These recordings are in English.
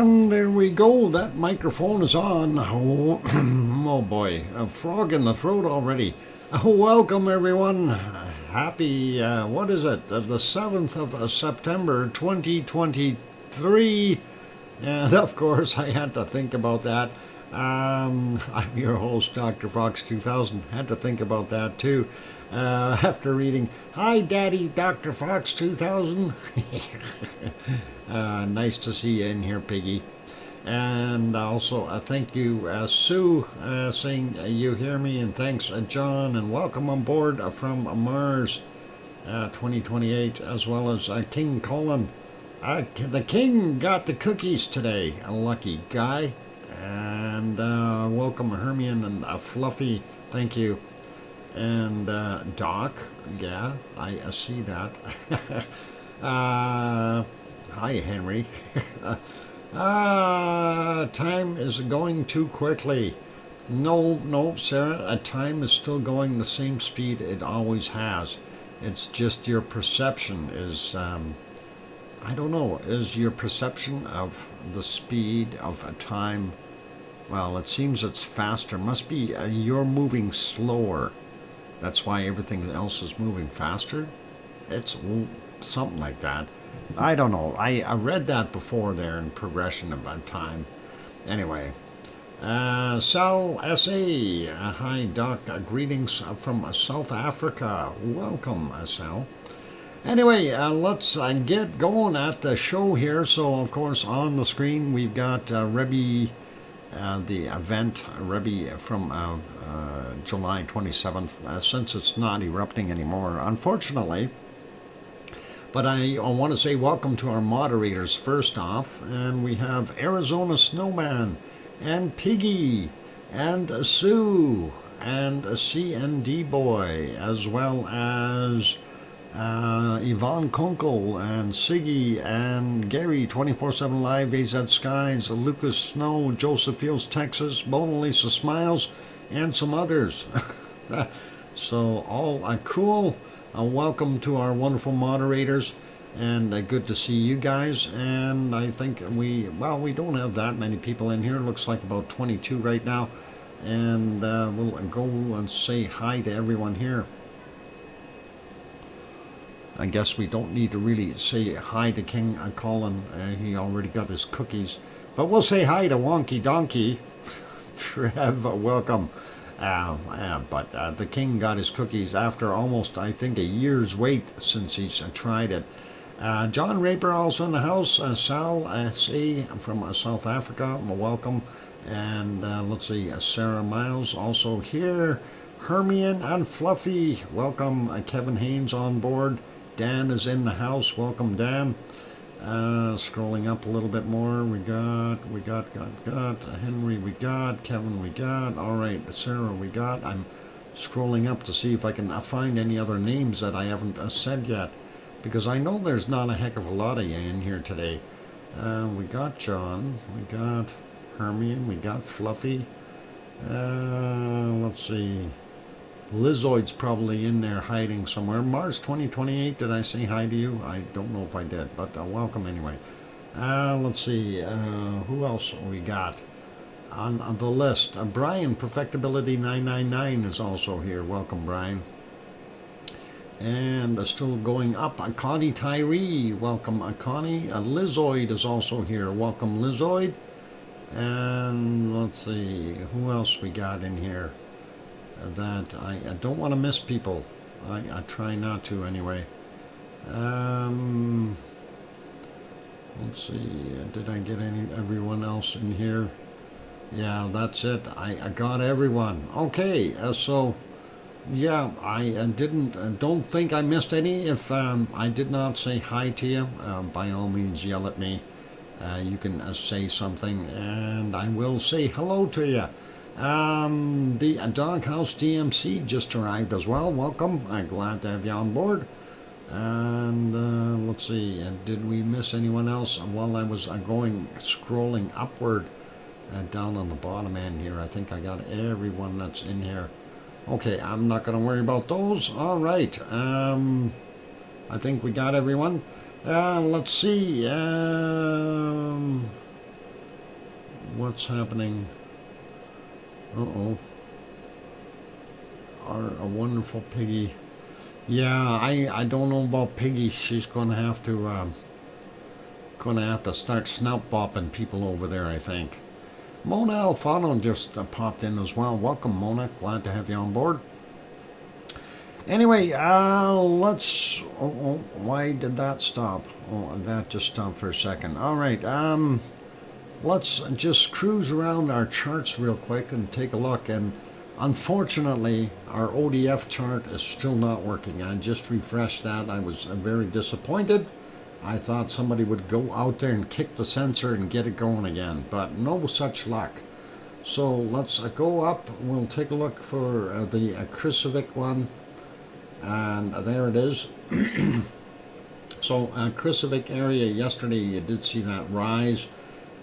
And there we go. That microphone is on. Oh, oh boy, a frog in the throat already. Welcome everyone. Happy, what is it? The 7th of September 2023. And of course, I had to think about that. I'm your host, DrFox2000. Had to think about that too. After reading, "Hi Daddy, DrFox2000." Nice to see you in here, Piggy. And also, thank you, Sue, saying you hear me, and thanks, John, and welcome on board from Mars 2028, as well as King Colin. The king got the cookies today, a lucky guy. And welcome, Hermione and Fluffy, thank you. And Doc, yeah, I see that. Hi, Henry. Time is going too quickly. No, Sarah, time is still going the same speed it always has. It's just your perception is, I don't know, is your perception of the speed of a time, well, it seems it's faster. Must be you're moving slower. That's why everything else is moving faster. It's something like that. I don't know. I read that before there in progression of time. Anyway, Sal S.A. Hi, Doc. Greetings from South Africa. Welcome, Sal. Anyway, let's get going at the show here. So, of course, on the screen we've got Rebbe, the event, Rebbe from July 27th, since it's not erupting anymore, unfortunately. But I want to say welcome to our moderators first off, and we have Arizona Snowman, and Piggy, and Sue, and CND Boy, as well as Yvonne Kunkel, and Siggy, and Gary 24/7 Live, AZ Skies, Lucas Snow, Joseph Fields, Texas, Mona Lisa Smiles, and some others. So all cool. Welcome to our wonderful moderators, and good to see you guys. And I think we don't have that many people in here. It looks like about 22 right now. And we'll go and say hi to everyone here. I guess we don't need to really say hi to King Colin. He already got his cookies. But we'll say hi to Wonky Donkey. Trev, welcome. But the king got his cookies after almost, I think, a year's wait since he's tried it. John Raper also in the house. Sal S.A. from South Africa, welcome. And let's see, Sarah Miles also here. Hermione and Fluffy, welcome. Kevin Haynes on board. Dan is in the house, welcome Dan. Scrolling up a little bit more, we got Henry, we got Kevin, we got, all right, Sarah, we got. I'm scrolling up to see if I can find any other names that I haven't said yet, because I know there's not a heck of a lot of you in here today. We got John, we got Hermione, we got Fluffy. Let's see, Lizoid's probably in there hiding somewhere. Mars 2028, did I say hi to you? I don't know if I did, but welcome anyway. Let's see, who else we got on the list? Brian, Perfectability 999 is also here. Welcome, Brian. And still going up, Connie Tyree, welcome, Connie. Lizoid is also here. Welcome, Lizoid. And let's see, who else we got in here? That I don't want to miss people. I try not to anyway. Let's see, did I get everyone else in here? Yeah, that's it. I got everyone. Okay, so yeah, I don't think I missed any. If I did not say hi to you, by all means yell at me. You can say something, and I will say hello to you. The Doghouse DMC just arrived as well. Welcome. I'm glad to have you on board. And let's see, did we miss anyone else while I was scrolling upward down on the bottom end here? I think I got everyone that's in here. Okay, I'm not going to worry about those. All right. I think we got everyone. Let's see. what's happening? Uh-oh. A wonderful Piggy. Yeah, I don't know about Piggy. She's gonna have to start snout bopping people over there, I think. Mona Alfano just popped in as well. Welcome, Mona. Glad to have you on board. Anyway, let's. Why did that stop? Oh, that just stopped for a second. All right. Let's just cruise around our charts real quick and take a look. And unfortunately, our ODF chart is still not working. I just refreshed that. I was very disappointed. I thought somebody would go out there and kick the sensor and get it going again, but no such luck. So let's go up. We'll take a look for the Krusevik one. And there it is. So Krusevik area yesterday, you did see that rise,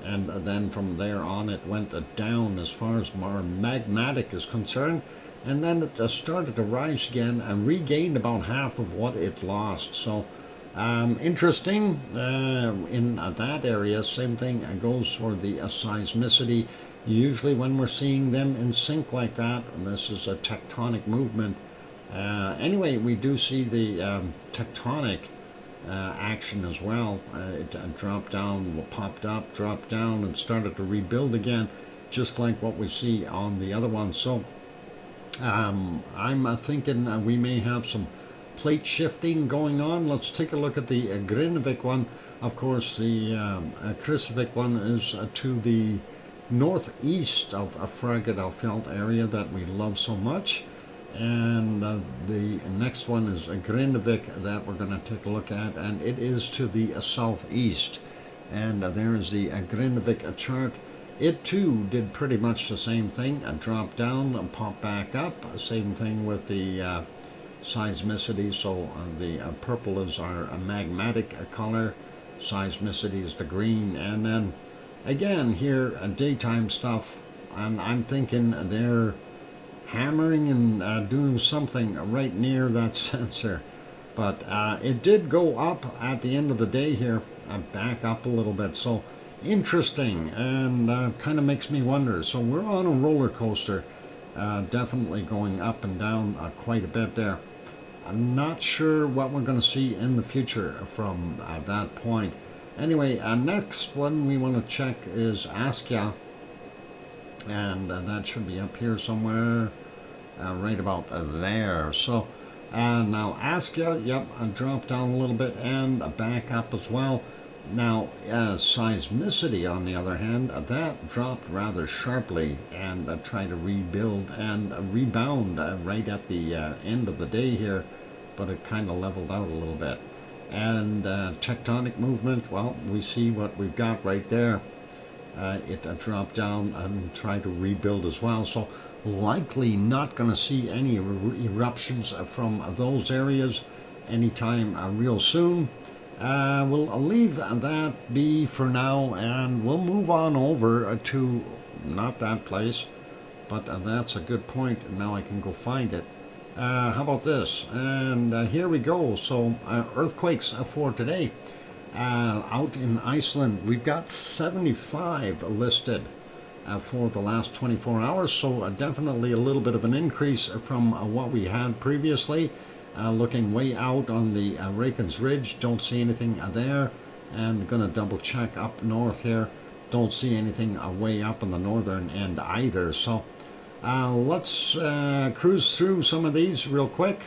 and then from there on it went down as far as our magmatic is concerned, and then it started to rise again and regained about half of what it lost. So interesting in that area. Same thing goes for the seismicity. Usually when we're seeing them in sync like that, and this is a tectonic movement. Anyway, we do see the tectonic action as well. It dropped down, popped up, dropped down, and started to rebuild again, just like what we see on the other one. So I'm thinking we may have some plate shifting going on. Let's take a look at the Grindavik one. Of course, the Krusevik one is to the northeast of a Fragedalfjeld area that we love so much. And the next one is a Grindavik that we're going to take a look at, and it is to the southeast. And there is the Grindavik chart. It too did pretty much the same thing, dropped down and popped back up. Same thing with the seismicity. So the purple is our magmatic color, seismicity is the green, and then again here daytime stuff, and I'm thinking they're hammering and doing something right near that sensor. But it did go up at the end of the day here, back up a little bit. So interesting, and kind of makes me wonder. So we're on a roller coaster, definitely going up and down quite a bit there. I'm not sure what we're going to see in the future from that point. Anyway, next one we want to check is Askia. And that should be up here somewhere, right about there. So now Askia, yep, dropped down a little bit and back up as well. Now seismicity, on the other hand, that dropped rather sharply and tried to rebuild and rebound right at the end of the day here, but it kind of leveled out a little bit. And tectonic movement, well, we see what we've got right there. It dropped down and tried to rebuild as well. So likely not going to see any eruptions from those areas anytime real soon. We'll leave that be for now, and we'll move on over to not that place, but that's a good point. Now I can go find it. How about this? And here we go. So earthquakes for today. Out in Iceland, we've got 75 listed for the last 24 hours, so definitely a little bit of an increase from what we had previously. Looking way out on the Rakens Ridge, don't see anything there, and going to double check up north here, don't see anything way up on the northern end either. So let's cruise through some of these real quick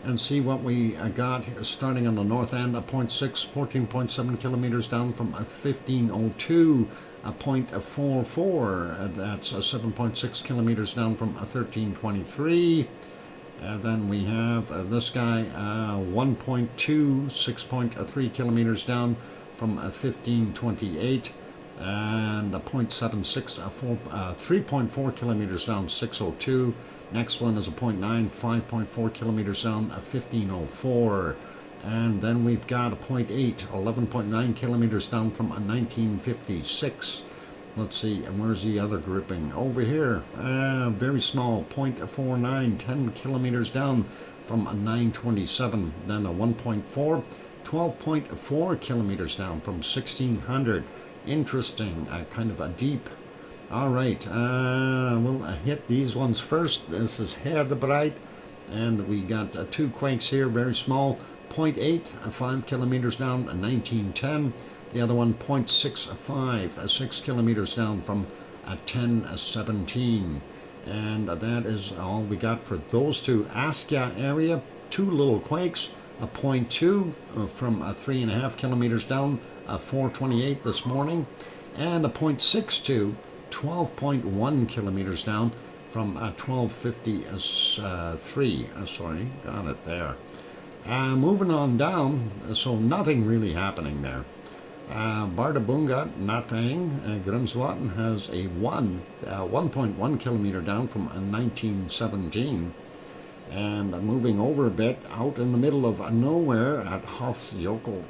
and see what we got here, starting on the north end, 0.6, 14.7 kilometers down from 1502, 0.44, that's 7.6 kilometers down from 1323. And then we have this guy, 1.2, 6.3 kilometers down from 1528, and 0.76, 3.4 kilometers down, 602. Next one is a 0.9, 5.4 kilometers down, 1504. And then we've got a 0.8, 11.9 kilometers down from 1956. Let's see, and where's the other grouping? Over here, very small, 0.49, 10 kilometers down from 927. Then a 1.4, 12.4 kilometers down from 1600. Interesting, kind of a deep All right, we'll hit these ones first. This is Herdebreit, and we got two quakes here, very small. 0.8, 5 kilometers down, 1910. The other one, 0.65, 6 kilometers down from 1017. And that is all we got for those two. Askia area, two little quakes, a 0.2 from 3.5 kilometers down, 428 this morning, and a 0.62, 12.1 kilometers down from 1253. Sorry, got it there. Moving on down, so nothing really happening there. Bardabunga, nothing. Grimsvatn has a 1.1 kilometer down from 1917. And moving over a bit, out in the middle of nowhere at Hofsjökull.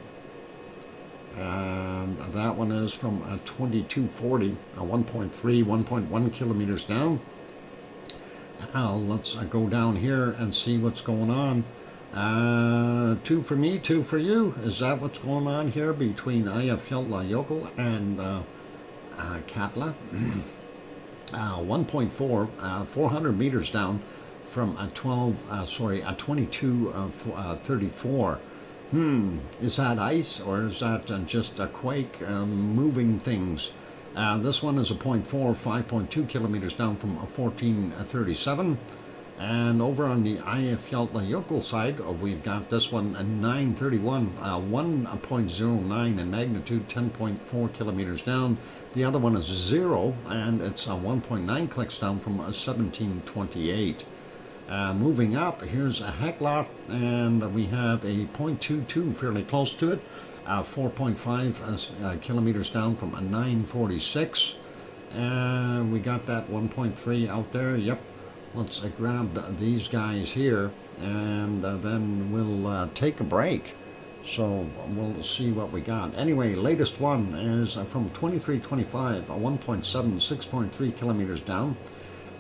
And that one is from 2240, 1.3, 1.1 kilometers down. Now let's go down here and see what's going on. 2 for me, 2 for you. Is that what's going on here between Eyjafjallajökull and Katla? 1.4, 400 meters down from 2234. Is that ice or is that just a quake moving things? This one is a 0.4, 5.2 kilometers down from 1437. And over on the Eyjafjallajökull side, we've got this one, 931, 1.09 in magnitude, 10.4 kilometers down. The other one is 0, and it's 1.9 clicks down from 1728. Moving up, here's a Hekla, and we have a 0.22 fairly close to it, 4.5 kilometers down from 946. And we got that 1.3 out there, yep. Let's grab these guys here, and then we'll take a break. So we'll see what we got. Anyway, latest one is from 2325, 1.7, 6.3 kilometers down.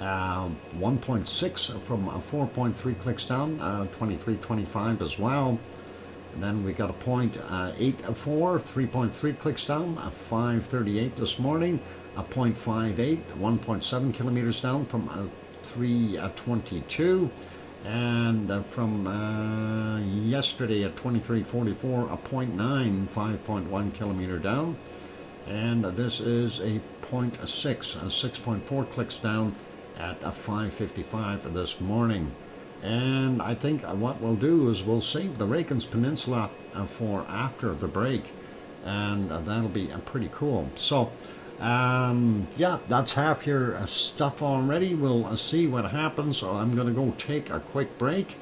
1.6 from 4.3 clicks down, 2325 as well. And then we got a 0.84, 3.3 clicks down, 538 this morning. A 0.58, 1.7 kilometers down from 322, and from yesterday at 2344, a 0.9, 5.1 kilometer down, and this is a 0.6, 6.4 clicks down at 5:55 this morning. And I think what we'll do is we'll save the Reykjanes Peninsula for after the break, and that'll be pretty cool. So yeah, that's half your stuff already. We'll see what happens. So I'm going to go take a quick break,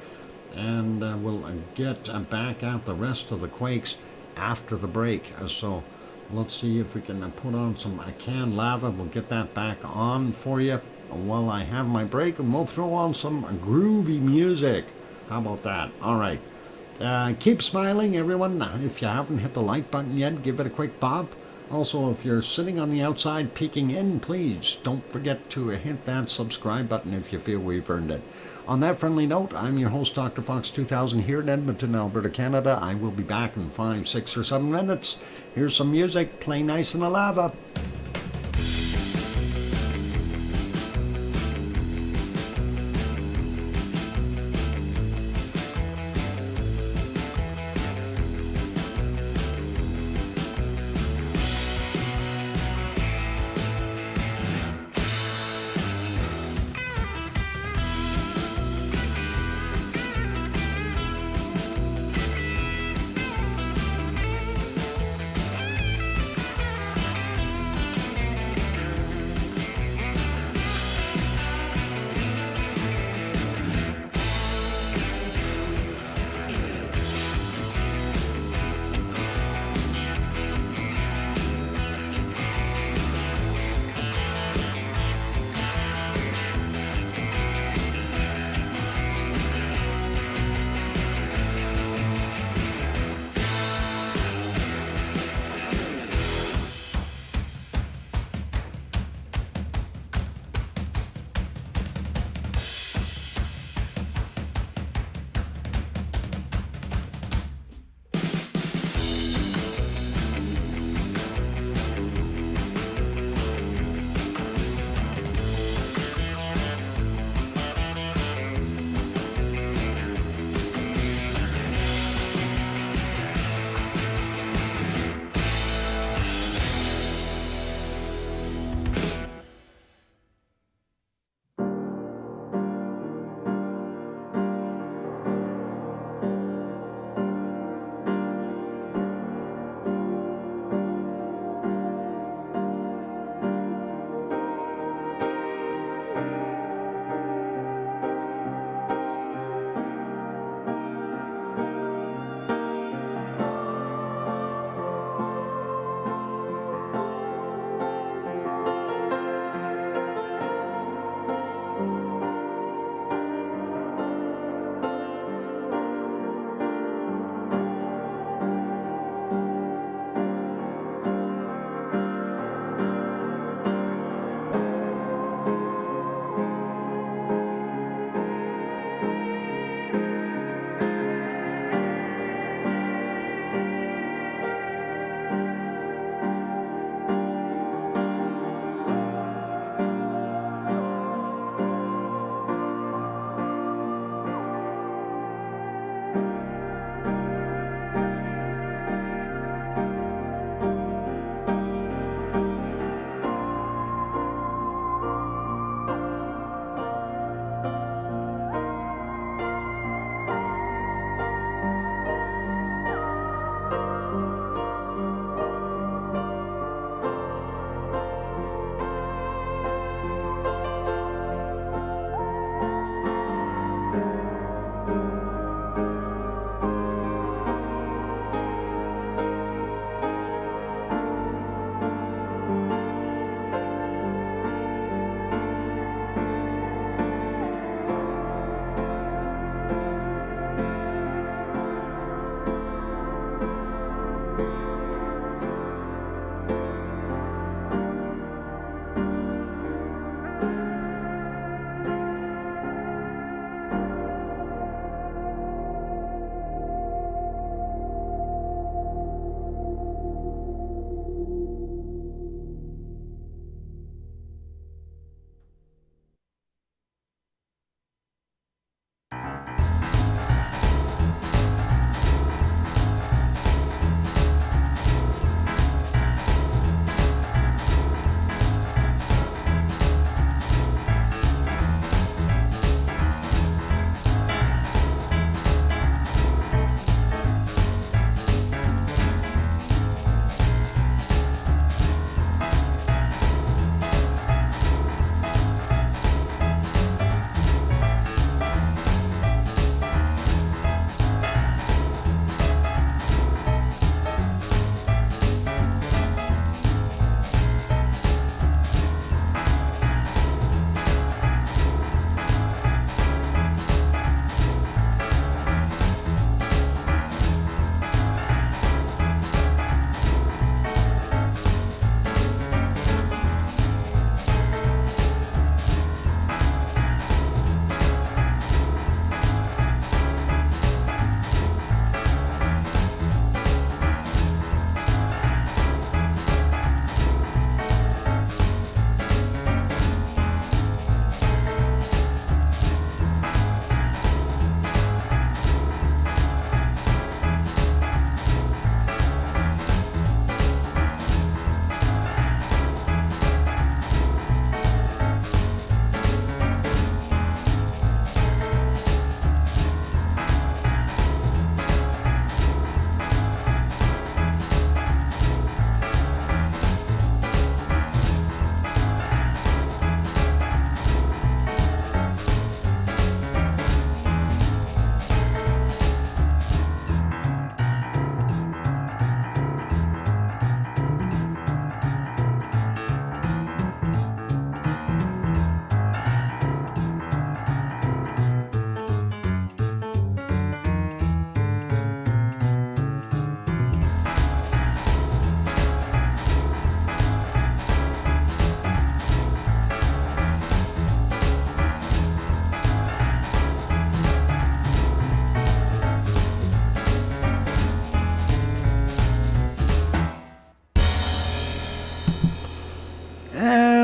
and we'll get back at the rest of the quakes after the break. So let's see if we can put on some canned lava. We'll get that back on for you while I have my break, and we'll throw on some groovy music. How about that? All right. Keep smiling, everyone. If you haven't hit the like button yet, give it a quick bop. Also, if you're sitting on the outside peeking in, please don't forget to hit that subscribe button if you feel we've earned it. On that friendly note, I'm your host, DrFox2000, here in Edmonton, Alberta, Canada. I will be back in 5, 6, or 7 minutes. Here's some music. Play nice in the lava.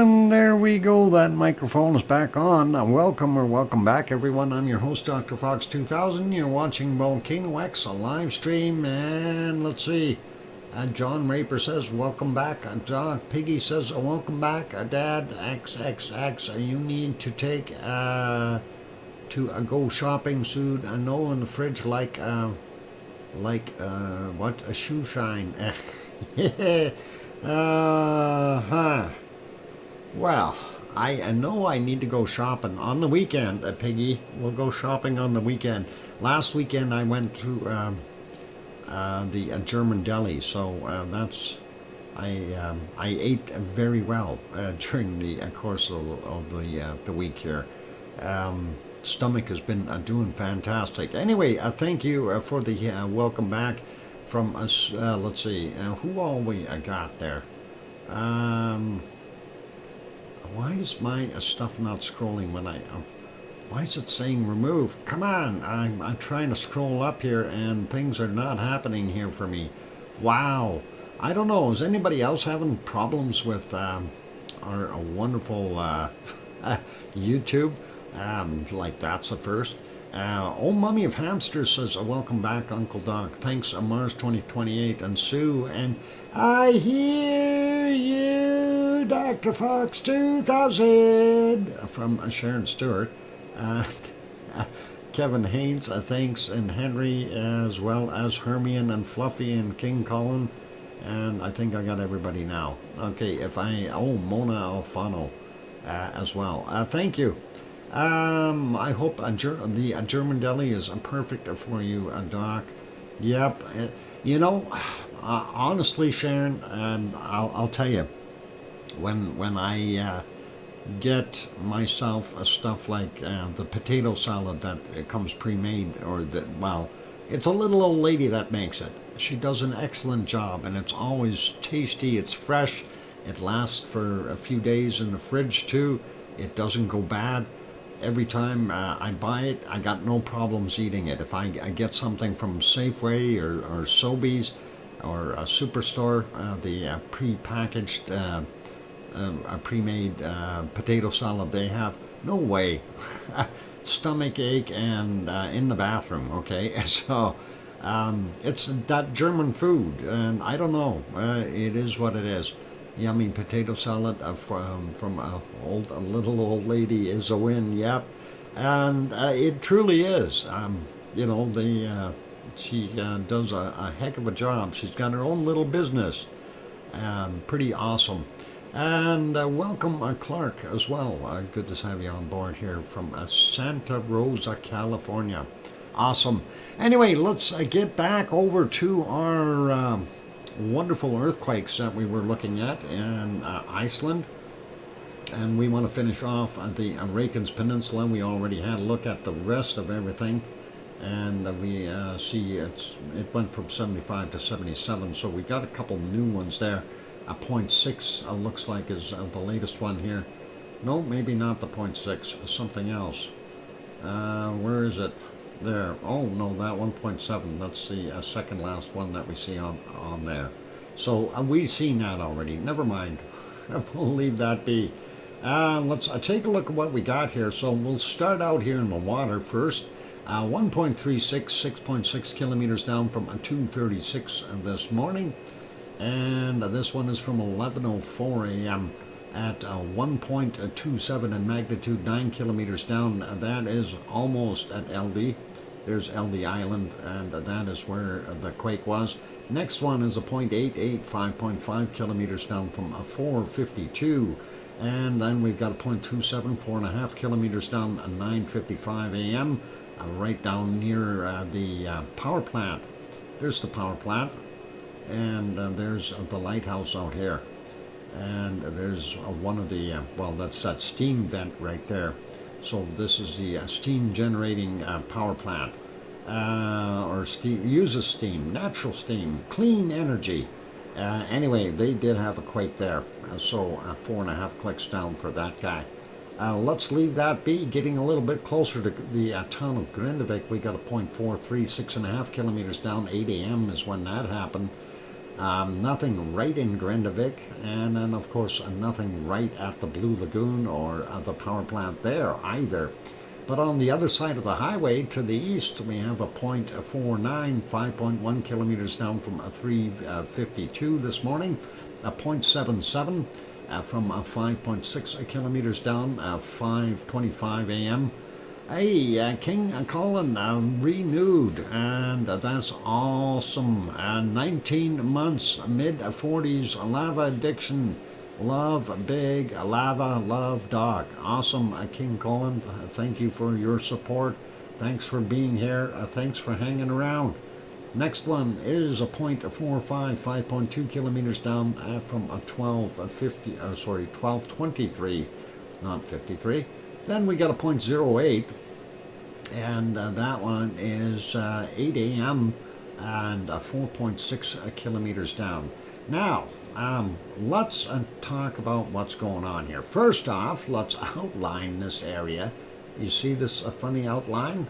And there we go. That microphone is back on. Welcome or welcome back, everyone. I'm your host, DrFox2000. You're watching VolcanoX, a live stream. And let's see. John Raper says, welcome back. Doc Piggy says, welcome back. Dad, XXX, you need to take to go shopping soon. I know in the fridge like what? A shoe shine. Well, I know I need to go shopping on the weekend, Piggy. We'll go shopping on the weekend. Last weekend I went to the German deli, so I ate very well during the course of the week here. Stomach has been doing fantastic. Anyway, thank you for the welcome back from us. Let's see, who all we got there. Why is my stuff not scrolling when I... why is it saying remove? Come on, I'm trying to scroll up here and things are not happening here for me. Wow. I don't know. Is anybody else having problems with our wonderful YouTube? Like that's the first. Old Mummy of Hamsters says, welcome back, Uncle Doc. Thanks, Mars 2028 and Sue. And I hear you, Dr. Fox 2000 from Sharon Stewart. Kevin Haynes, thanks, and Henry, as well as Hermione and Fluffy and King Colin. And I think I got everybody now. Okay, Mona Alfano as well. Thank you. I hope the German deli is perfect for you, Doc. Yep. You know, honestly, Sharon, I'll tell you, when I get myself stuff like the potato salad that comes pre-made, it's a little old lady that makes it. She does an excellent job, and it's always tasty. It's fresh. It lasts for a few days in the fridge too. It doesn't go bad. Every time I buy it, I got no problems eating it. If I get something from Safeway or Sobeys or a Superstore, the pre-packaged, pre-made potato salad they have, no way. Stomach ache and in the bathroom, okay? So it's that German food, and I don't know. It is what it is. Yummy potato salad from a little old lady is a win. Yep, and it truly is. You know, she does a heck of a job. She's got her own little business. Pretty awesome. And welcome Clark as well. Good to have you on board here from Santa Rosa, California. Awesome. Anyway, let's get back over to our wonderful earthquakes that we were looking at in Iceland, and we want to finish off on the Reykjanes Peninsula. We already had a look at the rest of everything, and we see it went from 75 to 77, so we got a couple new ones there. A 0.6 looks like is the latest one here. No, maybe not the 0.6, something else. Where is it? There. Oh no, that 1.7. That's the second last one that we see on there. So we've seen that already. Never mind. We'll leave that be. Let's take a look at what we got here. So we'll start out here in the water first. 1.36, 6.6 kilometers down from 236 this morning, and this one is from 11:04 a.m. at 1.27 in magnitude, 9 kilometers down. That is almost at LD. There's LD Island, and that is where the quake was. Next one is a 0.88, 5.5 kilometers down from 452. And then we've got a 0.27, 4.5 kilometers down at 9:55 a.m. Right down near the power plant. There's the power plant, and there's the lighthouse out here. And there's one of the, that's that steam vent right there. So this is the steam generating power plant, or steam, uses steam, natural steam, clean energy. Anyway, they did have a quake there, so 4.5 clicks down for that guy. Let's leave that be. Getting a little bit closer to the town of Grindavik, we got a 0.43, 6.5 kilometers down, 8 a.m. is when that happened. Nothing right in Grindavik, and then of course nothing right at the Blue Lagoon or the power plant there either. But on the other side of the highway to the east, we have a 0.49, 5.1 kilometers down from a 352 this morning, a 0.77 from 5.6 kilometers down, 5:25 a.m. Hey, King Colin renewed, and that's awesome. 19 months, mid-40s, lava addiction. Love big, lava, love Doc. Awesome, King Colin. Thank you for your support. Thanks for being here. Thanks for hanging around. Next one is a 0.45, 5.2 kilometers down from a 1223, not 53. Then we got a 0.08, and that one is 8 a.m. and 4.6 kilometers down. Now, let's talk about what's going on here. First off, let's outline this area. You see this funny outline?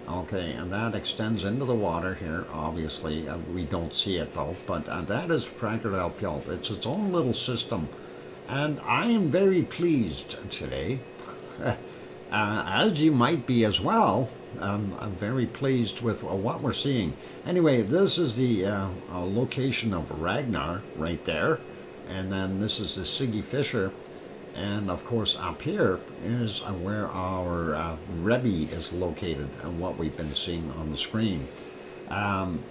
Okay, and that extends into the water here. Obviously, we don't see it though, but that is Fraggerfjeld. It's its own little system. And I am very pleased today, as you might be as well. I'm very pleased with what we're seeing. Anyway, this is the location of Ragnar right there. And then this is the Siggy Fisher. And of course up here is where our Rebbe is located and what we've been seeing on the screen.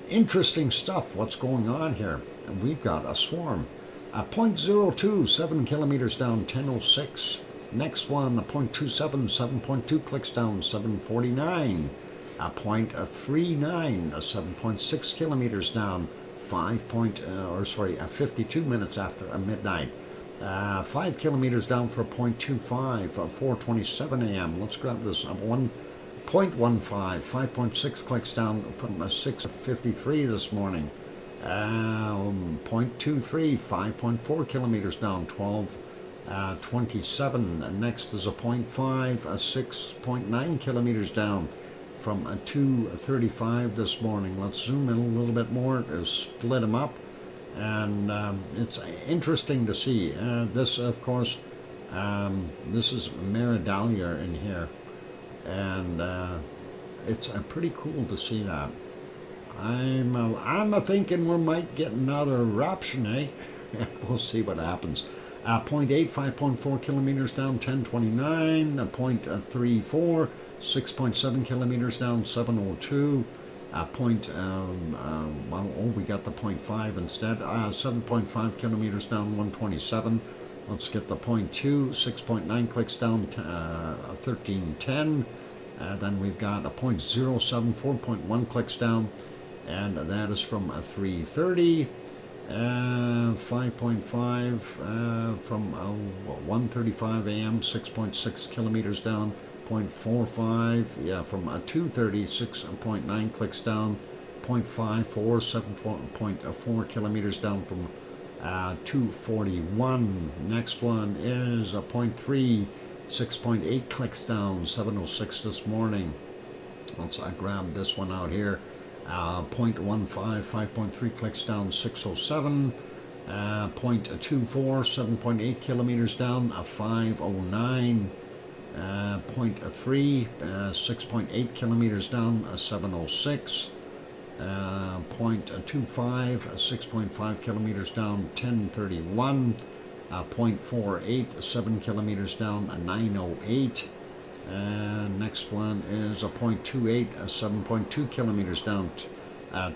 Interesting stuff, what's going on here. And we've got a swarm. 0.02, 7 kilometers down, 10:06. Next one, 0.27, 7.2 clicks down, 7:49. 0.39, 7.6 kilometers down, 52 minutes after midnight. 5 kilometers down for 0.25, 4:27 a.m. Let's grab this 1.15, 5.6 clicks down from 6:53 this morning. 0.23, 5.4 kilometers down, 12:27. Next is a 0.5, 6.9 kilometers down from 2:35 this morning. Let's zoom in a little bit more, split them up. And it's interesting to see. This, of course, this is Meridalia in here, and it's pretty cool to see that. I'm thinking we might get another eruption, eh? We'll see what happens. 0.8, 5.4 kilometers down, 10:29. 0.34, 6.7 kilometers down, 7:02. We got the 0.5 instead. 7.5 kilometers down, 1:27. Let's get the 0.2, 6.9 clicks down, 13:10. Then we've got a 0.07, 4.1 clicks down, and that is from 3:30. 5.5 from 1:35 a.m., 6.6 kilometers down. 0.45, yeah, from 2:30, 6.9 clicks down. 0.54, 7.4 kilometers down from 2:41. Next one is a 0.3, 6.8 clicks down, 7:06 this morning. Let's grab this one out here. 0.15, 5.3 clicks down, 6:07. 0.24, 7.8 kilometers down, 5:09. 0.3, 6.8 kilometers down, 7:06. 0.25, 6.5 kilometers down, 10:31. 0.48, 7 kilometers down, 9:08. Next one is a 0.28, 7.2 kilometers down,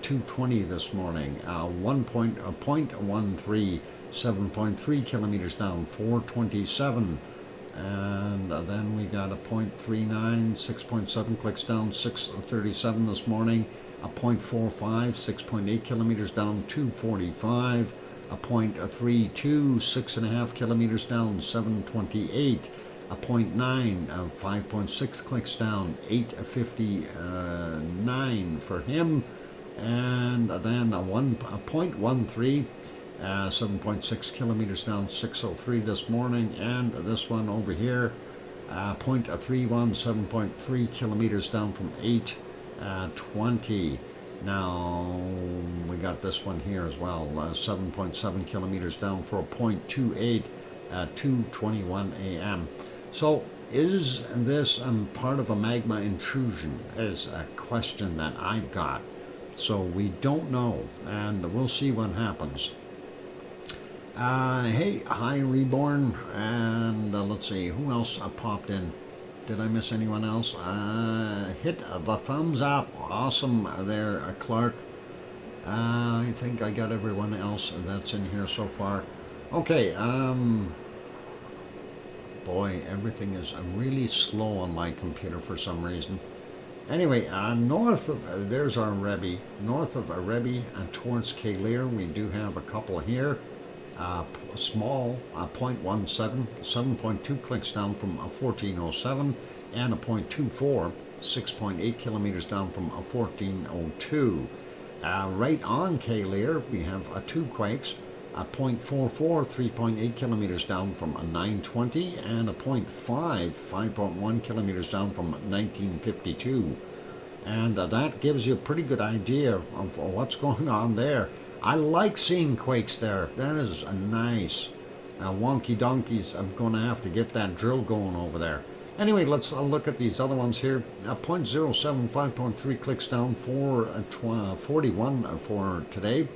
2:20 this morning. 0.13, 7.3 kilometers down, 4:27. And then we got a 0.39, 6.7 clicks down, 6:37 this morning. A 0.45, 6.8 kilometers down, 2:45. A 0.32, 6.5 kilometers down, 7:28. A 0.9, 5.6 clicks down, 8:59 for him. And then a 0.13, 7.6 kilometers down, 6:03 this morning. And this one over here, 0.31, 7.3 kilometers down from 8:20. Now, we got this one here as well, 7.7 kilometers down for a 0.28 at 2:21 a.m. So, is this part of a magma intrusion? Is a question that I've got. So we don't know, and we'll see what happens. Hey, hi Reborn, and let's see, who else popped in? Did I miss anyone else? Hit the thumbs up. Awesome there, Clark. I think I got everyone else that's in here so far. Okay, boy, everything is really slow on my computer for some reason. Anyway, north of, there's our Rebbe. North of Rebbe and towards Kalir, we do have a couple here. Small, 0.17, 7.2 clicks down from 1407, and a 0.24, 6.8 kilometers down from 1402. Right on Kalir, we have two quakes, a 0.44, 3.8 kilometers down from 920, and a 0.5, 5.1 kilometers down from 1952. And that gives you a pretty good idea of what's going on there. I like seeing quakes there. That is nice. Wonky donkeys, I'm going to have to get that drill going over there. Anyway, let's look at these other ones here. 0.07, 5.3 clicks down for 41 for today.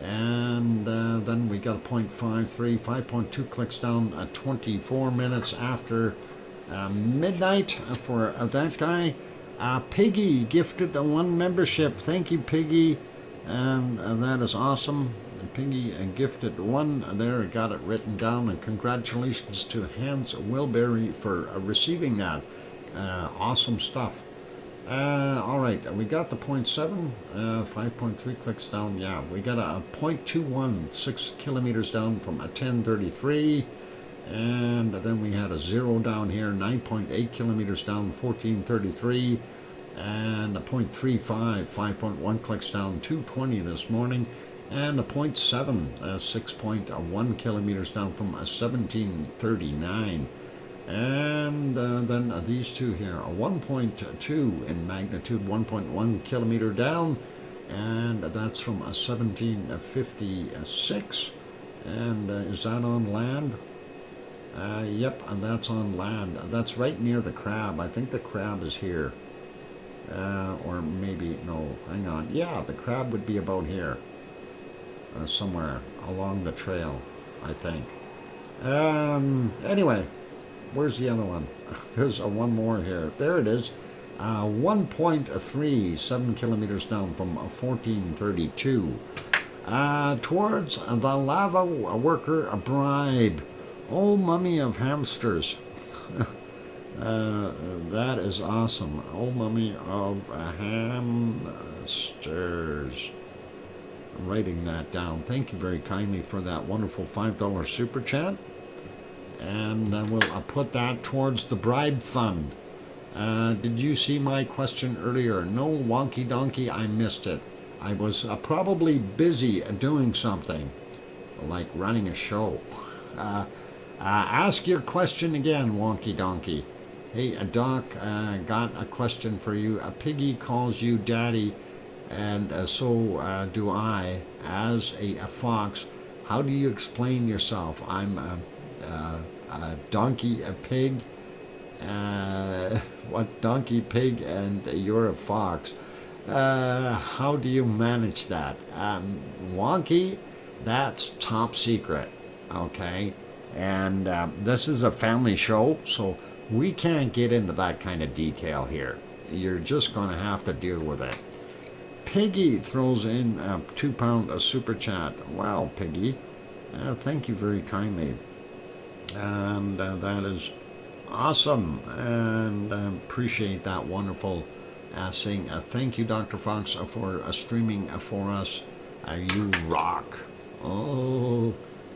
And then we got a 0.53, 5.2 clicks down at 24 minutes after midnight for that guy. Piggy gifted one membership. Thank you, Piggy. And that is awesome. Piggy gifted one there, got it written down, and congratulations to Hans Wilberry for receiving that. Awesome stuff. All right, we got the 0.7, 5.3 clicks down. Yeah, we got a 0.21, 6 kilometers down from a 1033, and then we had a 0 down here, 9.8 kilometers down, 1433, and a 0.35, 5.1 clicks down, 220 this morning, and a 0.7, 6.1 kilometers down from a 1739. And then these two here, a 1.2 in magnitude, 1.1 kilometer down, and that's from a 1756. And is that on land? Yep, and that's on land. That's right near the crab. I think the crab is here. Or maybe, no, hang on. Yeah, the crab would be about here. Somewhere along the trail, I think. Anyway. Where's the other one? There's one more here. There it is. 1.3, 7 kilometers down from 1432. Towards the lava worker bribe. Oh, mummy of hamsters. That is awesome. Oh, mummy of hamsters. Writing that down. Thank you very kindly for that wonderful $5 super chat. And we'll put that towards the bribe fund. Did you see my question earlier? No, wonky donkey, I missed it. I was probably busy doing something, like running a show. Ask your question again, wonky donkey. Hey, Doc, got a question for you. A piggy calls you daddy, and so do I, as a fox. How do you explain yourself? I'm a donkey, a pig, what donkey, pig, and you're a fox. How do you manage that? Wonky, that's top secret, okay? And this is a family show, so we can't get into that kind of detail here. You're just going to have to deal with it. Piggy throws in a £2 super chat. Wow, Piggy. Thank you very kindly. And that is awesome, and appreciate that wonderful saying. Thank you, Dr. Fox, for streaming for us. You rock. Oh,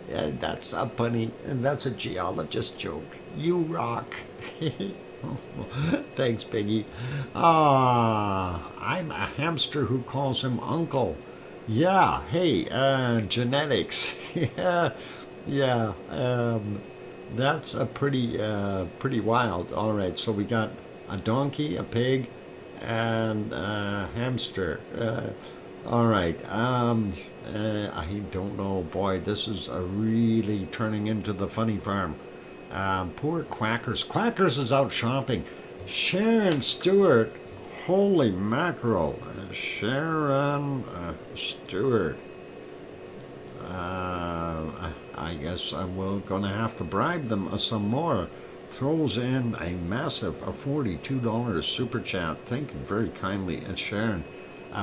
yeah, that's a funny, and that's a geologist joke. You rock. Thanks, Piggy. I'm a hamster who calls him uncle. Yeah, hey, genetics. Yeah. That's a pretty wild. All right, so we got a donkey, a pig, and hamster. All right. I don't know. Boy, this is really turning into the funny farm. Poor Quackers. Quackers is out shopping. Sharon Stewart. Holy mackerel. Sharon Stewart. I guess we're going to have to bribe them some more. Throws in a massive $42 super chat. Thank you very kindly, Sharon,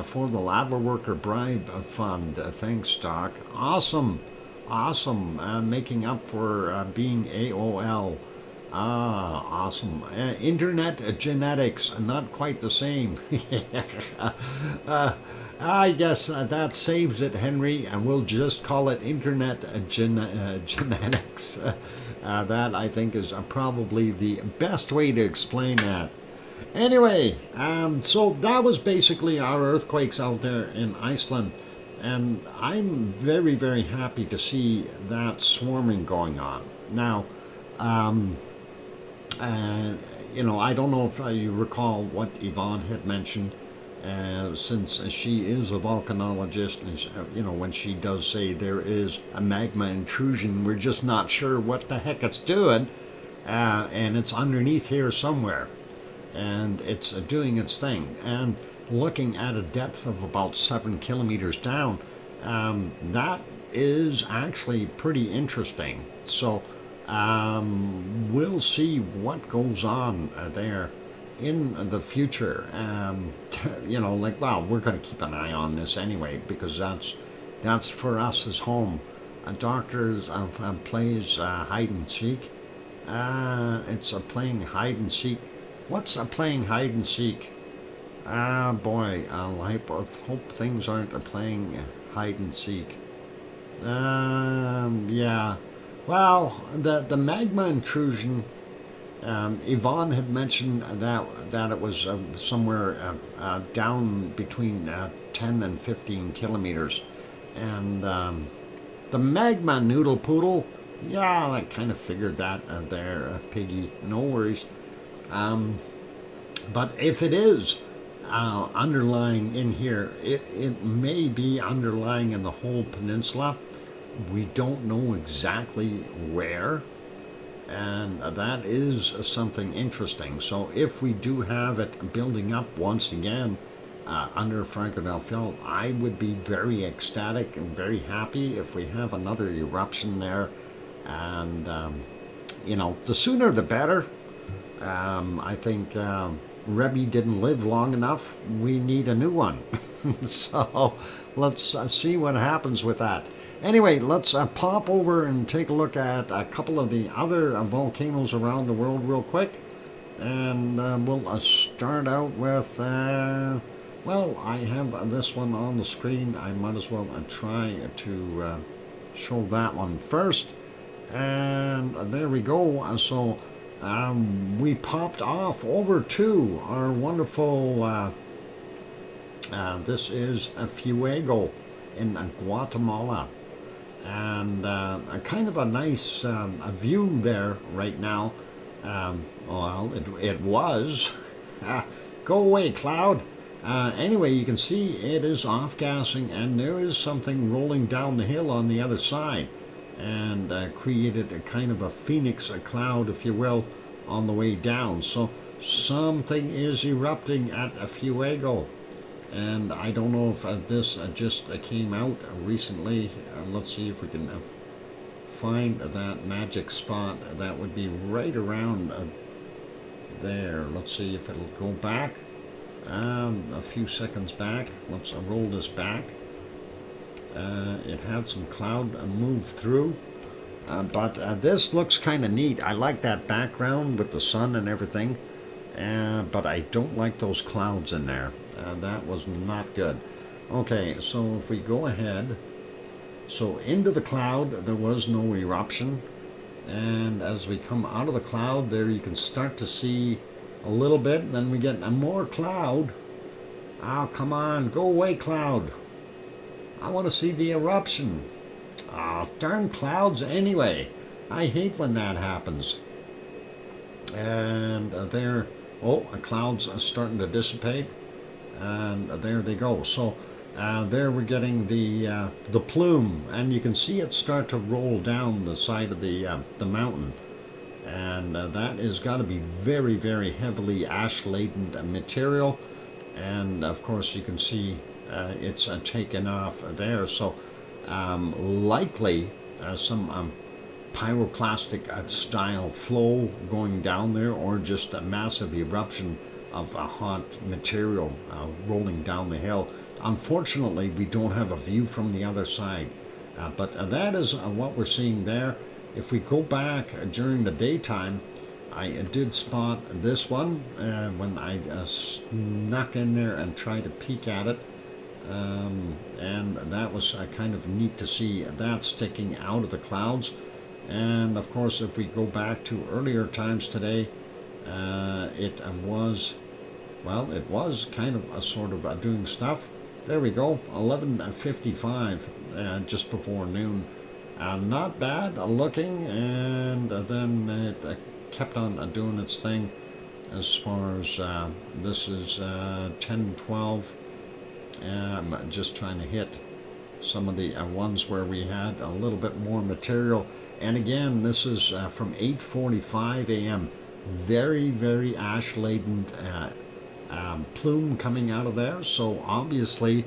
for the Lava Worker Bribe Fund. Thanks, Doc. Awesome. Awesome. Making up for being AOL. Awesome. Internet genetics, not quite the same. I guess that saves it, Henry, and we'll just call it internet genetics. That, I think, is probably the best way to explain that. Anyway, so that was basically our earthquakes out there in Iceland. And I'm very, very happy to see that swarming going on. Now, I don't know if you recall what Yvonne had mentioned, since she is a volcanologist, and when she does say there is a magma intrusion, we're just not sure what the heck it's doing, and it's underneath here somewhere, and it's doing its thing. And looking at a depth of about 7 kilometers down, that is actually pretty interesting. So we'll see what goes on there in the future. We're going to keep an eye on this anyway, because that's for us as home. Doctors plays hide and seek. It's playing hide and seek. What's playing hide and seek? Boy, I hope things aren't playing hide and seek. Yeah. Well, the magma intrusion, Yvonne had mentioned that it was somewhere down between 10 and 15 kilometers. And the magma noodle poodle, yeah, I kind of figured that there, Piggy, no worries. But if it is underlying in here, it may be underlying in the whole peninsula. We don't know exactly where, and that is something interesting. So if we do have it building up once again under Frankenfeld, I would be very ecstatic and very happy if we have another eruption there. And the sooner the better. I think Rebbe didn't live long enough. We need a new one. So let's see what happens with that. Anyway, let's pop over and take a look at a couple of the other volcanoes around the world real quick. And we'll start out with, well, I have this one on the screen. I might as well try to show that one first. And there we go. So we popped off over to our wonderful, this is a Fuego in Guatemala. And a kind of a nice view there right now. Well, it was. Go away, cloud. Anyway, you can see it is off-gassing, and there is something rolling down the hill on the other side, and created a kind of a phoenix, a cloud, if you will, on the way down. So something is erupting at Fuego. And I don't know if this just came out recently. Let's see if we can find that magic spot. That would be right around there. Let's see if it'll go back. A few seconds back. Let's roll this back. It had some cloud move through. But this looks kind of neat. I like that background with the sun and everything. But I don't like those clouds in there. That was not good. Okay, so if we go ahead, so into the cloud, there was no eruption, and as we come out of the cloud, there you can start to see a little bit, then we get more cloud. Oh, come on, go away, cloud. I want to see the eruption. Oh, darn clouds anyway. I hate when that happens. And there Oh, clouds are starting to dissipate, and there they go. So there we're getting the plume, and you can see it start to roll down the side of the mountain, and that is got to be very, very heavily ash-laden material, and of course you can see it's taken off there. So likely some pyroclastic style flow going down there, or just a massive eruption of hot material rolling down the hill. Unfortunately, we don't have a view from the other side, but that is what we're seeing there. If we go back during the daytime, I did spot this one when I snuck in there and tried to peek at it, and that was kind of neat to see that sticking out of the clouds. And of course, if we go back to earlier times today, it was kind of a sort of doing stuff. There we go, 11:55, just before noon. Not bad looking, and then it kept on doing its thing as far as this is 10:12. I'm just trying to hit some of the ones where we had a little bit more material. And again, this is from 8:45 a.m. Very, very ash-laden plume coming out of there. So obviously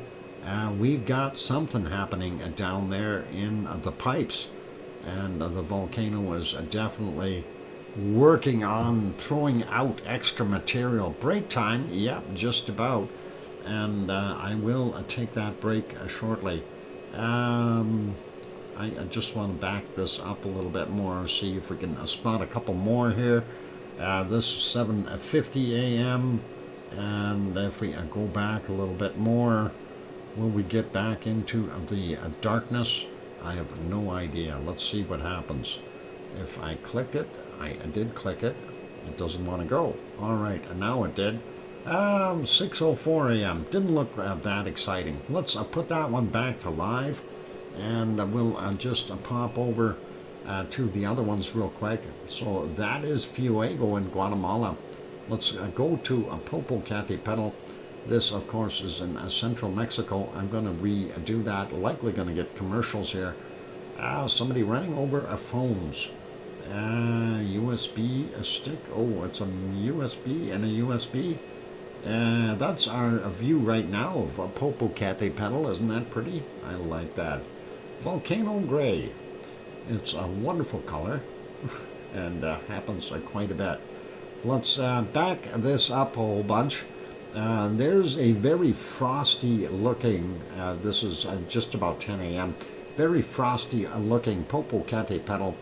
we've got something happening down there in the pipes. And the volcano is definitely working on throwing out extra material. Break time, yep, just about. And I will take that break shortly. I just want to back this up a little bit more, see if we can spot a couple more here. This is 7:50 a.m. and if we go back a little bit more, will we get back into the darkness? I have no idea. Let's see what happens. If I click it, I did click it, it doesn't want to go. All right, and now it did. 6:04 a.m. Didn't look that exciting. Let's put that one back to live. And we'll just pop over to the other ones real quick. So that is Fuego in Guatemala. Let's go to Popocatépetl. This, of course, is in central Mexico. I'm going to redo that. Likely going to get commercials here. Somebody running over phones. USB stick. Oh, it's a USB and a USB. That's our view right now of Popocatépetl. Isn't that pretty? I like that. Volcano gray. It's a wonderful color and happens quite a bit. Let's back this up a whole bunch. There's a very frosty looking, this is just about 10 a.m., very frosty looking Popocatépetl,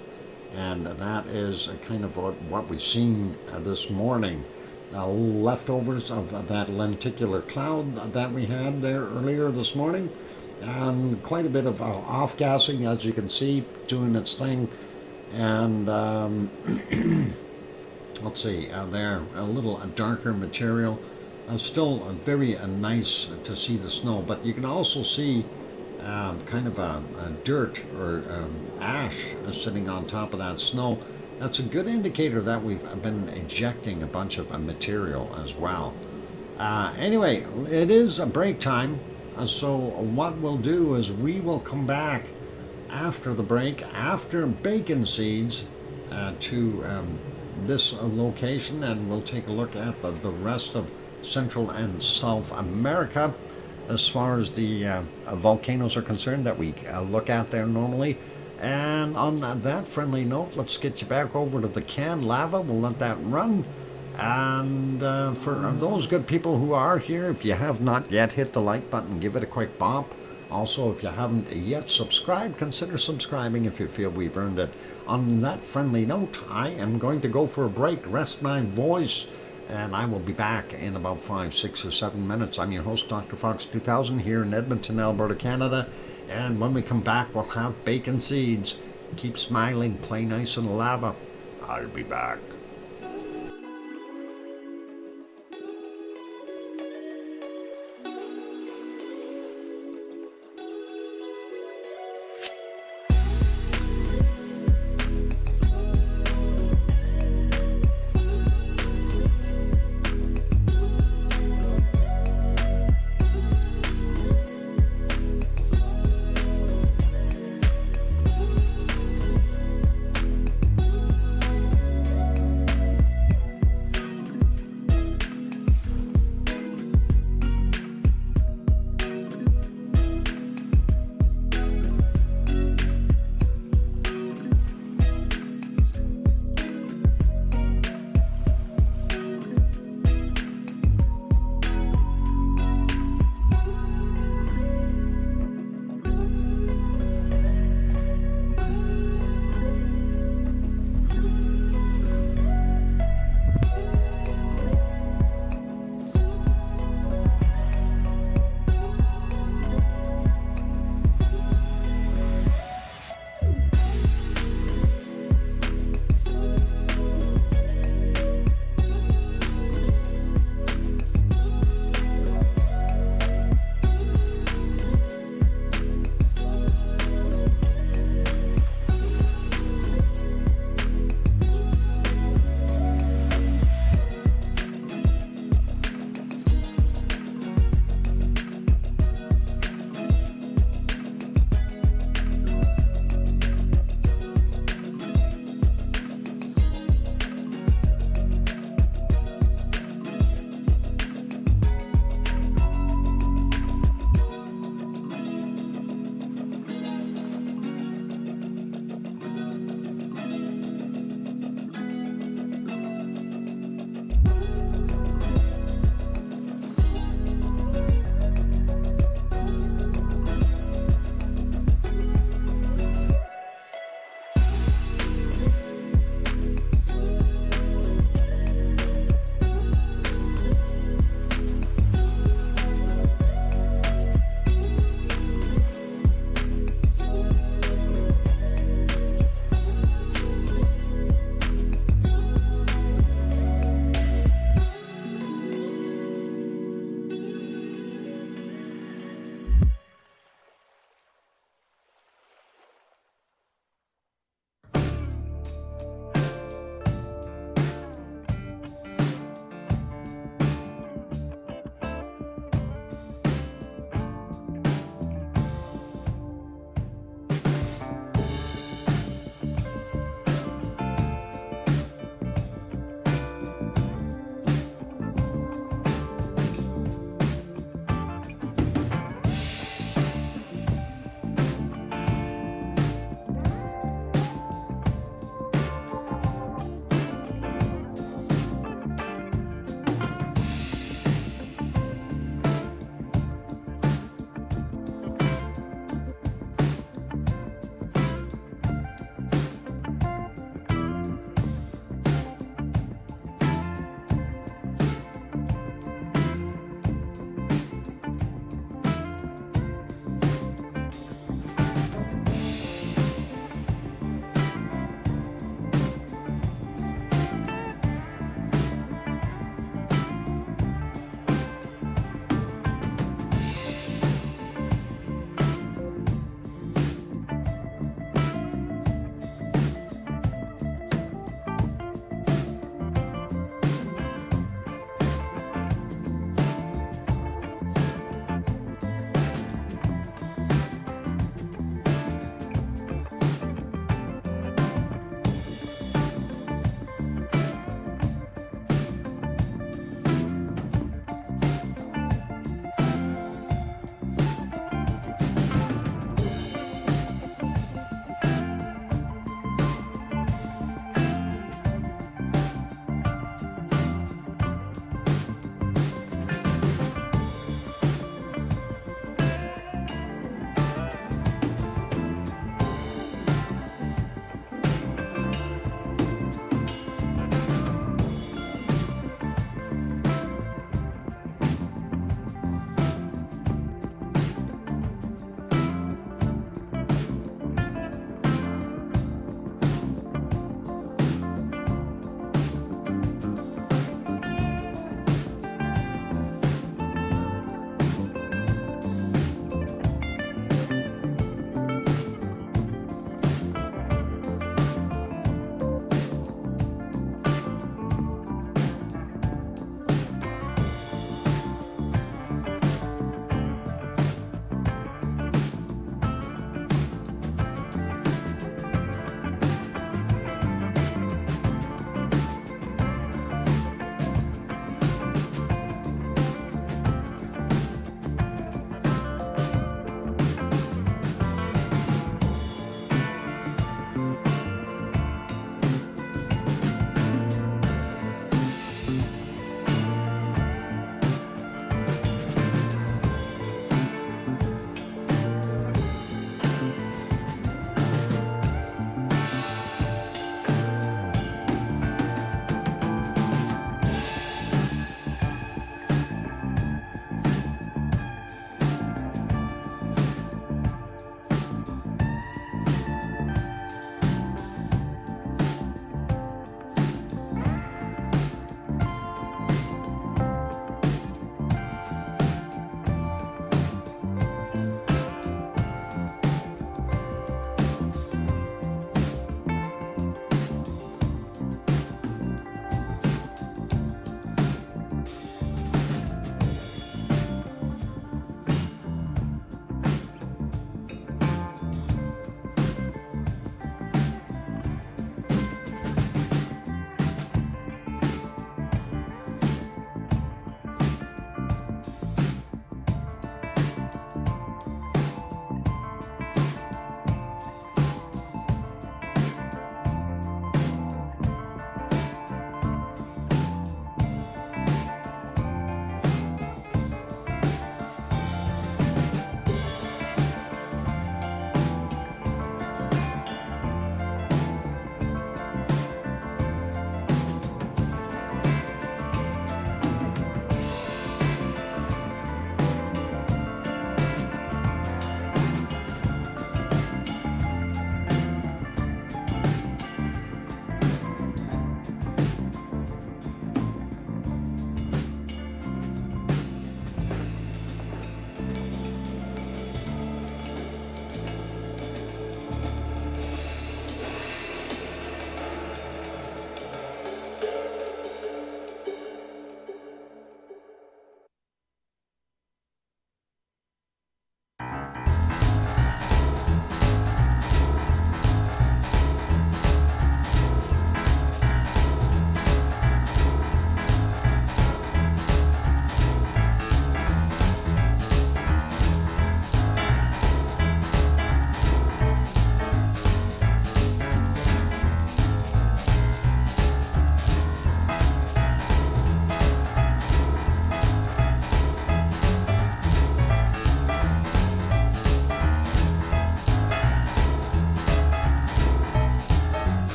and that is kind of what we've seen this morning. Leftovers of that lenticular cloud that we had there earlier this morning. Quite a bit of off-gassing, as you can see, doing its thing. And let's see, there, a little darker material. Still very nice to see the snow, but you can also see kind of a dirt or ash sitting on top of that snow. That's a good indicator that we've been ejecting a bunch of material as well. Anyway, it is a break time. So what we'll do is we will come back after the break, after bacon seeds, to this location, and we'll take a look at the rest of Central and South America as far as the volcanoes are concerned that we look at there normally. And on that friendly note, let's get you back over to the canned lava. We'll let that run. And for those good people who are here, if you have not yet hit the like button, give it a quick bop. Also, if you haven't yet subscribed, consider subscribing if you feel we've earned it. On that friendly note, I am going to go for a break, rest my voice, and I will be back in about 5, 6, or 7 minutes. I'm your host, DrFox2000, here in Edmonton, Alberta, Canada. And when we come back, we'll have bacon seeds. Keep smiling, play nice in the lava. I'll be back.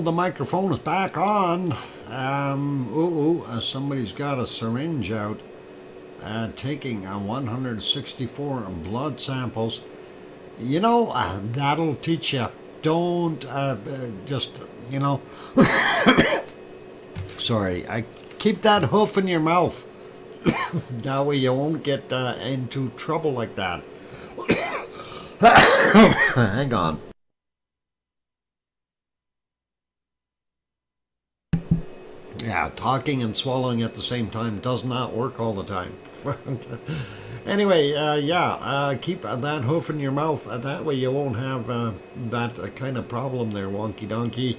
the microphone is back on. Somebody's got a syringe out, taking 164 blood samples. You know, that'll teach you. Don't just, you know. Sorry, I keep that hoof in your mouth. That way you won't get into trouble like that. Hang on. Yeah, talking and swallowing at the same time does not work all the time. Anyway, keep that hoof in your mouth. That way you won't have that kind of problem there, wonky donkey.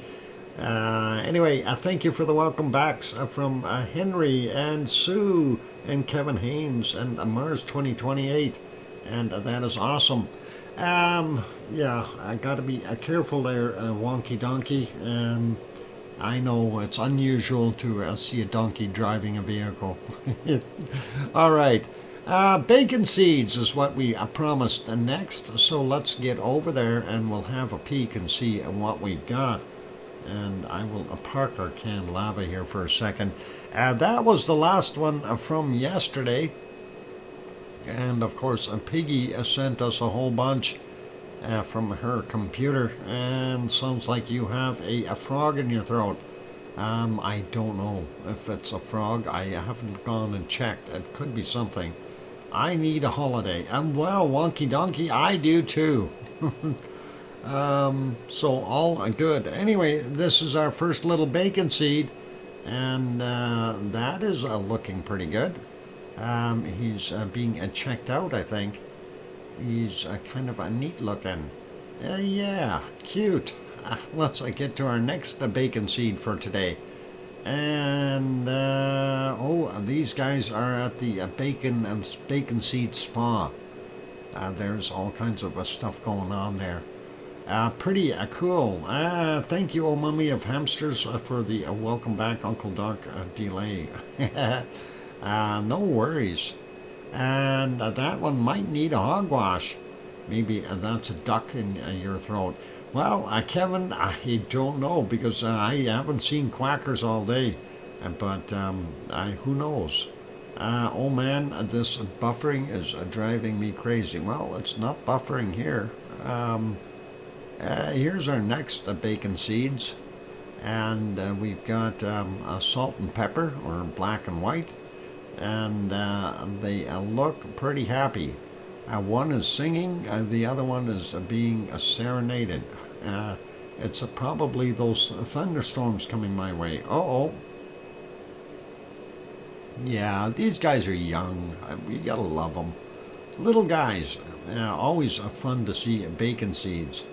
Anyway, thank you for the welcome backs from Henry and Sue and Kevin Haynes and Mars 2028. And that is awesome. I gotta be careful there, wonky donkey. I know it's unusual to see a donkey driving a vehicle. All right. Bacon seeds is what we promised next. So let's get over there and we'll have a peek and see what we've got. And I will park our canned lava here for a second. That was the last one from yesterday. And of course, Piggy sent us a whole bunch from her computer, and sounds like you have a frog in your throat. I don't know if it's a frog. I haven't gone and checked. It could be something. I need a holiday. And well, wonky donkey, I do too. So all good. Anyway, this is our first little bacon seed, and that is looking pretty good. He's being checked out, I think. He's kind of a neat looking. Yeah, cute. Let's get to our next bacon seed for today. And, these guys are at the bacon seed spa. There's all kinds of stuff going on there. Pretty cool. Thank you, oh mummy of hamsters, for the welcome back, Uncle Doc delay. No worries. And that one might need a hogwash. Maybe that's a duck in your throat. Well, Kevin, I don't know, because I haven't seen quackers all day. But who knows? Oh man, this buffering is driving me crazy. Well, it's not buffering here. Here's our next bacon seeds. And we've got salt and pepper, or black and white. And they look pretty happy. One is singing, the other one is being serenaded. It's probably those thunderstorms coming my way. Uh-oh. Yeah, these guys are young. You gotta love them. Little guys. Always fun to see bacon seeds.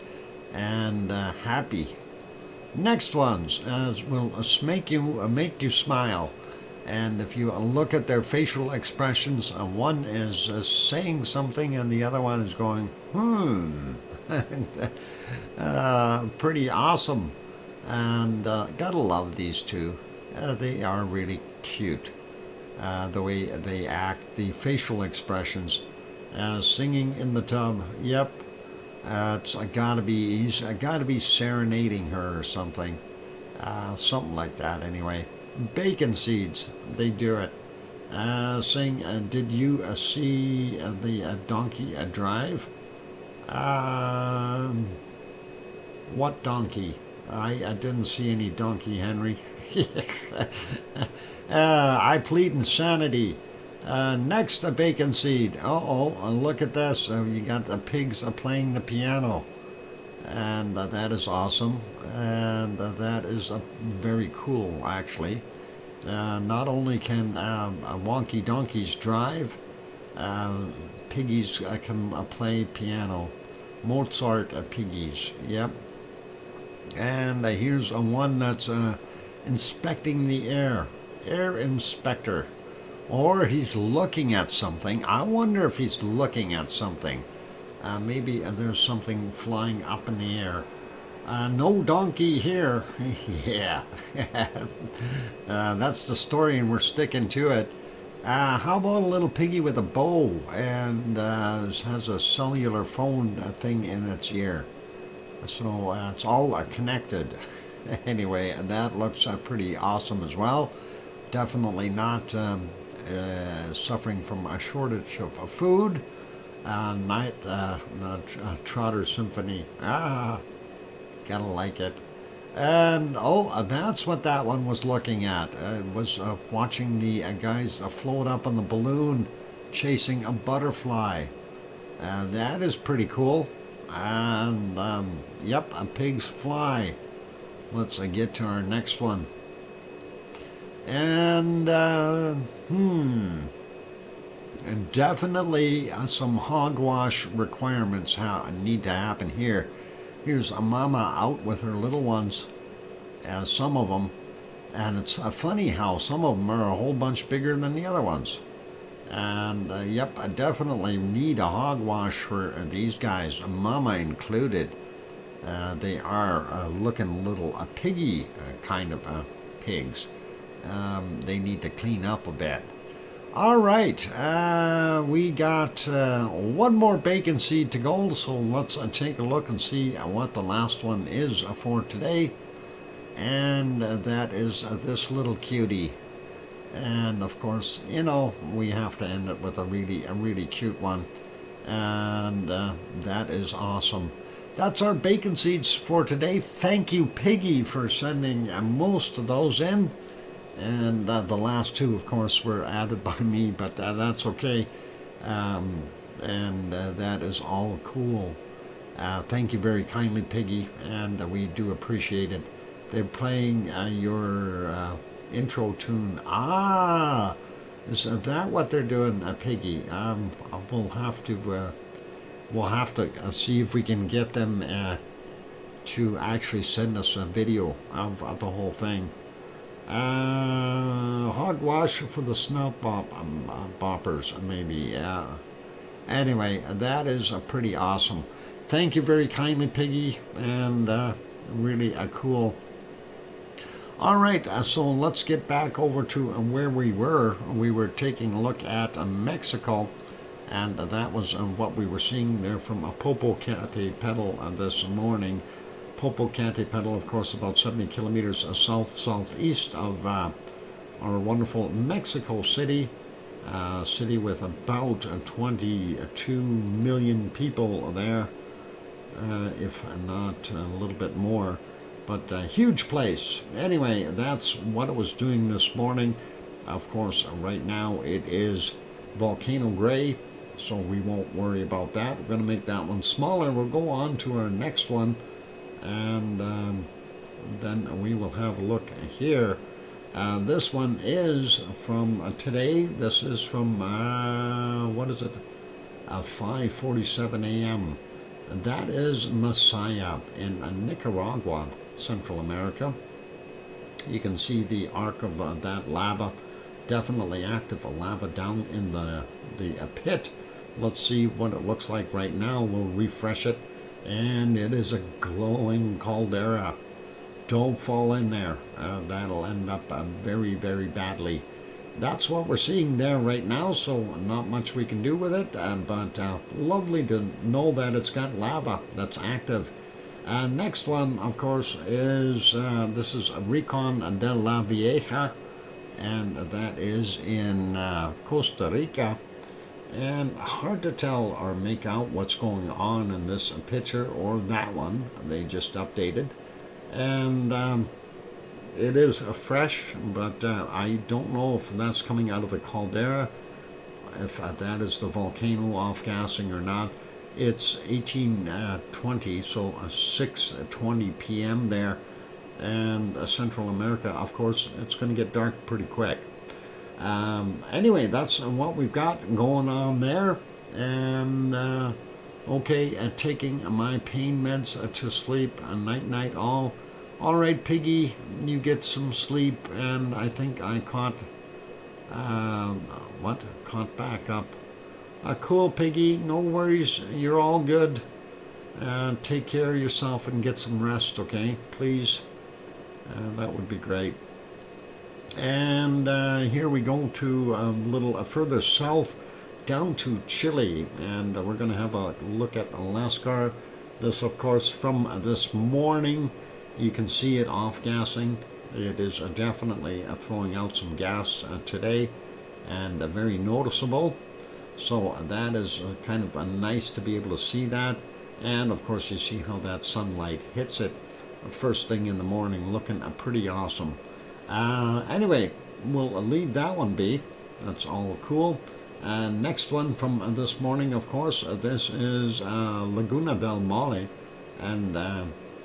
And happy. Next ones will make you smile. And if you look at their facial expressions, one is saying something and the other one is going, pretty awesome. And gotta love these two. They are really cute. The way they act, the facial expressions. Singing in the tub, yep. He's gotta be serenading her or something. Something like that anyway. Bacon seeds, they do it. Saying, did you see the donkey drive? What donkey? I didn't see any donkey, Henry. I plead insanity. Next, a bacon seed. Look at this. You got the pigs playing the piano. And that is awesome. And that is very cool, actually. Not only can wonky donkeys drive, piggies can play piano. Mozart piggies, yep. And here's one that's inspecting the air. Air inspector. Or he's looking at something. I wonder if he's looking at something. Maybe there's something flying up in the air. No donkey here. Yeah. That's the story and we're sticking to it. How about a little piggy with a bow and has a cellular phone thing in its ear? So it's all connected. Anyway, that looks pretty awesome as well. Definitely not suffering from a shortage of food. Night Trotter Symphony. Gotta like it. And that's what that one was looking at. Was watching the guys float up on the balloon, chasing a butterfly. That is pretty cool. And yep, a pig's fly. Let's get to our next one. And and definitely some hogwash requirements need to happen here. Here's a mama out with her little ones, some of them, and it's funny how some of them are a whole bunch bigger than the other ones. And yep, I definitely need a hogwash for these guys, mama included. They are looking little piggy kind of pigs. They need to clean up a bit. All right, we got one more bacon seed to go, so let's take a look and see what the last one is for today. And that is this little cutie. And of course, you know, we have to end it with a really cute one. And that is awesome. That's our bacon seeds for today. Thank you, Piggy, for sending most of those in. And the last two, of course, were added by me, but that's okay. And that is all cool. Thank you very kindly, Piggy, and we do appreciate it. They're playing your intro tune. Is that what they're doing, Piggy? We'll have to see if we can get them to actually send us a video of the whole thing. Hogwash for the snout boppers, maybe. Anyway, that is pretty awesome. Thank you very kindly, Piggy, and really cool. All right, so let's get back over to where we were. We were taking a look at Mexico, and that was what we were seeing there from Popocatépetl this morning. Popocatépetl, of course, about 70 kilometers southeast of our wonderful Mexico City, city with about 22 million people there, if not a little bit more, but a huge place. Anyway, that's what it was doing this morning. Of course, right now it is volcano gray, so we won't worry about that. We're going to make that one smaller. We'll go on to our next one. And then we will have a look here. This one is from today. This is from, what is it? 5:47 a.m. That is Masaya in Nicaragua, Central America. You can see the arc of that lava. Definitely active lava down in the pit. Let's see what it looks like right now. We'll refresh it. And it is a glowing caldera. Don't fall in there. That'll end up very, very badly. That's what we're seeing there right now, so not much we can do with it, but lovely to know that it's got lava that's active. Next one, of course, is this is Recon de la Vieja, and that is in Costa Rica. And hard to tell or make out what's going on in this picture or that one. They just updated. And it is fresh, but I don't know if that's coming out of the caldera, if that is the volcano off-gassing or not. It's 18:20, so 6:20 p.m. there. And Central America, of course, it's going to get dark pretty quick. Anyway, that's what we've got going on there. And okay, taking my pain meds to sleep. Night all. All right, Piggy, you get some sleep. And I think I caught caught back up. Cool, Piggy, no worries, you're all good. Take care of yourself and get some rest, okay, please. That would be great. And here we go to a little further south, down to Chile, and we're going to have a look at Alaska. This, of course, from this morning, You can see it off-gassing. It is definitely throwing out some gas today, and very noticeable. So that is kind of nice to be able to see that. And of course you see how that sunlight hits it first thing in the morning, looking pretty awesome. Anyway, we'll leave that one be. That's all cool. Next one from this morning, of course, this is Laguna del Mole, and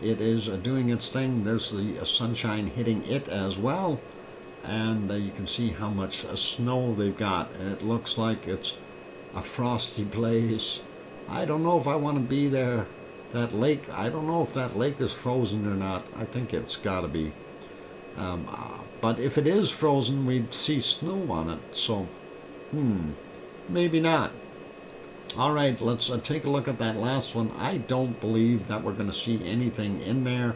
it is doing its thing. There's the sunshine hitting it as well, and you can see how much snow they've got. It looks like it's a frosty place. I don't know if I want to be there. That lake, I don't know if that lake is frozen or not. I think it's got to be. But if it is frozen, we'd see snow on it. So, maybe not. All right, let's take a look at that last one. I don't believe that we're going to see anything in there,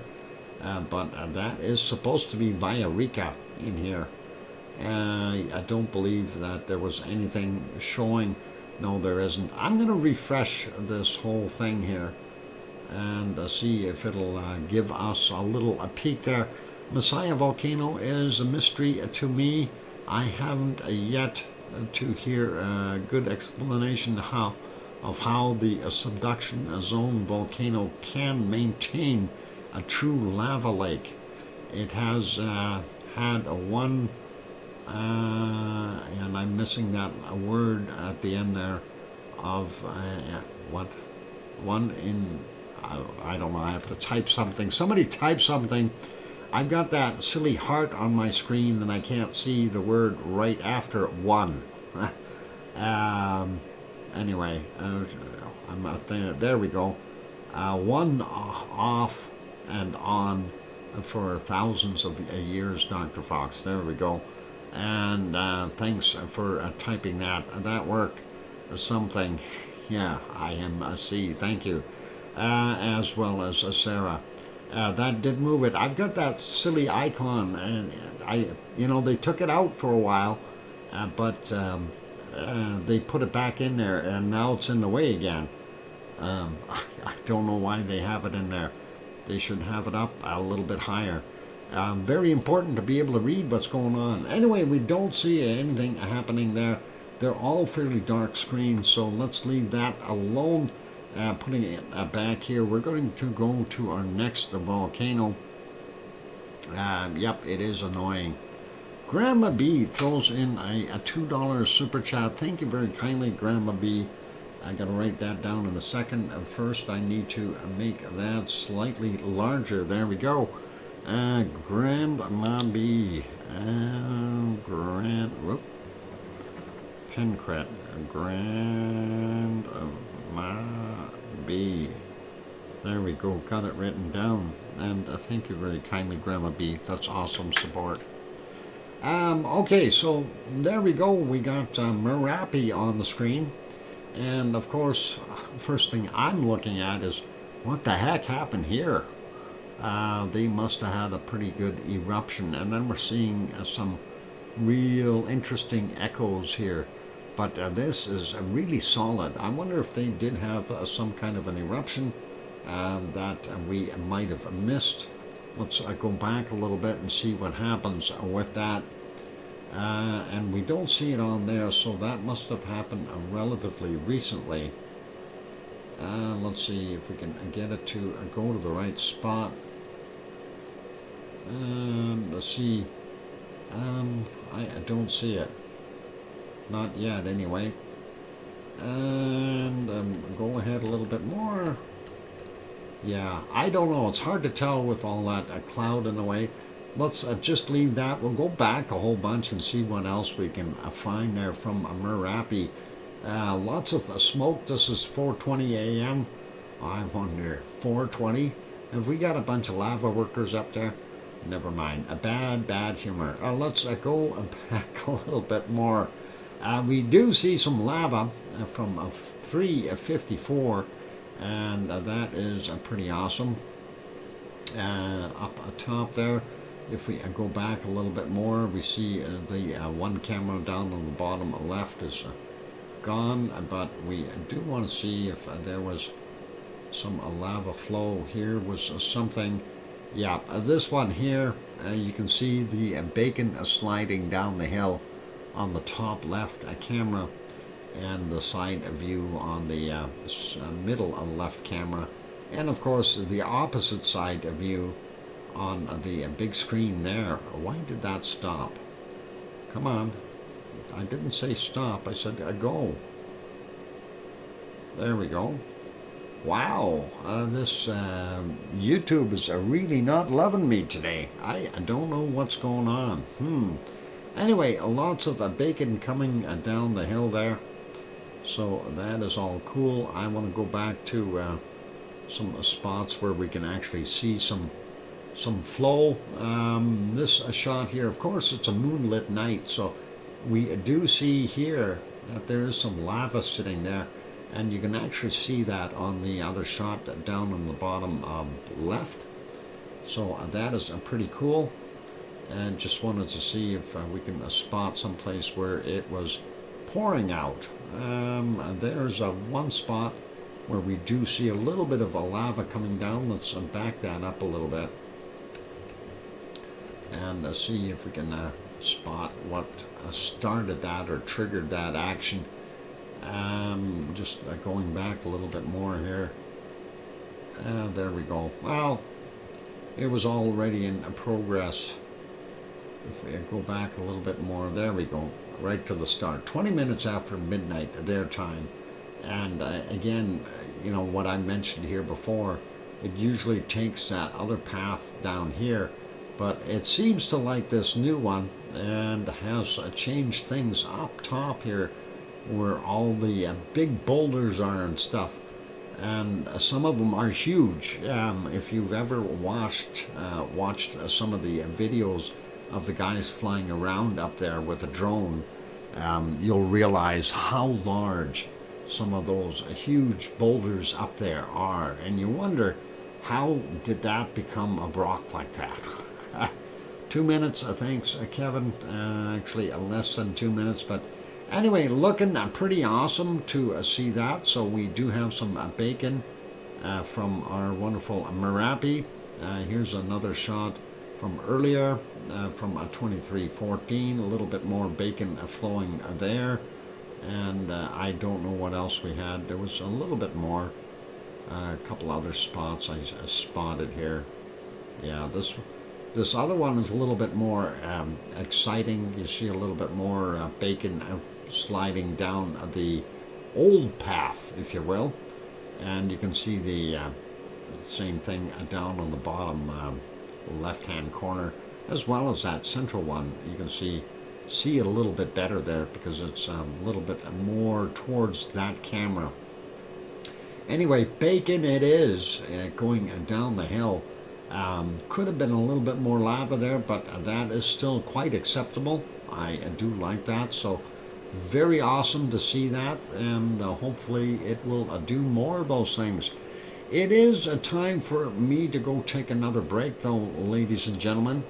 but that is supposed to be Villarrica in here. I don't believe that there was anything showing. No, there isn't. I'm going to refresh this whole thing here and see if it'll give us a little peek there. Messiah Volcano is a mystery to me. I haven't yet to hear a good explanation of how the subduction zone volcano can maintain a true lava lake. It has had one, and I'm missing that word at the end there, of what? One in, I don't know, I have to type something. Somebody type something. I've got that silly heart on my screen and I can't see the word right after one. Anyway, I'm not there. There we go. One off and on for thousands of years, Dr. Fox. There we go. And thanks for typing that. That worked. Something. Yeah, I am C. Thank you. As well as Sarah. That did move it. I've got that silly icon, and they took it out for a while, but they put it back in there, and now it's in the way again. I don't know why they have it in there. They should have it up a little bit higher. Very important to be able to read what's going on. Anyway, we don't see anything happening there. They're all fairly dark screens, so let's leave that alone. Putting it back here, we're going to go to our next volcano. Yep, it is annoying. Grandma B throws in a $2 super chat. Thank you very kindly, Grandma B. I gotta write that down in a second. First, I need to make that slightly larger. There we go. Grandma B. Pencret. Grandma B. There we go. Got it written down. And thank you very kindly, Grandma B. That's awesome support. Okay, so there we go. We got Merapi on the screen. And of course, first thing I'm looking at is what the heck happened here? They must have had a pretty good eruption. And then we're seeing some real interesting echoes here. But this is really solid. I wonder if they did have some kind of an eruption that we might have missed. Let's go back a little bit and see what happens with that. And we don't see it on there, so that must have happened relatively recently. Let's see if we can get it to go to the right spot. Let's see. I don't see it. Not yet, anyway. And go ahead a little bit more. Yeah, I don't know. It's hard to tell with all that cloud in the way. Let's just leave that. We'll go back a whole bunch and see what else we can find there from Merapi. Lots of smoke. This is 4:20 a.m. I wonder, 4:20? Have we got a bunch of lava workers up there? Never mind. A bad humor. Let's go back a little bit more. We do see some lava from 354, and that is pretty awesome. Up top there, if we go back a little bit more, we see the one camera down on the bottom left is gone, but we do want to see if there was some lava flow. Here was something Yeah, this one here, you can see the bacon sliding down the hill on the top left camera, and the side view on the middle left camera, and of course the opposite side view on the big screen there. Why did that stop? Come on. I didn't say stop, I said go. There we go. Wow, this YouTube is really not loving me today. I don't know what's going on. Anyway, lots of bacon coming down the hill there. So that is all cool. I want to go back to some spots where we can actually see some flow. This shot here, of course, it's a moonlit night, so we do see here that there is some lava sitting there, and you can actually see that on the other shot down on the bottom left. So that is pretty cool, and just wanted to see if we can spot some place where it was pouring out. There's one spot where we do see a little bit of a lava coming down. Let's back that up a little bit and see if we can spot what started that or triggered that action. Just going back a little bit more here. There we go. Well, it was already in progress. If we go back a little bit more, there we go, right to the start. 20 minutes after midnight their time. And again, you know what I mentioned here before, it usually takes that other path down here, but it seems to like this new one and has changed things up top here where all the big boulders are and stuff, and some of them are huge. If you've ever watched some of the videos of the guys flying around up there with a drone, you'll realize how large some of those huge boulders up there are, and you wonder, how did that become a rock like that? 2 minutes, thanks Kevin, actually less than 2 minutes, but anyway, looking pretty awesome to see that. So we do have some bacon from our wonderful Merapi. Here's another shot from earlier, from 2314, a little bit more bacon flowing there. And I don't know what else we had. There was a little bit more, a couple other spots I spotted here. Yeah, this other one is a little bit more exciting. You see a little bit more bacon sliding down the old path, if you will, and you can see the same thing down on the bottom left-hand corner, as well as that central one. You can see it a little bit better there because it's a little bit more towards that camera. Anyway, bacon it is, going down the hill. Could have been a little bit more lava there, but that is still quite acceptable. I do like that, so very awesome to see that, and hopefully it will do more of those things. It is a time for me to go take another break though, ladies and gentlemen,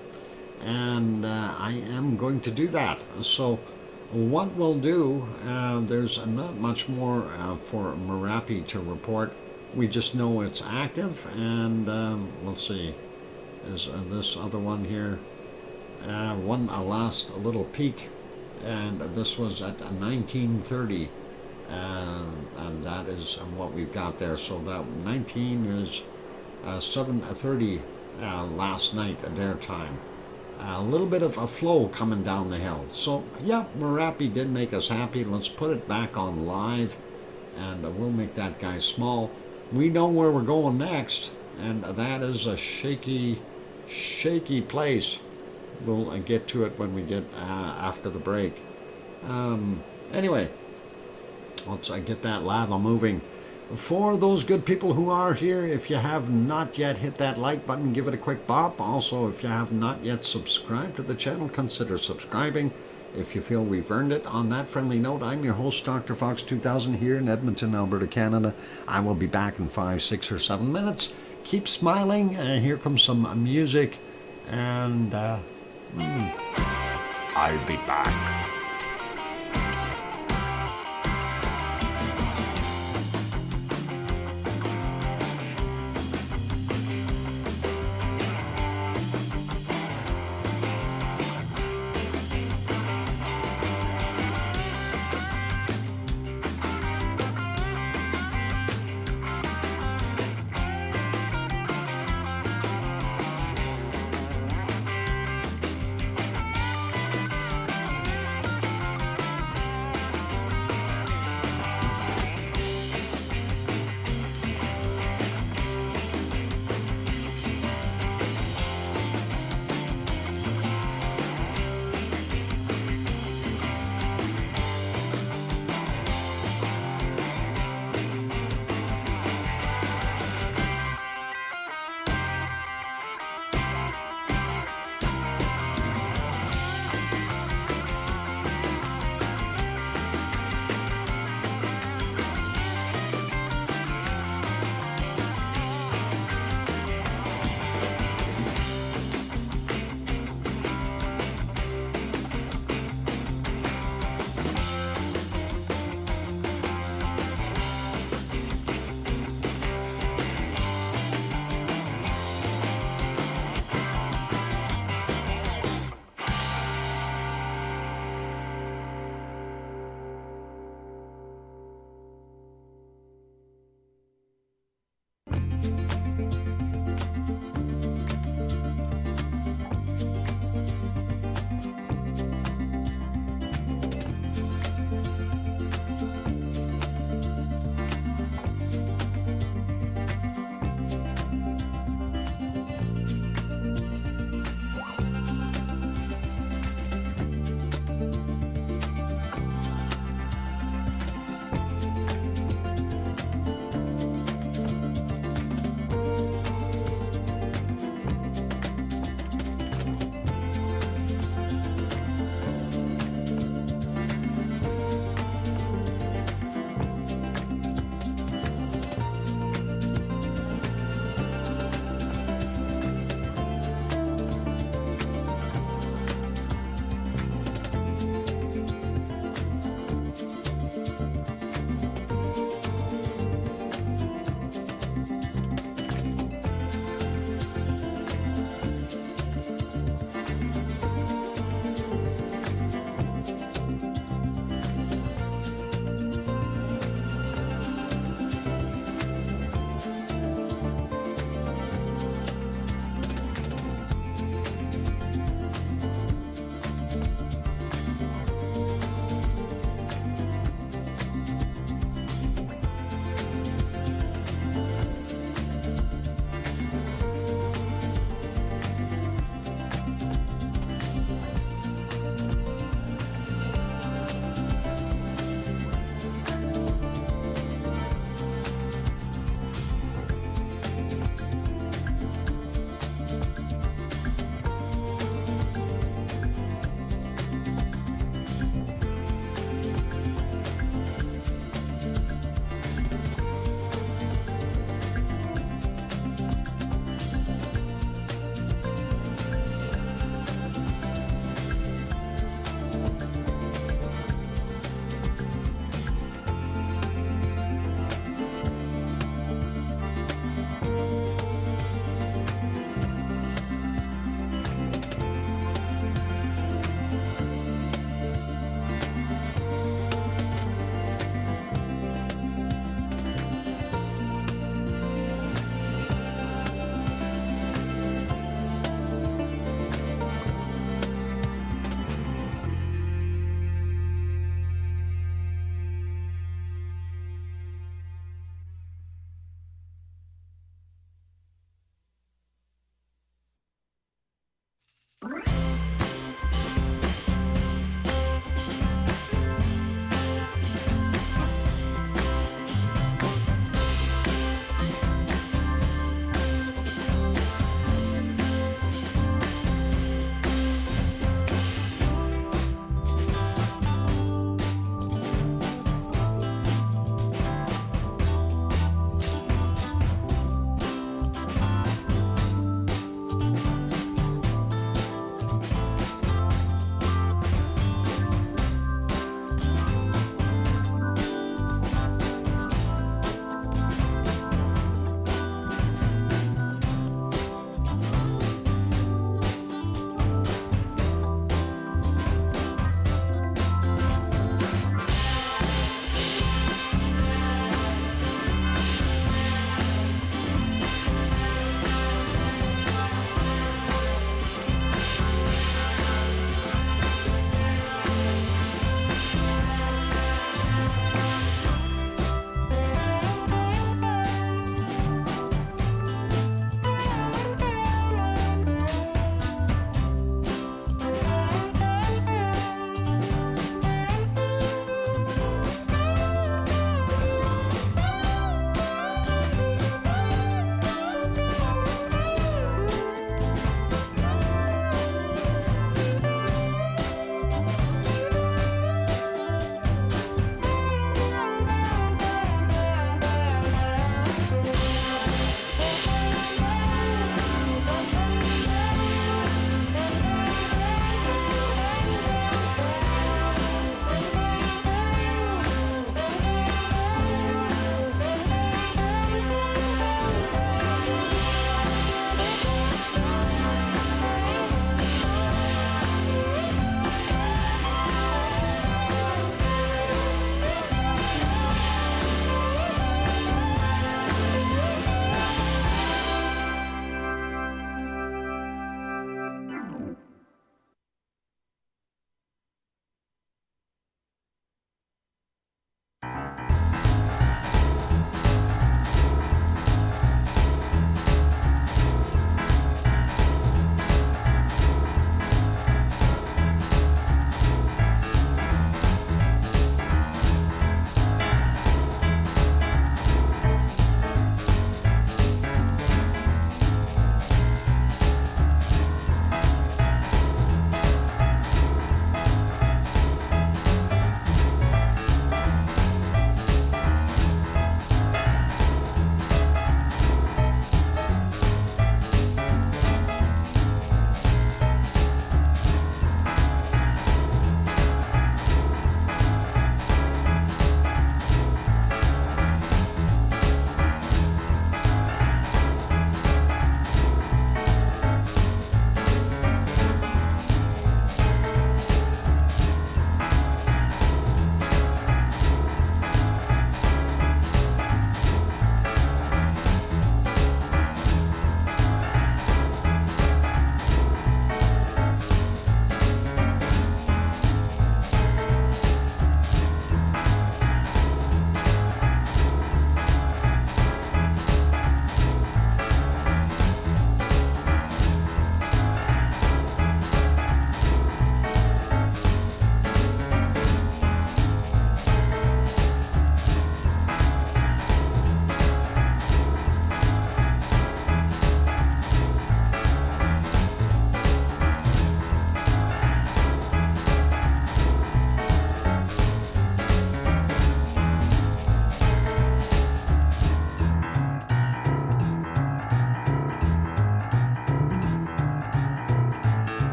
and I am going to do that. So what we'll do, there's not much more for Merapi to report. We just know it's active, and let's see, is this other one here, one last little peek, and this was at 1930, and that is what we've got there. So that 19 is 7:30 last night at their time. A little bit of a flow coming down the hill. So yeah, Merapi did make us happy. Let's put it back on live, and we'll make that guy small. We know where we're going next, and that is a shaky place. We'll get to it when we get after the break. Anyway, let's get that lava moving. For those good people who are here, if you have not yet hit that like button, give it a quick bop. Also, if you have not yet subscribed to the channel, consider subscribing if you feel we've earned it. On that friendly note, I'm your host, DrFox2000, here in Edmonton, Alberta, Canada. I will be back in 5, 6, or 7 minutes. Keep smiling. Here comes some music, and I'll be back.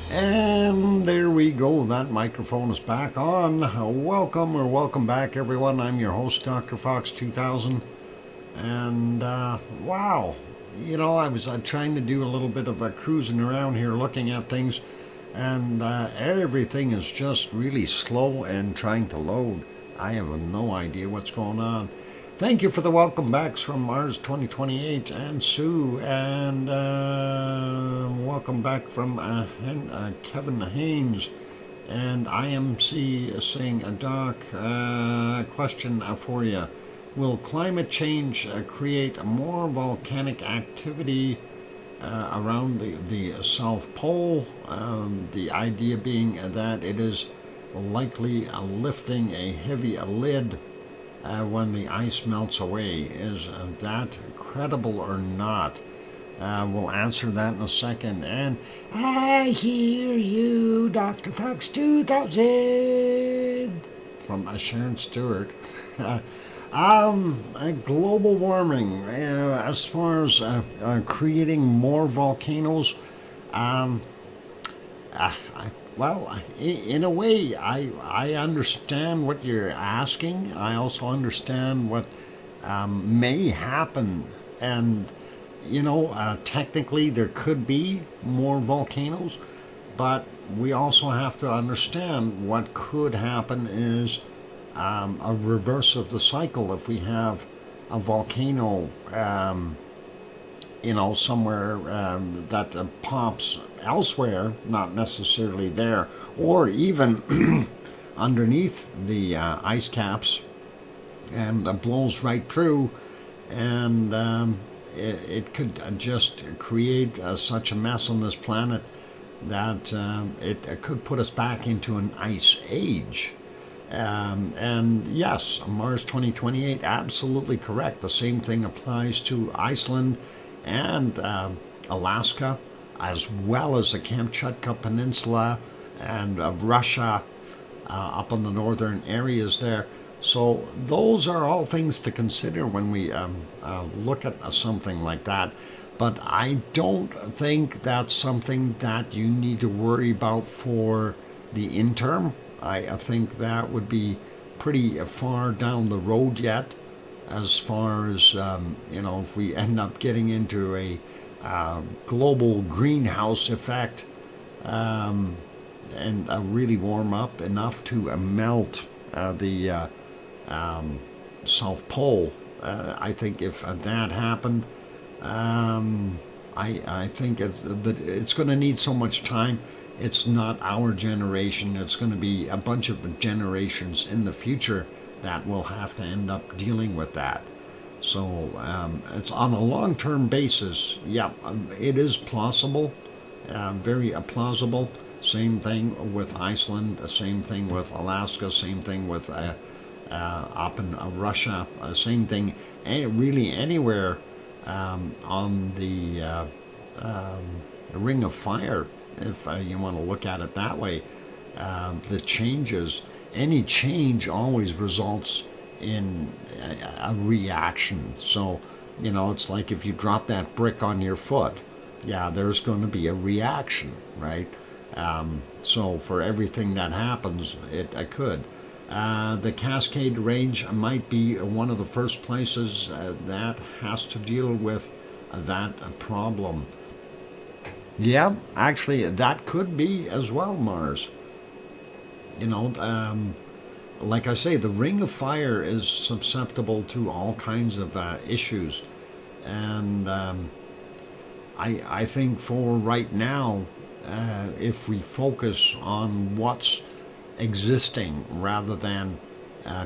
And there we go. That microphone is back on. Welcome back, everyone. I'm your host, DrFox2000. And wow, you know, I was trying to do a little bit of cruising around here, looking at things, and everything is just really slow and trying to load. I have no idea what's going on. Thank you for the welcome backs from Mars 2028 and Sue, and welcome back from Kevin Haynes and IMC saying, Doc, question for you. Will climate change create more volcanic activity around the South Pole? The idea being that it is likely lifting a heavy lid when the ice melts away. Is that credible or not? We'll answer that in a second. And I hear you, DrFox2000 from Sharon Stewart. Global warming, as far as creating more volcanoes, well, in a way, I understand what you're asking. I also understand what may happen. And, technically there could be more volcanoes, but we also have to understand what could happen is a reverse of the cycle. If we have a volcano, somewhere that pops elsewhere, not necessarily there, or even underneath the ice caps, and blows right through, and it could just create such a mess on this planet that it could put us back into an ice age. And yes, Mars 2028, absolutely correct. The same thing applies to Iceland and Alaska, as well as the Kamchatka Peninsula and Russia up in the northern areas there. So those are all things to consider when we look at something like that. But I don't think that's something that you need to worry about for the interim. I think that would be pretty far down the road yet, as far as, if we end up getting into a global greenhouse effect and really warm up enough to melt the South Pole. I think if that happened, I think it's going to need so much time. It's not our generation. It's going to be a bunch of generations in the future that will have to end up dealing with that. So it's on a long-term basis. Yeah, it is plausible, very plausible. Same thing with Iceland, same thing with Alaska, same thing with up in Russia, same thing really anywhere on the Ring of Fire, if you want to look at it that way. The changes, any change always results in a reaction. So, it's like if you drop that brick on your foot, yeah, there's going to be a reaction, right? So for everything that happens, it could. The Cascade Range might be one of the first places that has to deal with that problem. Yeah, actually, that could be as well, Mars. Like I say, the Ring of Fire is susceptible to all kinds of issues. And I think for right now, if we focus on what's existing rather than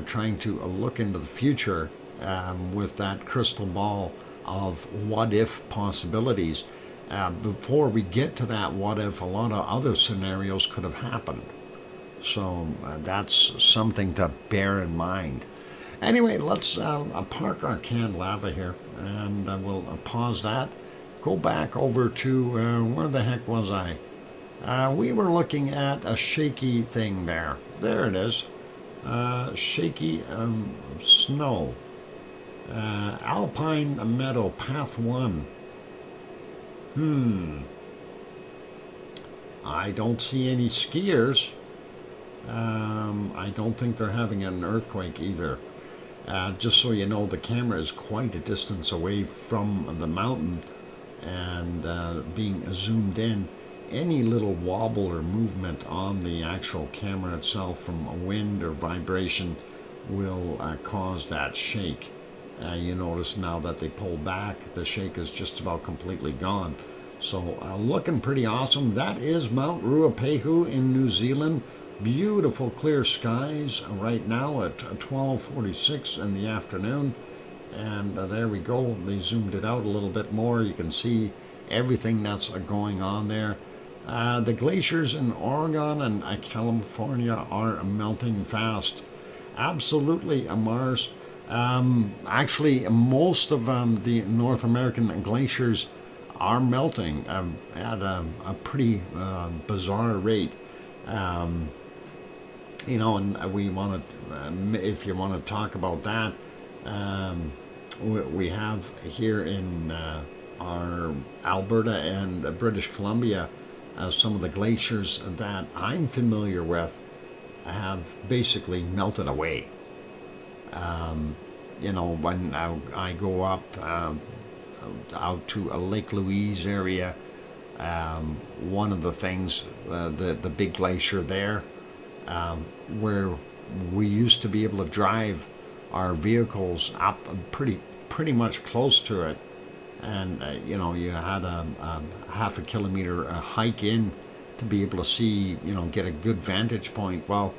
trying to look into the future with that crystal ball of what if possibilities, before we get to that what if, a lot of other scenarios could have happened. So that's something to bear in mind. Anyway, let's park our canned lava here, and we'll pause that. Go back over to, where the heck was I? We were looking at a shaky thing there. There it is. Shaky snow. Alpine Meadow, Path 1. I don't see any skiers. I don't think they're having an earthquake either. Just so you know, the camera is quite a distance away from the mountain and being zoomed in. any little wobble or movement on the actual camera itself from a wind or vibration will cause that shake. You notice now that they pull back, the shake is just about completely gone. So looking pretty awesome. That is Mount Ruapehu in New Zealand. Beautiful clear skies right now at 12:46 in the afternoon. And there we go. They zoomed it out a little bit more. You can see everything that's going on there. The glaciers in Oregon and California are melting fast. Absolutely, Mars. Actually, most of the North American glaciers are melting at a pretty bizarre rate. You know, and we want to, if you want to talk about that, we have here in our Alberta and British Columbia, some of the glaciers that I'm familiar with have basically melted away. You know, when I go up out to a Lake Louise area, one of the things, the big glacier there, where we used to be able to drive our vehicles up pretty much close to it, and you know, you had a half a kilometer hike in to be able to see, you know, get a good vantage point. Well,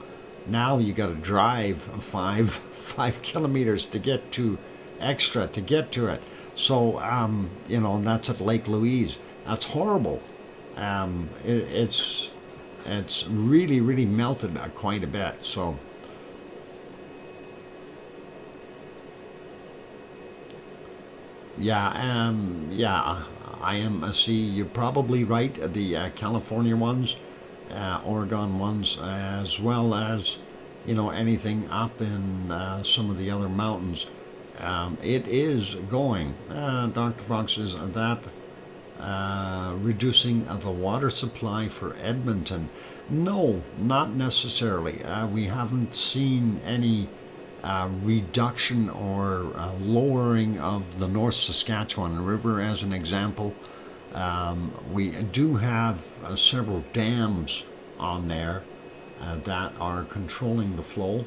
now you got to drive five kilometers to get to it. So you know, and that's at Lake Louise. That's horrible. It's really melted quite a bit. So yeah, IMC, you're probably right. The California ones, Oregon ones, as well as, you know, anything up in some of the other mountains. It is going. Dr. Fox, is that reducing the water supply for Edmonton? No, not necessarily. We haven't seen any reduction or lowering of the North Saskatchewan River, as an example. We do have several dams on there that are controlling the flow.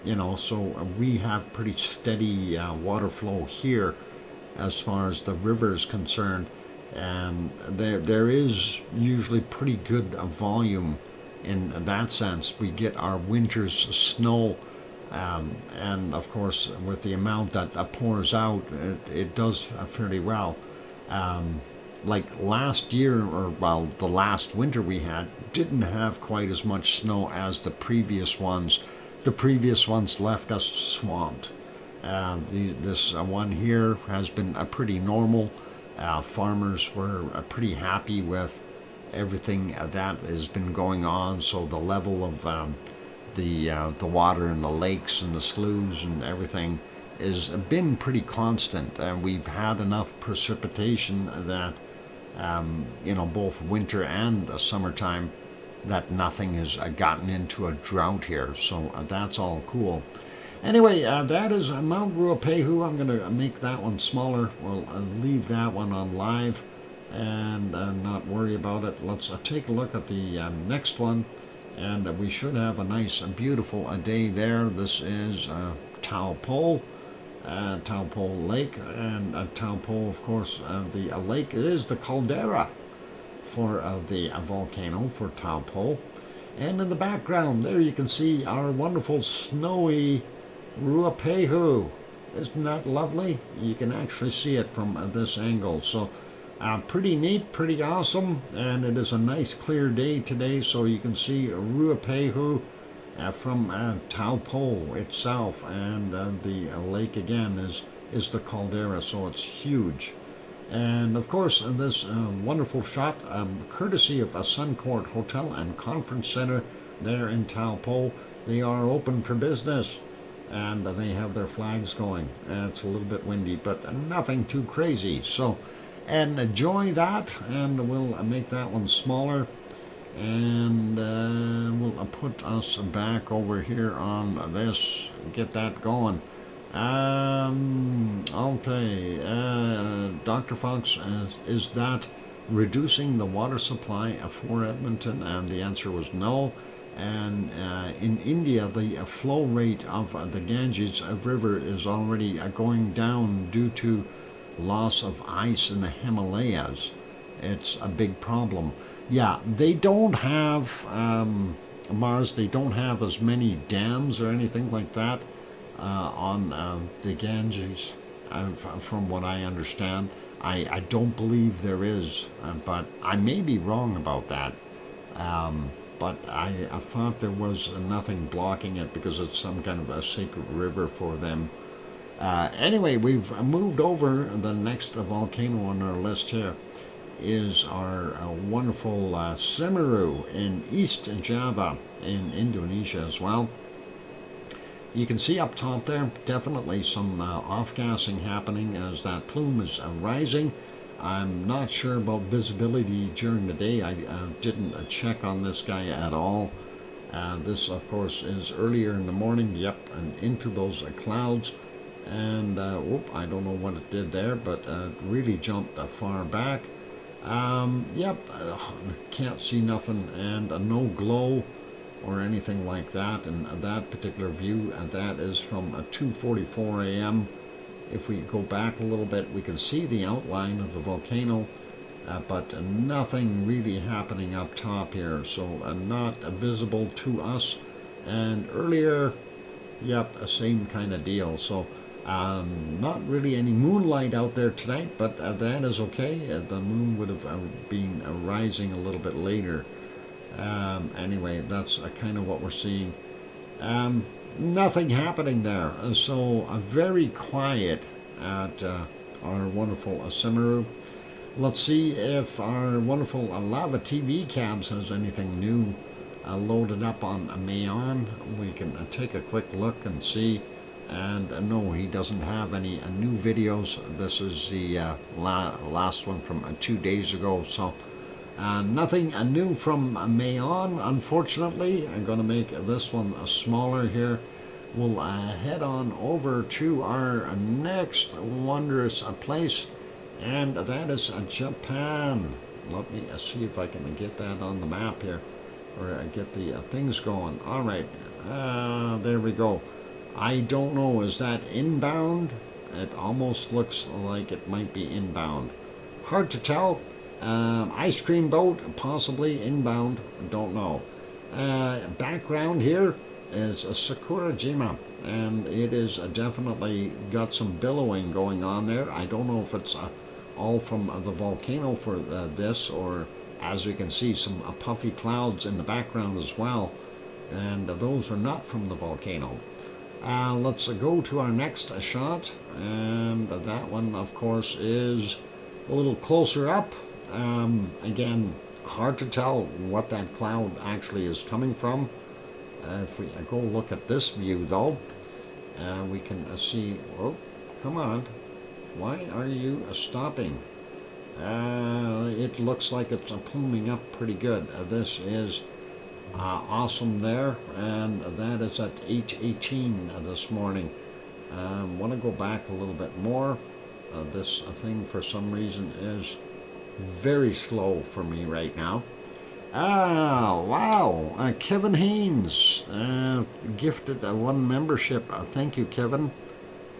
You know, so we have pretty steady water flow here as far as the river is concerned, and there is usually pretty good volume in that sense. We get our winter's snow, and of course with the amount that pours out, it does fairly well. Like last year, or well, the last winter we had didn't have quite as much snow as the previous ones. The previous ones left us swamped. This one here has been pretty normal. Farmers were pretty happy with everything that has been going on. So the level of the water in the lakes and the sloughs and everything has been pretty constant. We've had enough precipitation that you know, both winter and summertime, that nothing has gotten into a drought here. So that's all cool. Anyway, that is Mount Ruapehu. I'm going to make that one smaller. We'll leave that one on live and not worry about it. Let's take a look at the next one, and we should have a nice, beautiful day there. This is Taupo Lake, and Taupo, of course, the lake is the caldera for the volcano for Taupo. And in the background there you can see our wonderful snowy Ruapehu. Isn't that lovely? You can actually see it from this angle. So pretty neat, pretty awesome, and it is a nice clear day today, so you can see Ruapehu from Taupo itself, and the lake again is the caldera, so it's huge. And of course, this wonderful shot, courtesy of a Suncourt Hotel and Conference Center there in Taupo. They are open for business, and they have their flags going. It's a little bit windy, but nothing too crazy. So, and enjoy that, and we'll make that one smaller, and we'll put us back over here on this, get that going. Okay, Dr. Fox, is that reducing the water supply for Edmonton? And the answer was no. And in India, the flow rate of the Ganges river is already going down due to loss of ice in the Himalayas. It's a big problem. Yeah, they don't have, Mars, they don't have as many dams or anything like that on the Ganges, from what I understand. I don't believe there is, but I may be wrong about that. But I thought there was nothing blocking it because it's some kind of a sacred river for them. Anyway, we've moved over. The next volcano on our list here is our wonderful Semeru in East Java in Indonesia as well. You can see up top there definitely some off-gassing happening as that plume is rising. I'm not sure about visibility during the day. I didn't check on this guy at all. This, of course, is earlier in the morning. Yep, and into those clouds. And, I don't know what it did there, but really jumped far back. Yep, can't see nothing, and no glow or anything like that in that particular view. And that is from 2:44 a.m. If we go back a little bit, we can see the outline of the volcano, but nothing really happening up top here, so not visible to us. And earlier, yep, same kind of deal. So not really any moonlight out there tonight, but that is okay. The moon would have been rising a little bit later. Anyway, that's kind of what we're seeing. Nothing happening there, so very quiet at our wonderful Semeru. Let's see if our wonderful Lava TV Cabs has anything new loaded up on Mayon. We can take a quick look and see. And no, he doesn't have any new videos. This is the last one from 2 days ago, so nothing new from Mayon, unfortunately. I'm going to make this one smaller here. We'll head on over to our next wondrous place, and that is Japan. Let me see if I can get that on the map here, or get the things going. All right, there we go. I don't know, is that inbound? It almost looks like it might be inbound. Hard to tell. Ice cream boat, possibly inbound, don't know. Background here is a Sakurajima, and it is definitely got some billowing going on there. I don't know if it's all from the volcano for this, or as we can see, some puffy clouds in the background as well, and those are not from the volcano. Let's go to our next shot, and that one, of course, is a little closer up. Again, hard to tell what that cloud actually is coming from. If we go look at this view, though, we can see, oh, come on, why are you stopping? It looks like it's pluming up pretty good. This is awesome there, and that is at 8:18 this morning. Want to go back a little bit more. This thing, for some reason, is very slow for me right now. Wow, Kevin Haynes gifted one membership. Thank you, Kevin.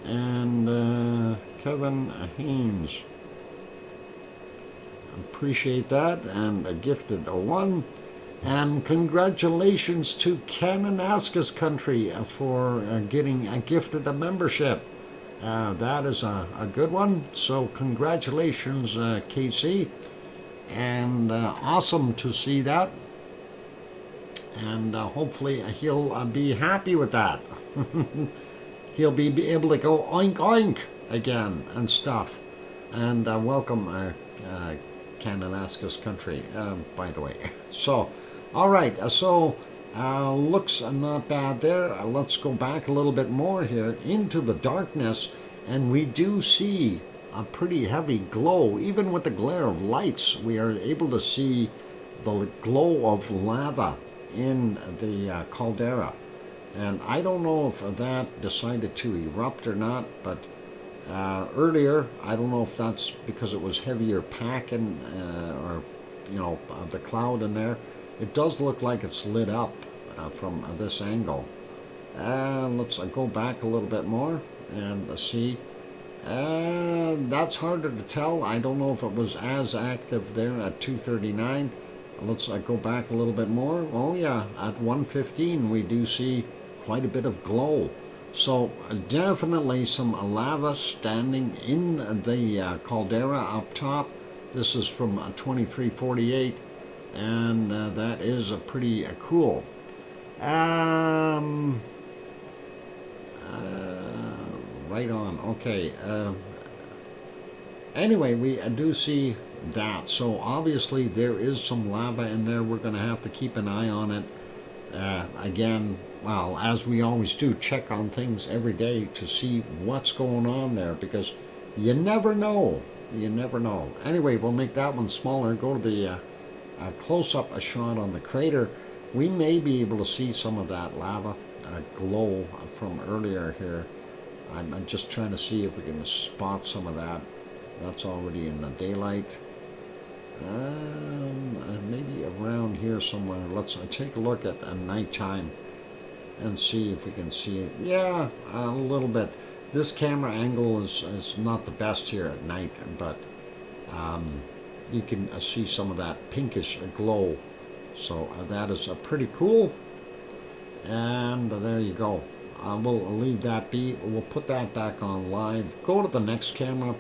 And Kevin Haynes, appreciate that, and gifted a one. And congratulations to Cananaska's country for getting gifted a membership. That is a good one. So congratulations, KC. And awesome to see that. And hopefully he'll be happy with that. He'll be able to go oink oink again and stuff. And welcome Cananaska's country, by the way. So, all right, so looks not bad there. Let's go back a little bit more here into the darkness, and we do see a pretty heavy glow. Even with the glare of lights, we are able to see the glow of lava in the caldera. And I don't know if that decided to erupt or not, but earlier, I don't know if that's because it was heavier packing the cloud in there. It does look like it's lit up from this angle. Let's go back a little bit more and see. That's harder to tell. I don't know if it was as active there at 2:39. Let's go back a little bit more. Oh yeah, at 1:15 we do see quite a bit of glow. So definitely some lava standing in the caldera up top. This is from 2348, and that is pretty cool. Right on. Okay. Anyway, we do see that. So obviously there is some lava in there. We're going to have to keep an eye on it. Again, well, as we always do, check on things every day to see what's going on there, because you never know. You never know. Anyway, we'll make that one smaller. Go to the close-up shot on the crater. We may be able to see some of that lava glow from earlier here. I'm just trying to see if we can spot some of that. That's already in the daylight. Maybe around here somewhere. Let's take a look at nighttime and see if we can see it. Yeah, a little bit. This camera angle is not the best here at night, but you can see some of that pinkish glow. So that is pretty cool. And there you go. We'll leave that be. We'll put that back on live. Go to the next camera.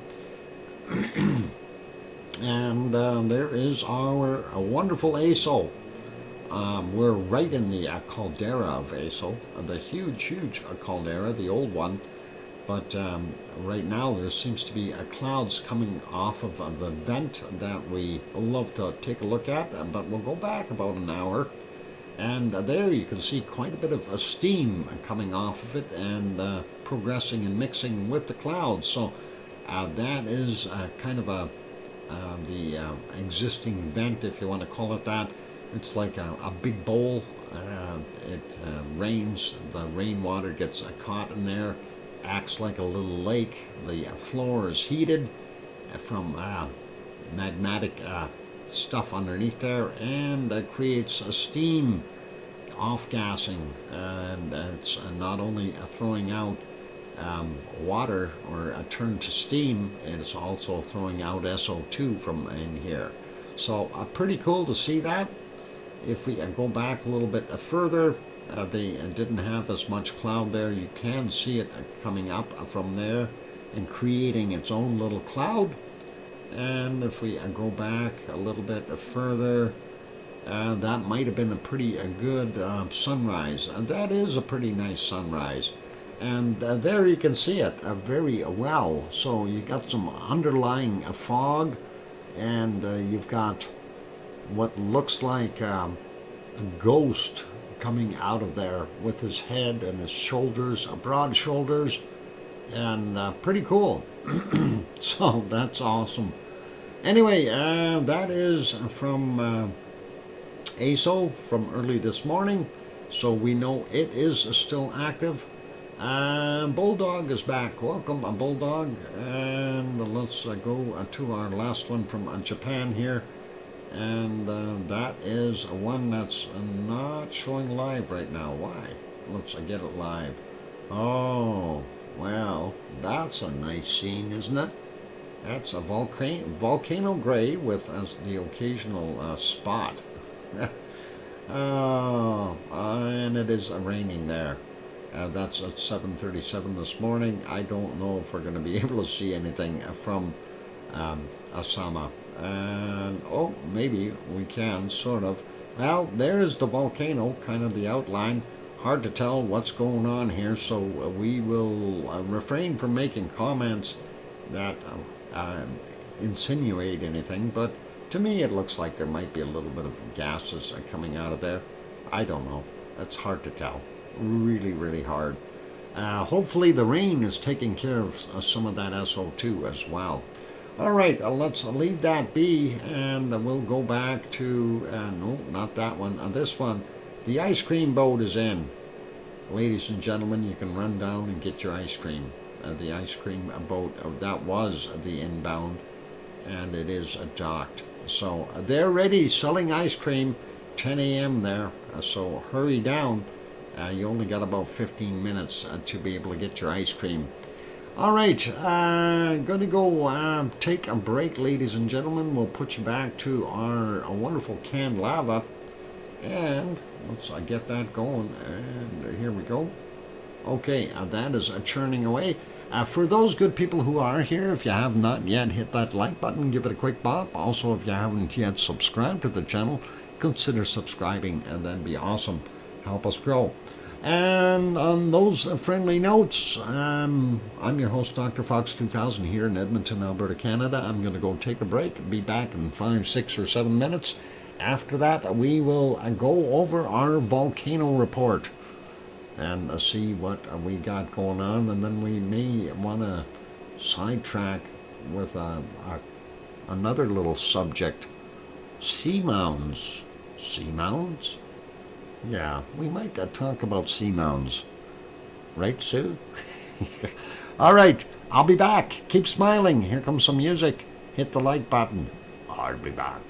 And there is our wonderful ASO. We're right in the caldera of ASO, the huge caldera, the old one. But right now there seems to be clouds coming off of the vent that we love to take a look at. But we'll go back about an hour. And there you can see quite a bit of steam coming off of it and progressing and mixing with the clouds. So that is kind of the existing vent, if you want to call it that. It's like a big bowl. It rains. The rainwater gets caught in there, acts like a little lake. The floor is heated from magmatic stuff underneath there, and creates a steam off-gassing, and it's not only throwing out water or a turn to steam, and it's also throwing out SO2 from in here. So pretty cool to see that. If we go back a little bit further, they didn't have as much cloud there. You can see it coming up from there and creating its own little cloud. And if we go back a little bit further, that might have been a pretty good sunrise. And that is a pretty nice sunrise. And there you can see it very well. So you got some underlying fog, and you've got what looks like a ghost coming out of there with his head and his shoulders, broad shoulders, and pretty cool. So that's awesome. Anyway, that is from ASO from early this morning, so we know it is still active. Bulldog is back. Welcome, Bulldog. And let's go to our last one from Japan here. And that is one that's not showing live right now. Why? Let's get it live. Oh, well, that's a nice scene, isn't it? That's a volcano gray with the occasional spot. Oh, and it is raining there. That's at 7:37 this morning. I don't know if we're going to be able to see anything from Asama. And, oh, maybe we can, sort of. Well, there's the volcano, kind of the outline. Hard to tell what's going on here, so we will refrain from making comments that insinuate anything, but to me it looks like there might be a little bit of gases coming out of there. I don't know. It's hard to tell. Really, really hard. Hopefully the rain is taking care of some of that SO2 as well. All right, let's leave that be, and we'll go back to, no, not that one, this one. The ice cream boat is in. Ladies and gentlemen, you can run down and get your ice cream. The ice cream boat, that was the inbound, and it is docked. So they're ready selling ice cream 10 a.m. there. So hurry down. You only got about 15 minutes to be able to get your ice cream. All right, going to go take a break, ladies and gentlemen. We'll put you back to our wonderful canned lava. And once I get that going, and here we go. Okay, that is churning away. For those good people who are here, if you have not yet hit that like button, give it a quick bop. Also, if you haven't yet subscribed to the channel, consider subscribing, and that'd be awesome. Help us grow. And on those friendly notes, I'm your host, DrFox2000, here in Edmonton, Alberta, Canada. I'm going to go take a break, be back in 5, 6, or 7 minutes. After that, we will go over our volcano report and see what we got going on, and then we may want to sidetrack with another little subject. Seamounts. Seamounts? Yeah, we might talk about seamounts. Right, Sue? All right, I'll be back. Keep smiling. Here comes some music. Hit the like button. I'll be back.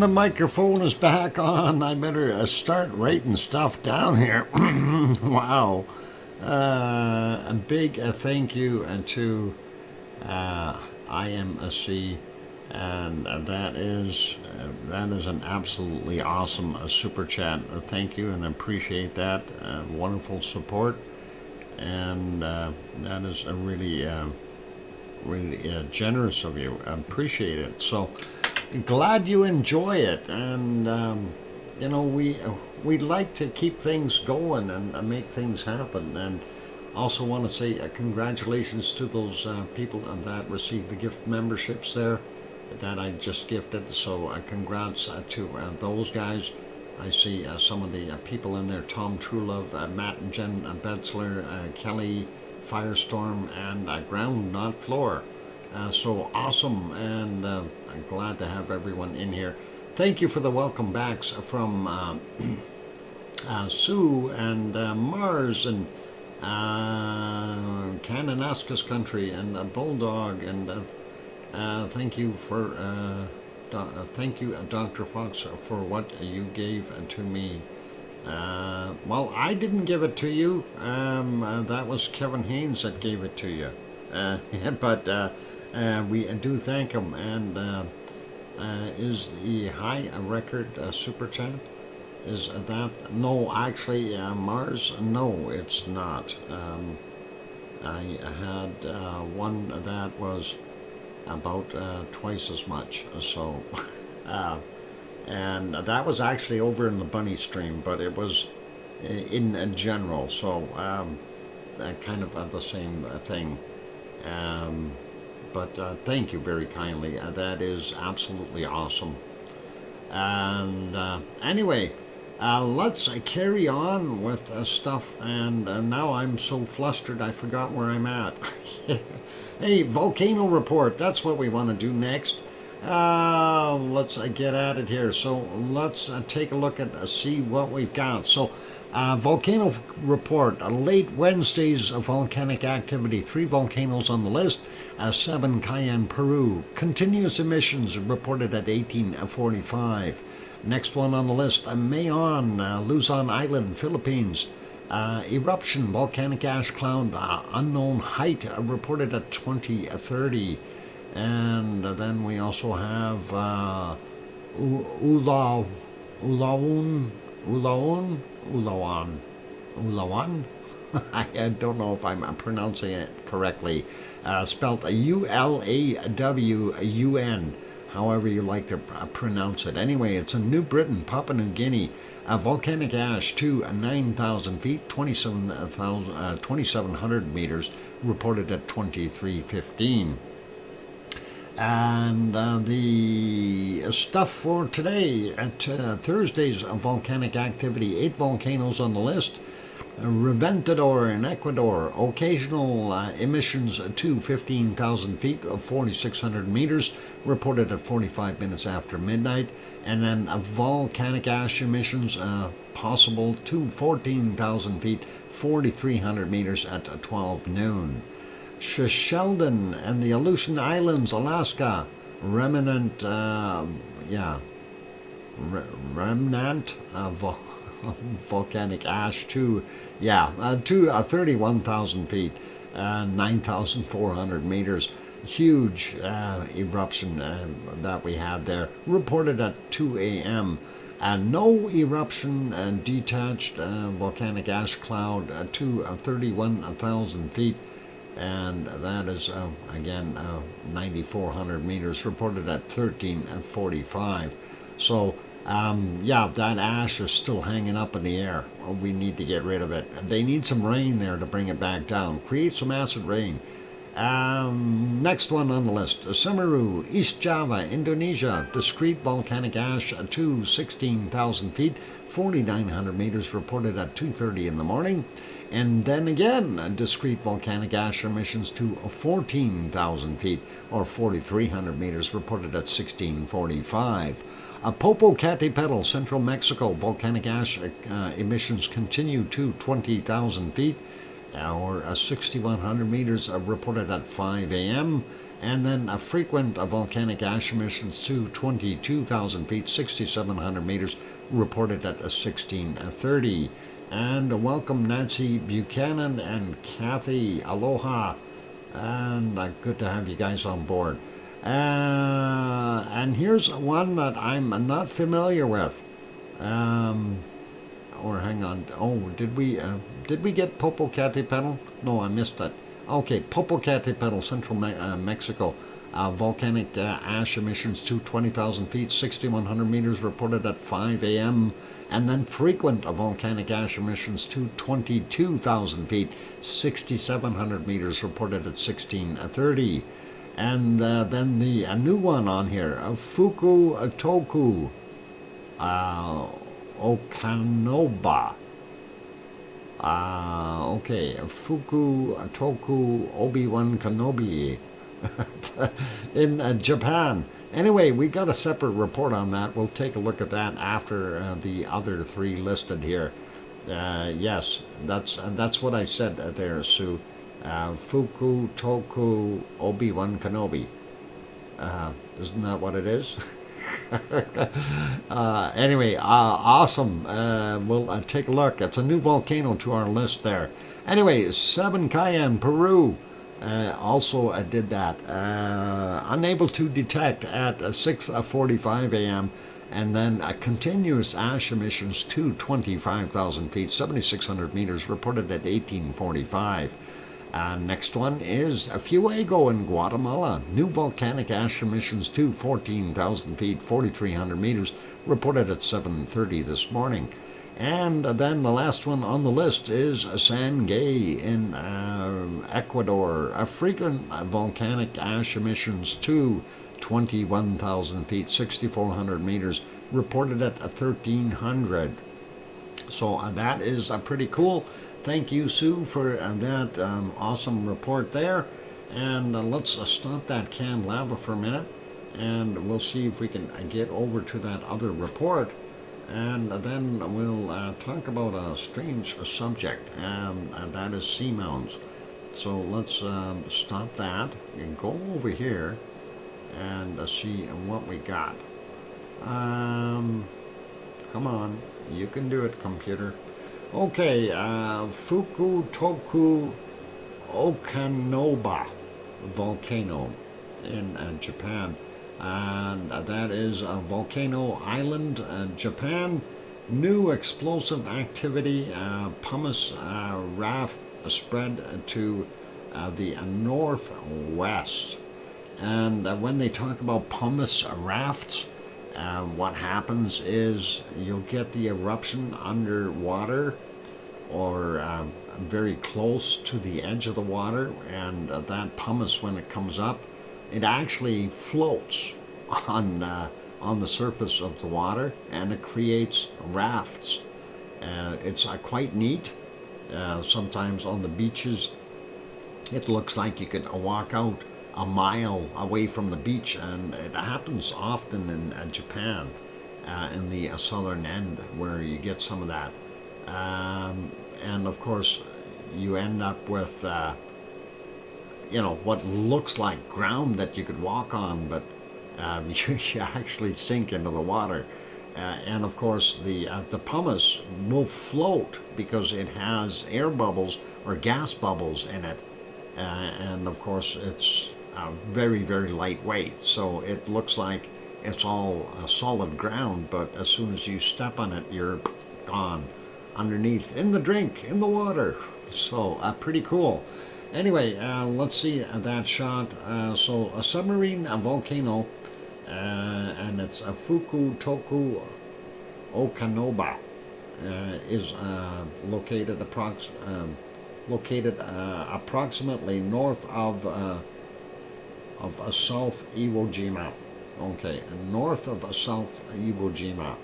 the microphone is back on. I better start writing stuff down here. Wow. A big thank you to IMSC, and that is an absolutely awesome super chat. Thank you, and appreciate that. Wonderful support, and that is really generous of you. I appreciate it. So glad you enjoy it, and you know, we like to keep things going and make things happen. And also want to say congratulations to those people that received the gift memberships there that I just gifted. So congrats to those guys. I see some of the people in there: Tom Truelove, Matt and Jen Betzler, Kelly Firestorm, and Ground Not Floor. So awesome, and I'm glad to have everyone in here. Thank you for the welcome backs from Sue and Mars and Kananaskis Country and Bulldog, and thank you for thank you, Dr. Fox, for what you gave to me. Well, I didn't give it to you. That was Kevin Haynes that gave it to you. But we do thank him. And is the high record super chat? Is that? No, actually, Mars, no, it's not. I had one that was about twice as much. So, and that was actually over in the bunny stream, but it was in general. So, kind of the same thing. But thank you very kindly. That is absolutely awesome. And anyway, let's carry on with stuff. And now I'm so flustered I forgot where I'm at. Hey, volcano report. That's what we want to do next. Let's get at it here. So let's take a look at see what we've got. So volcano report, late Wednesday's volcanic activity, 3 volcanoes on the list, 7 Cayenne, Peru. Continuous emissions reported at 18:45. Next one on the list, Mayon, Luzon Island, Philippines. Eruption, volcanic ash cloud, unknown height, reported at 20:30. And then we also have Ulawan. I don't know if I'm pronouncing it correctly. Spelled Ulawun, however you like to pronounce it. Anyway, it's in New Britain, Papua New Guinea. Volcanic ash to 9,000 feet, 2,700 meters, reported at 23:15. And the stuff for today, at Thursday's volcanic activity, 8 volcanoes on the list. Reventador in Ecuador, occasional emissions to 15,000 feet, 4,600 meters, reported at 45 minutes after midnight. And then volcanic ash emissions possible to 14,000 feet, 4,300 meters at 12 noon. Sheldon and the Aleutian Islands, Alaska, remnant volcanic ash to 31,000 feet, 9,400 meters. Huge eruption that we had there, reported at 2 a.m. No eruption, detached volcanic ash cloud to 31,000 feet. And that is, again, 9,400 meters, reported at 13:45. So, that ash is still hanging up in the air. We need to get rid of it. They need some rain there to bring it back down. Create some acid rain. Next one on the list, Semeru, East Java, Indonesia. Discrete volcanic ash to 16,000 feet, 4,900 meters, reported at 2:30 in the morning. And then again, discrete volcanic ash emissions to 14,000 feet, or 4,300 meters, reported at 16:45. Popocatépetl, central Mexico, volcanic ash emissions continue to 20,000 feet. or 6,100 meters reported at 5 a.m. And then a frequent volcanic ash emissions to 22,000 feet, 6,700 meters reported at 16:30. And welcome Nancy Buchanan and Kathy. Aloha. And good to have you guys on board. And here's one that I'm not familiar with. Or hang on. Oh, did we get Popocatépetl? No, I missed it. Okay, Popocatépetl, central Mexico. Volcanic ash emissions to 20,000 feet, 6,100 meters reported at 5 a.m. And then frequent volcanic ash emissions to 22,000 feet, 6,700 meters reported at 16:30. And then the new one on here, Fukutoku Okanoba. Okay, Fukutoku Obi-Wan Kenobi in Japan. Anyway, we got a separate report on that. We'll take a look at that after the other three listed here. Yes, that's what I said there, Sue. Fukutoku Obi-Wan Kenobi. Isn't that what it is? Anyway, awesome. We'll take a look. It's a new volcano to our list there. Anyway, Seven Cayenne, Peru. Also did that. Unable to detect at 6:45 a.m. And then continuous ash emissions to 25,000 feet, 7,600 meters reported at 18:45. Next one is Fuego in Guatemala. New volcanic ash emissions to 14,000 feet, 4,300 meters, reported at 7:30 this morning. And then the last one on the list is Sangay in Ecuador. A frequent volcanic ash emissions to 21,000 feet, 6,400 meters, reported at 1,300. So that is pretty cool. Thank you, Sue, for that awesome report there. And let's stop that canned lava for a minute, and we'll see if we can get over to that other report. And then we'll talk about a strange subject, and that is seamounts. So let's stop that and go over here and see what we got. Come on, you can do it, computer. Okay, Fukutoku Okanoba volcano in Japan. And that is Volcano Island, Japan. New explosive activity, pumice raft spread to the northwest. And when they talk about pumice rafts, what happens is you'll get the eruption underwater or very close to the edge of the water, and that pumice, when it comes up, it actually floats on the surface of the water, and it creates rafts. It's quite neat. Sometimes on the beaches, it looks like you could walk out a mile away from the beach, and it happens often in Japan, in the southern end, where you get some of that. And of course, you end up with what looks like ground that you could walk on, but you actually sink into the water. And of course, the pumice will float because it has air bubbles or gas bubbles in it. And of course, it's very, very lightweight. So it looks like it's all solid ground, but as soon as you step on it, you're gone underneath, in the drink, in the water. So pretty cool. Anyway, let's see that shot. So a submarine volcano, and it's a Fukutoku Okanoba, is located approximately north of South Iwo Jima. Okay, north of South Iwo Jima.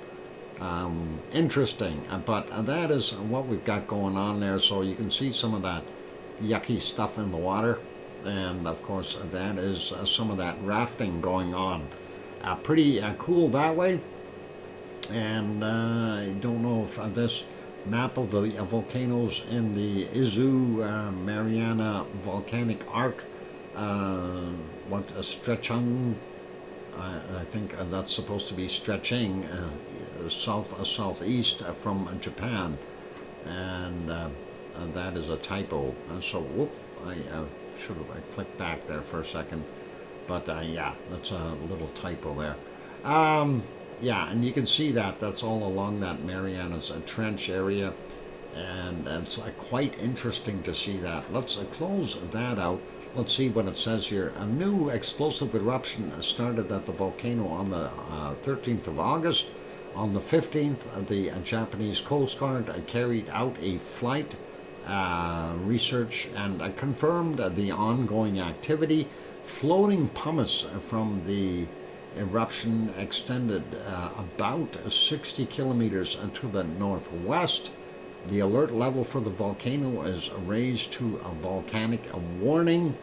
Interesting, but that is what we've got going on there. So you can see some of that yucky stuff in the water, and of course that is some of that rafting going on. Pretty cool that way. And I don't know if this map of the volcanoes in the Izu Mariana Volcanic Arc. Stretching? I think that's supposed to be stretching southeast from Japan, and that is a typo. So, whoop! I should have clicked back there for a second, but yeah, that's a little typo there. Yeah, and you can see that's all along that Marianas Trench area, and it's quite interesting to see that. Let's close that out. Let's see what it says here. A new explosive eruption started at the volcano on the 13th of August. On the 15th, the Japanese Coast Guard carried out a flight research and confirmed the ongoing activity. Floating pumice from the eruption extended about 60 kilometers to the northwest. The alert level for the volcano is raised to a volcanic warning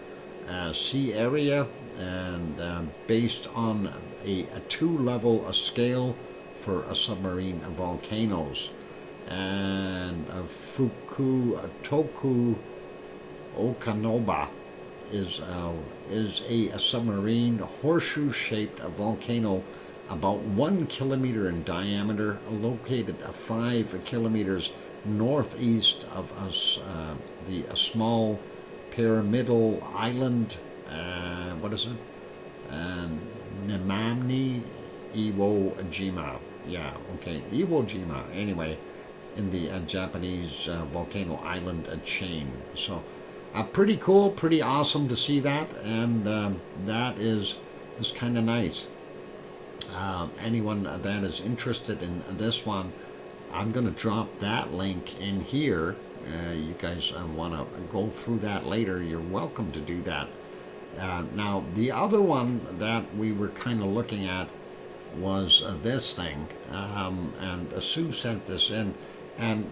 sea area, and based on a two-level scale for submarine volcanoes. And Fukutoku Okanoba is a submarine horseshoe-shaped volcano about 1 kilometer in diameter, located 5 kilometers northeast of the small pyramidal island. What is it? Nemamni Iwo Jima. Yeah, okay, Iwo Jima. Anyway, in the Japanese volcano island chain. So, pretty cool, pretty awesome to see that, and that is kind of nice. Anyone that is interested in this one, I'm going to drop that link in here. You guys want to go through that later, you're welcome to do that. Now, the other one that we were kind of looking at was this thing, and Sue sent this in. And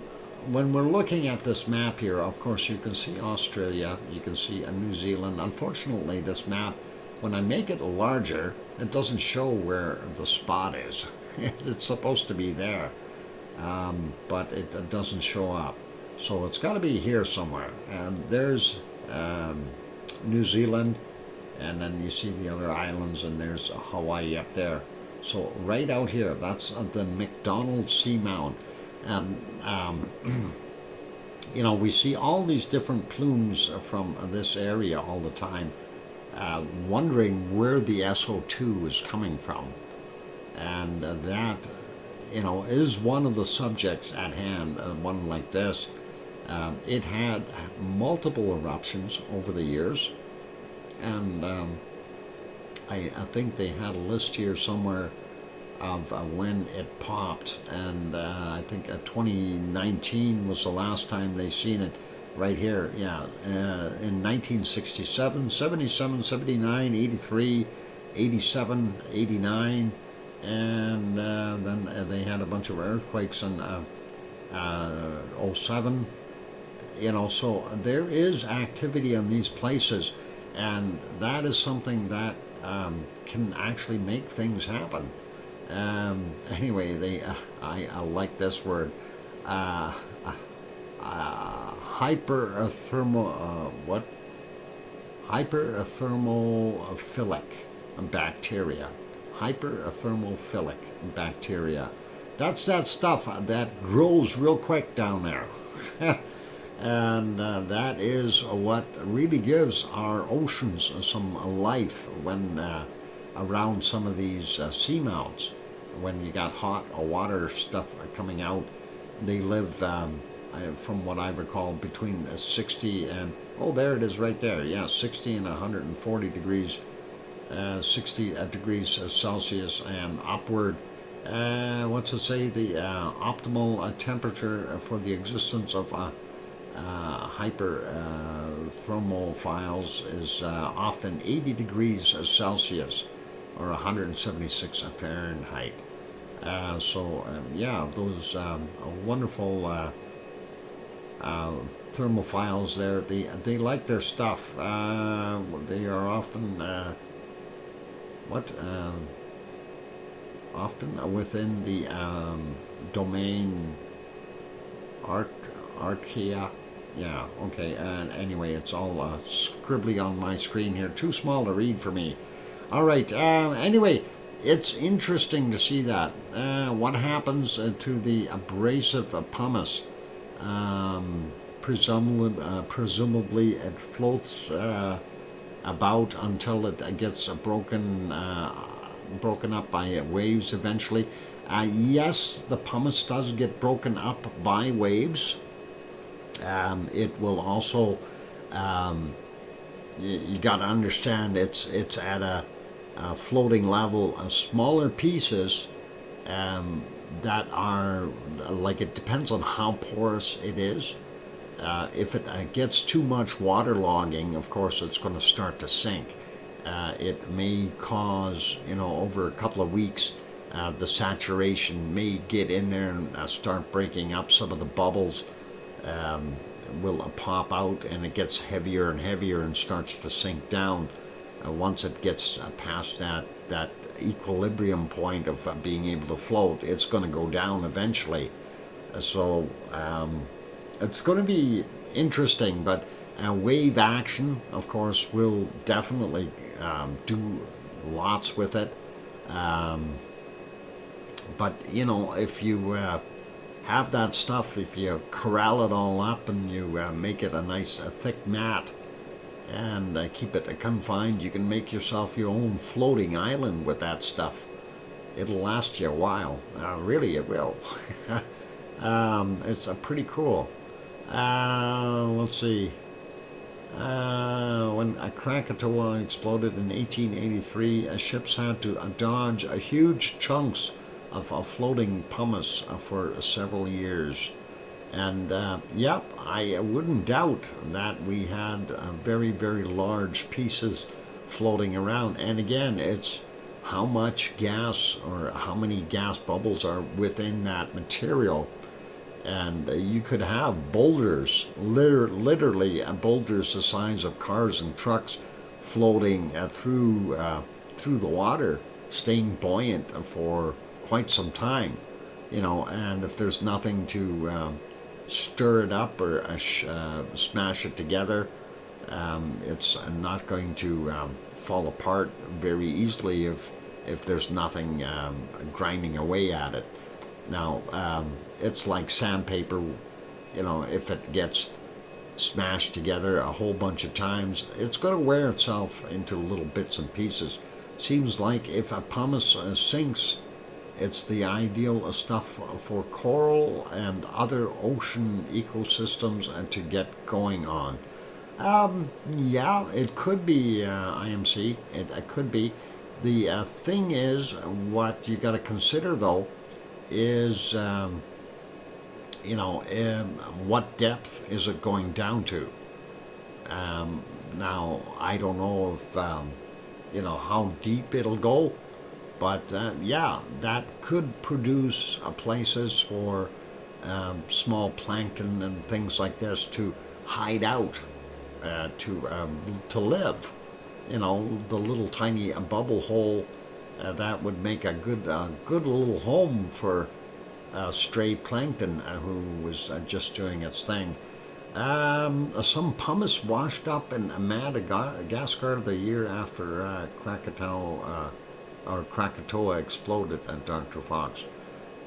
when we're looking at this map here, of course, you can see Australia, you can see New Zealand. Unfortunately, this map, when I make it larger, it doesn't show where the spot is. It's supposed to be there, but it doesn't show up. So it's got to be here somewhere. And there's New Zealand, and then you see the other islands, and there's Hawaii up there. So right out here, that's the McDonald Seamount. And you know, we see all these different plumes from this area all the time, wondering where the SO2 is coming from. And that, you know, is one of the subjects at hand. One like this, it had multiple eruptions over the years, and I think they had a list here somewhere of when it popped, and I think 2019 was the last time they seen it. Right here, yeah, in 1967, 77, 79, 83, 87, 89, and then they had a bunch of earthquakes in 07. You know, so there is activity in these places, and that is something that can actually make things happen. Anyway, I like this word, hyperthermophilic bacteria. Hyperthermophilic bacteria. That's that stuff that grows real quick down there. And that is what really gives our oceans some life when around some of these seamounts. When you got hot water stuff coming out, they live, from what I recall, between 60 and, oh, there it is right there, yeah, 60 and 140 degrees, 60 degrees Celsius and upward. What's it say? The optimal temperature for the existence of hyperthermophiles is often 80 degrees Celsius or 176 Fahrenheit. Yeah, those wonderful thermophiles there, they like their stuff. They are often often within the domain Arc, Archaea. Yeah, okay. And anyway, it's all scribbly on my screen here. Too small to read for me. All right. Anyway, it's interesting to see that. What happens to the abrasive pumice? Presumably, it floats about until it gets broken up by waves eventually. Yes, the pumice does get broken up by waves. It will also, you got to understand, it's at a floating level. Smaller pieces that are like, it depends on how porous it is. If it gets too much waterlogging, of course, it's going to start to sink. It may cause, over a couple of weeks, the saturation may get in there and start breaking up. Some of the bubbles will pop out, and it gets heavier and heavier and starts to sink down. Once it gets past that equilibrium point of being able to float, it's going to go down eventually. So it's going to be interesting, but wave action, of course, will definitely do lots with it. But if you have that stuff, if you corral it all up and you make it a nice thick mat and keep it confined, you can make yourself your own floating island with that stuff. It'll last you a while. Really, it will. It's pretty cool. Let's see. When Krakatoa exploded in 1883, ships had to dodge huge chunks of floating pumice for several years. And yep, I wouldn't doubt that we had very, very large pieces floating around. And again, it's how much gas or how many gas bubbles are within that material. And you could have boulders, literally boulders the size of cars and trucks, floating through the water, staying buoyant for quite some time, and if there's nothing to stir it up or smash it together, it's not going to fall apart very easily if there's nothing grinding away at it. Now, it's like sandpaper, if it gets smashed together a whole bunch of times, it's going to wear itself into little bits and pieces. Seems like if a pumice sinks, it's the ideal stuff for coral and other ocean ecosystems to get going on. Yeah, it could be IMC. It could be. The thing is, what you got to consider though is, what depth is it going down to? Now, I don't know if, how deep it'll go. But yeah, that could produce places for small plankton and things like this to hide out, to live. The little tiny bubble hole that would make a good little home for stray plankton who was just doing its thing. Some pumice washed up in Madagascar the year after Krakatoa exploded at DrFox.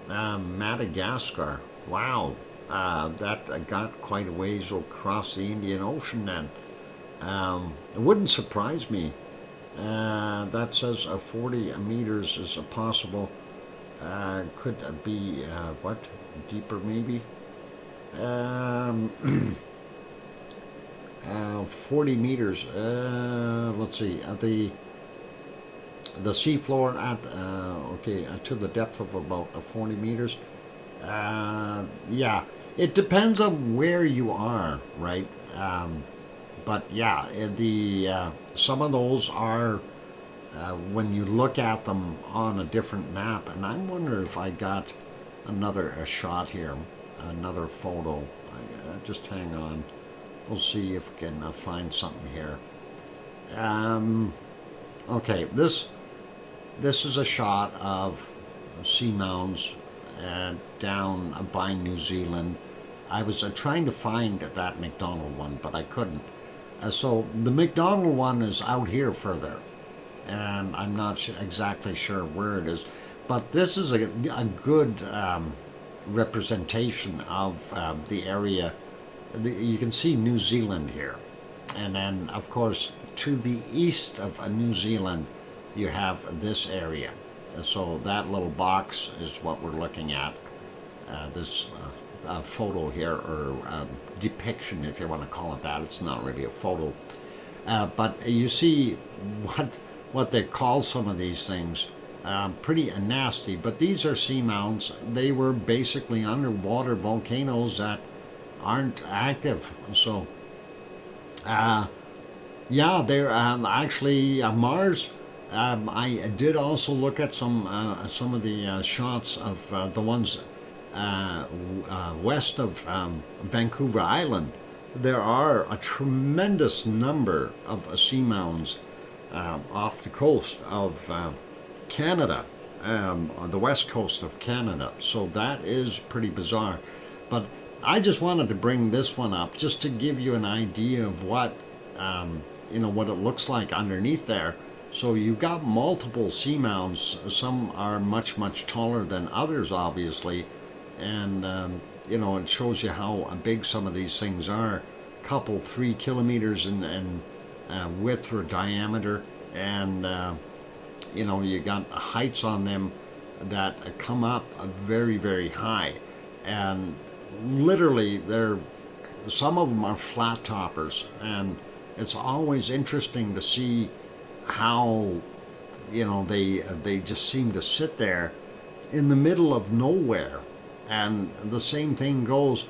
Madagascar, wow, that got quite a ways across the Indian Ocean then. It wouldn't surprise me. That says 40 meters is possible. Could be, deeper maybe? 40 meters, let's see, the seafloor to the depth of about 40 meters. Yeah, it depends on where you are, right? But yeah, some of those are when you look at them on a different map. And I wonder if I got another shot here, another photo. Just hang on. We'll see if we can find something here. Okay, this is a shot of Seamounts down by New Zealand. I was trying to find that McDonald one, but I couldn't. So the McDonald one is out here further, and I'm not exactly sure where it is. But this is a good representation of the area. You can see New Zealand here. And then, of course, to the east of New Zealand, you have this area. So that little box is what we're looking at. This photo here, or depiction, if you want to call it that. It's not really a photo. But you see what they call some of these things. Pretty nasty, but these are seamounts. They were basically underwater volcanoes that aren't active. So, yeah, they're actually Mars. I did also look at some of the shots of the ones west of Vancouver Island. There are a tremendous number of seamounts off the coast of Canada, on the west coast of Canada. So that is pretty bizarre. But I just wanted to bring this one up just to give you an idea of what what it looks like underneath there. So you've got multiple seamounts. Some are much taller than others, obviously, and it shows you how big some of these things are. Couple 3 kilometers in width or diameter, and you got heights on them that come up very high, and literally some of them are flat toppers, and it's always interesting to see how they just seem to sit there in the middle of nowhere. And the same thing goes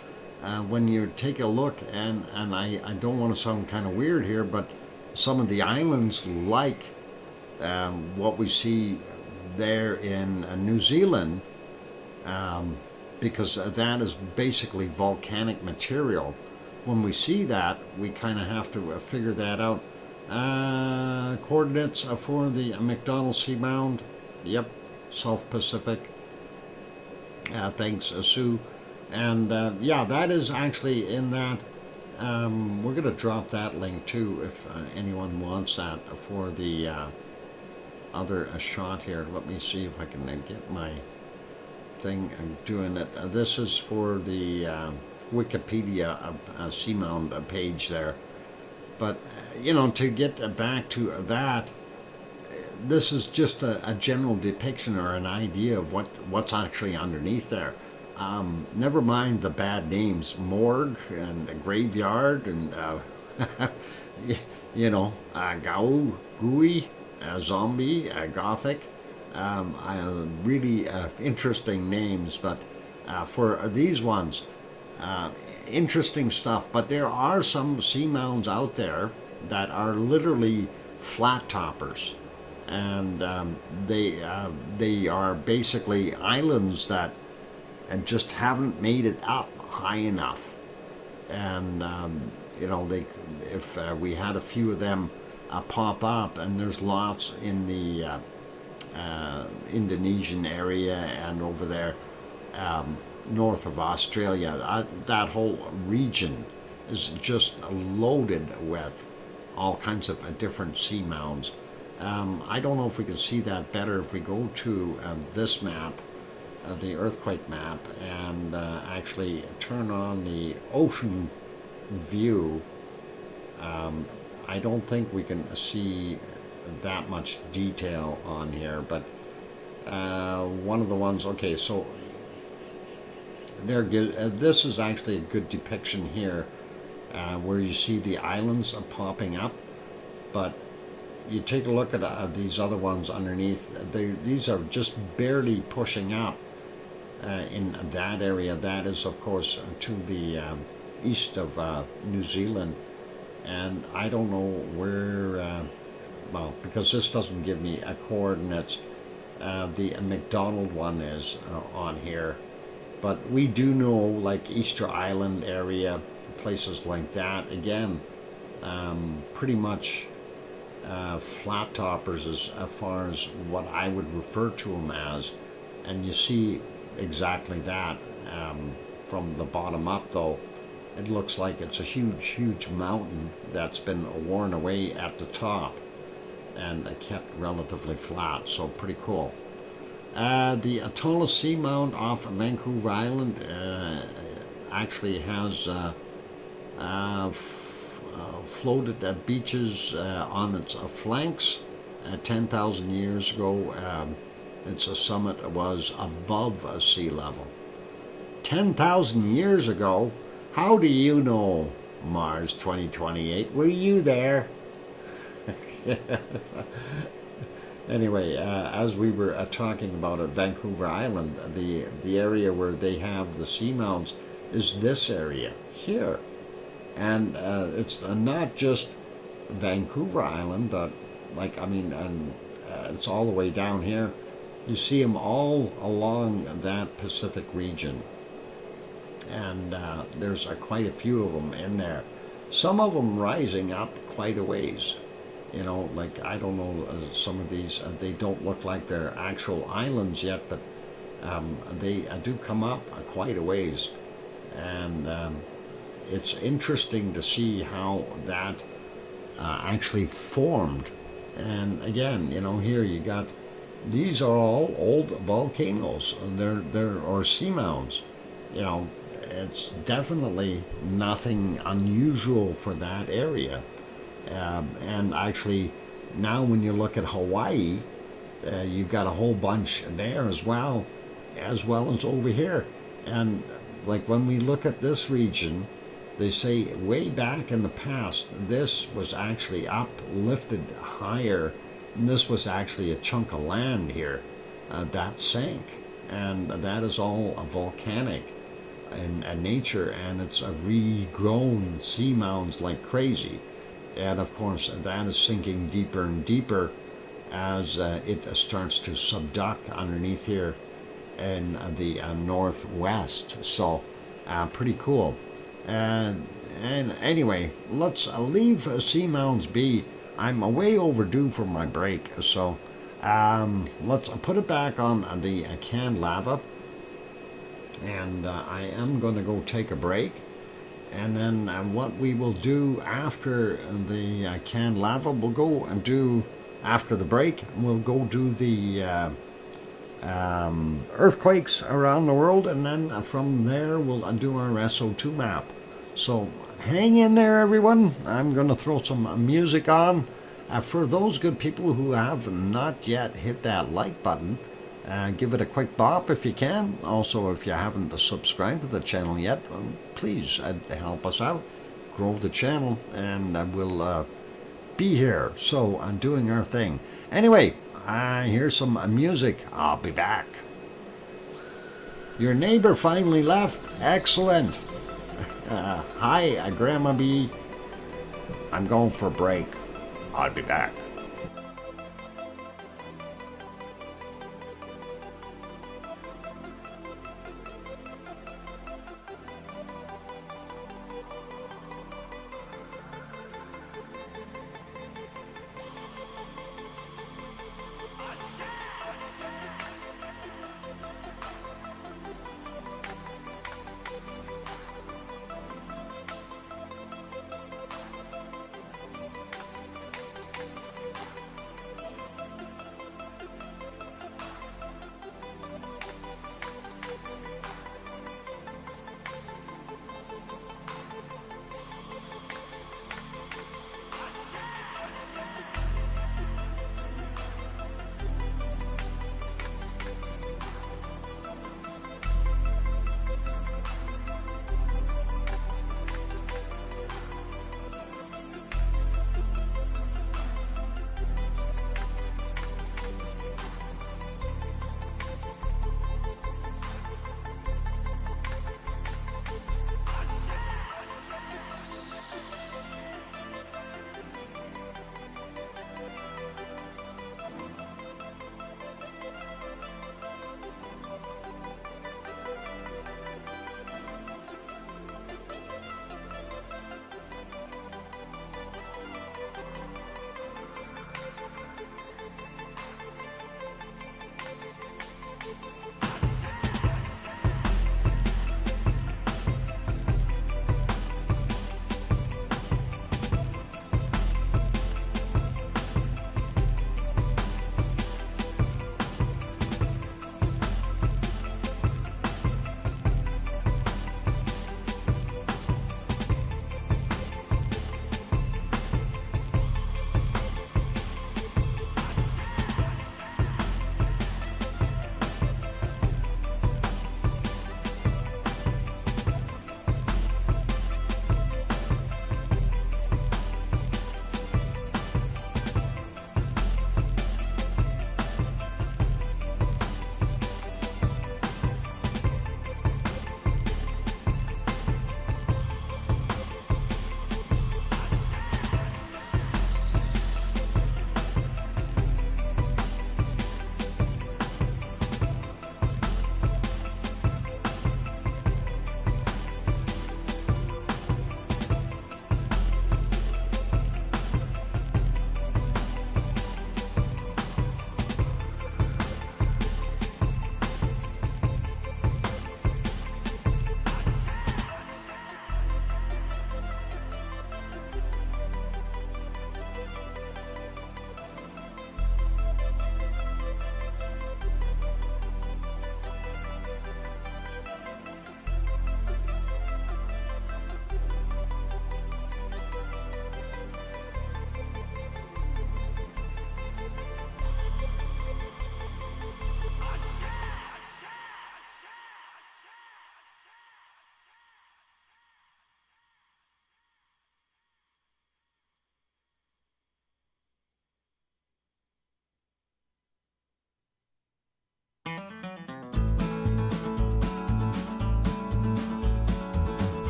when you take a look, and I don't want to sound kind of weird here, but some of the islands like what we see there in New Zealand, because that is basically volcanic material. When we see that, we kind of have to figure that out. Coordinates for the McDonald Seamount. Yep, South Pacific. Thanks, Sue. And yeah, that is actually in that. We're going to drop that link too if anyone wants that for the other shot here. Let me see if I can get my thing doing it. This is for the Wikipedia Seamount page there. But to get back to that, this is just a general depiction or an idea of what's actually underneath there. Never mind the bad names, morgue and graveyard and gao, gooey, zombie, gothic. Really interesting names, but for these ones, interesting stuff. But there are some seamounts out there that are literally flat toppers, and they are basically islands that just haven't made it up high enough. And if we had a few of them pop up, and there's lots in the Indonesian area and over there north of Australia. That whole region is just loaded with all kinds of different seamounts. I don't know if we can see that better if we go to this map, the earthquake map, and actually turn on the ocean view. I don't think we can see that much detail on here, but one of the ones, okay, so this is actually a good depiction here, where you see the islands popping up, but you take a look at these other ones underneath. These are just barely pushing up in that area. That is, of course, to the east of New Zealand, and I don't know where, well, because this doesn't give me coordinates. The McDonald one is on here, but we do know, like Easter Island area, places like that, again, pretty much flat toppers as far as what I would refer to them as, and you see exactly that, from the bottom up, though, it looks like it's a huge mountain that's been worn away at the top and kept relatively flat, so pretty cool. The tallest seamount off Vancouver Island actually has floated at beaches on its flanks. 10,000 years ago, its summit was above sea level. 10,000 years ago? How do you know, Mars 2028? Were you there? Anyway, as we were talking about at Vancouver Island, the area where they have the seamounts is this area here. And it's not just Vancouver Island, but it's all the way down here. You see them all along that Pacific region. And there's quite a few of them in there. Some of them rising up quite a ways. You know, like, I don't know, some of these, they don't look like they're actual islands yet, but they do come up quite a ways. And it's interesting to see how that actually formed. And again, you know, here you got, these are all old volcanoes, they're or seamounts. You know, it's definitely nothing unusual for that area. And actually, now when you look at Hawaii, you've got a whole bunch there as well as over here. And like when we look at this region, they say way back in the past, this was actually uplifted higher, and this was actually a chunk of land here that sank. And that is all volcanic in nature, and it's regrown seamounts like crazy. And of course, that is sinking deeper and deeper as it starts to subduct underneath here in the northwest. So, pretty cool. And anyway, let's leave seamounts be. I'm way overdue for my break, so let's put it back on the canned lava. And I am going to go take a break. And then what we will do after the canned lava, we'll go and do, after the break, we'll go do the earthquakes around the world, and then from there we'll do our SO2 map. So hang in there, everyone. I'm going to throw some music on. For those good people who have not yet hit that like button, give it a quick bop if you can. Also, if you haven't subscribed to the channel yet, please help us out, grow the channel, and we'll be here. So I'm doing our thing. Anyway, here's some music. I'll be back. Your neighbor finally left. Excellent. Hi, Grandma B. I'm going for a break. I'll be back.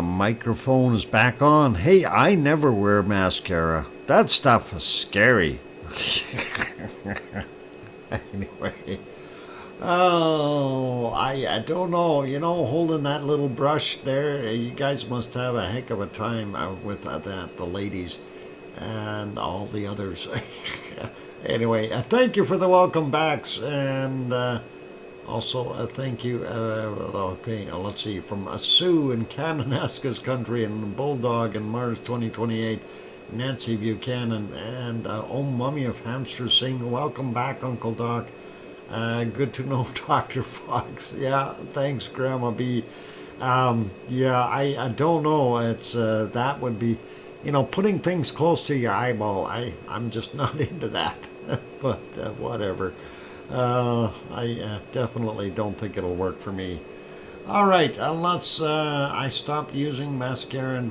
the microphone is back on. Hey, I never wear mascara. That stuff is scary. Anyway. Oh, I don't know. You know, holding that little brush there, you guys must have a heck of a time with that, the ladies and all the others. Anyway, thank you for the welcome backs, and also thank you. Okay, let's see, from Sue in Kananaska's country, and Bulldog in Mars 2028, Nancy Buchanan, and Oh Mummy of Hamsters saying welcome back, Uncle Doc. Good to know, Dr. Fox. Yeah, thanks, Grandma B. Yeah, I don't know. It's that would be, you know, putting things close to your eyeball. I'm just not into that. But whatever. I definitely don't think it'll work for me. All right, let's. I stopped using mascara in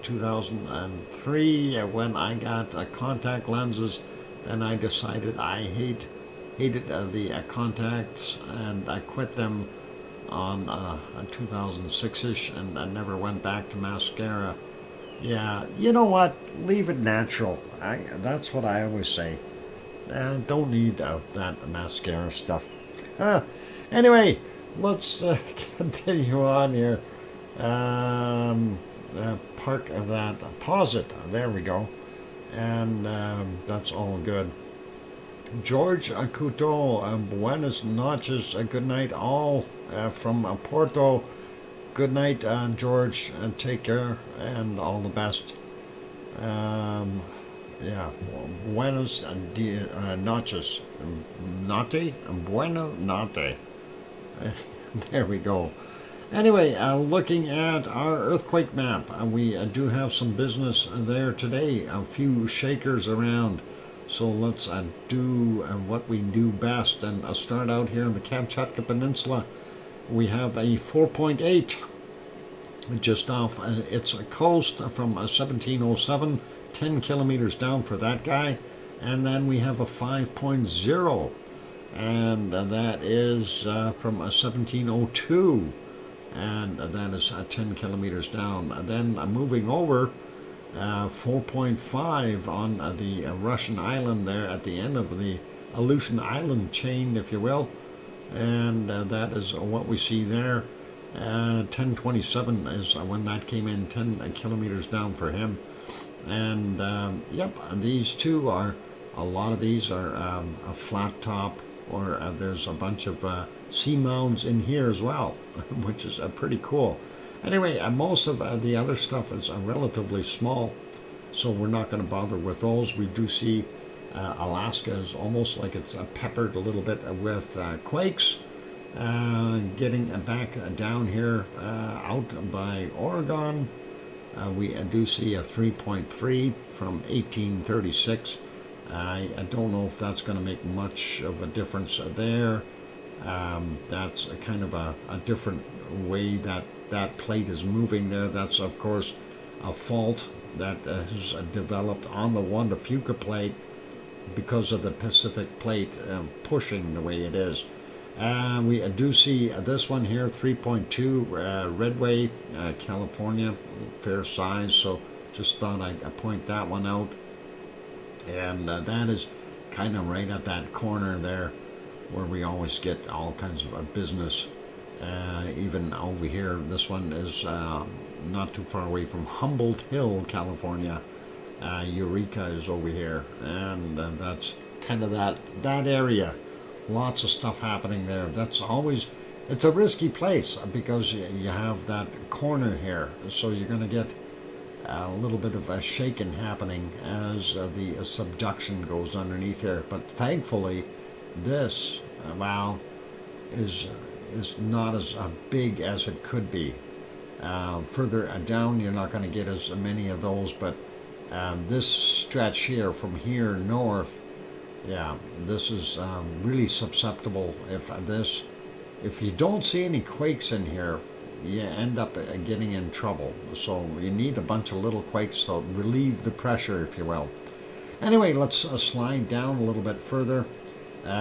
2003 when I got contact lenses. Then I decided I hated the contacts, and I quit them on 2006ish, and I never went back to mascara. Yeah, you know what? Leave it natural. That's what I always say. Don't need that mascara stuff. Anyway, let's continue on here. Park that. Pause it. There we go. And that's all good. George Couto, buenas noches, good night all from Porto. Good night, George, and take care, and all the best. Yeah, buenas noches, nate, bueno nate. There we go. Anyway, looking at our earthquake map, we do have some business there today, a few shakers around. So let's do what we do best, and I'll start out here in the Kamchatka Peninsula. We have a 4.8 just off its coast from 1707, 10 kilometers down for that guy. And then we have a 5.0, and that is from 1702, and that is 10 kilometers down. And then moving over, 4.5 on the Russian island there at the end of the Aleutian Island chain, if you will, and that is what we see there. 1027 is when that came in, 10 kilometers down for him. And yep, these two are, a lot of these are a flat top, or there's a bunch of seamounts in here as well, which is pretty cool. Anyway, most of the other stuff is relatively small, so we're not going to bother with those. We do see Alaska is almost like it's peppered a little bit with quakes. Getting back down here out by Oregon, we do see a 3.3 from 1836. I don't know if that's going to make much of a difference there. That's a kind of a different way that plate is moving there. That's, of course, a fault that has developed on the Juan de Fuca plate because of the Pacific plate pushing the way it is. We do see this one here, 3.2, Redway, California, fair size, so just thought I'd point that one out. And that is kind of right at that corner there where we always get all kinds of business. Even over here, this one is not too far away from Humboldt Hill, California. Eureka is over here, and that's kind of that area. Lots of stuff happening there. That's always, it's a risky place because you have that corner here, so you're going to get a little bit of a shaking happening as the subduction goes underneath there. But thankfully, this, well, is not as big as it could be. Further down, you're not going to get as many of those, but this stretch here from here north, yeah, this is really susceptible. If you don't see any quakes in here, you end up getting in trouble. So you need a bunch of little quakes to relieve the pressure, if you will. Anyway, let's slide down a little bit further.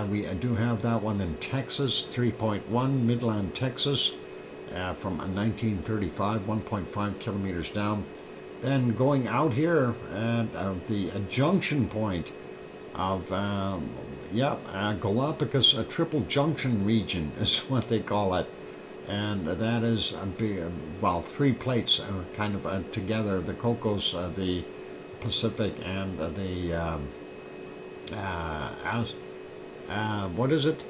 We do have that one in Texas, 3.1, Midland, Texas. from 1935, 1.5 kilometers down. Then going out here at the junction point of Galapagos, a triple junction region is what they call it, and that is well, three plates kind of together: the Cocos, the Pacific, and the what is it?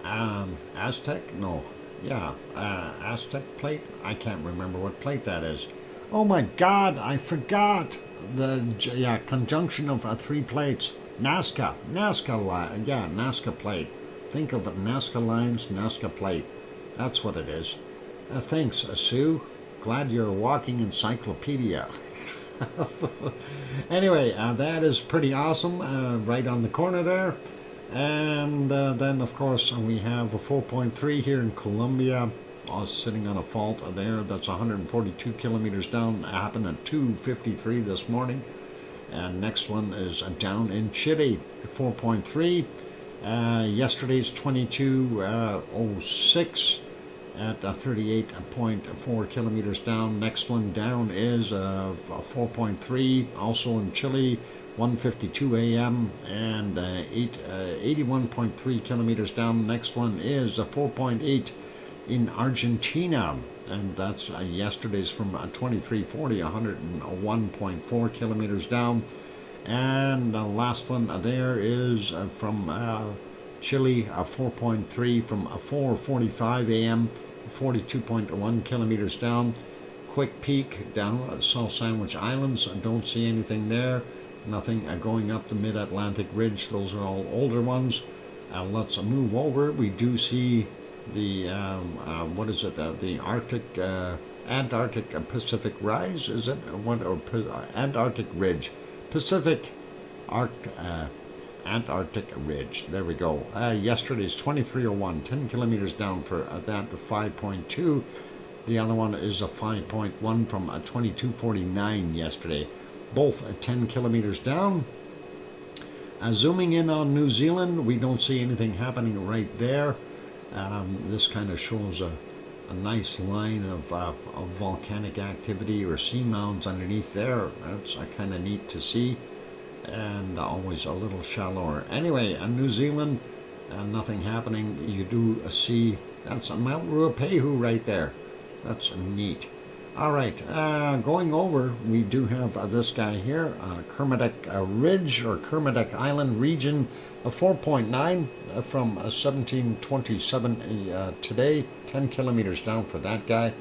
Aztec? No, yeah, Aztec plate. I can't remember what plate that is. Oh my God, I forgot the conjunction of three plates. Nazca line, yeah, Nazca plate. Think of it, Nazca lines, Nazca plate. That's what it is. Thanks, Sue. Glad you're a walking encyclopedia. Anyway, that is pretty awesome, right on the corner there. And then, of course, we have a 4.3 here in Colombia, sitting on a fault there. That's 142 kilometers down. Happened at 2:53 this morning. And next one is down in Chile, 4.3. Yesterday's 22:06 at 38.4 kilometers down. Next one down is 4.3, also in Chile, 1:52 a.m. and 81.3 kilometers down. Next one is 4.8 in Argentina, and that's yesterday's from 23:40, 101.4 kilometers down. And the last one there is from Chile, 4.3 from 4:45 a.m., 42.1 kilometers down. Quick peek down at South Sandwich Islands. Don't see anything there. Nothing going up the Mid-Atlantic Ridge. Those are all older ones. Let's move over. We do see the what is it? The Arctic, Antarctic Pacific Rise. Is it what? Or Antarctic Ridge, Pacific, Antarctic Ridge. There we go. Yesterday's 23:01, 10 kilometers down for that. The 5.2. The other one is a 5.1 from 22:49 yesterday. Both 10 kilometers down. Zooming in on New Zealand, we don't see anything happening right there. This kind of shows a nice line of volcanic activity or seamounts underneath there. That's kind of neat to see, and always a little shallower. Anyway, New Zealand, nothing happening. You do see, that's Mount Ruapehu right there. That's neat. All right, going over, we do have this guy here, Kermadec Ridge or Kermadec Island region, 4.9 from 1727 today, 10 kilometers down for that guy.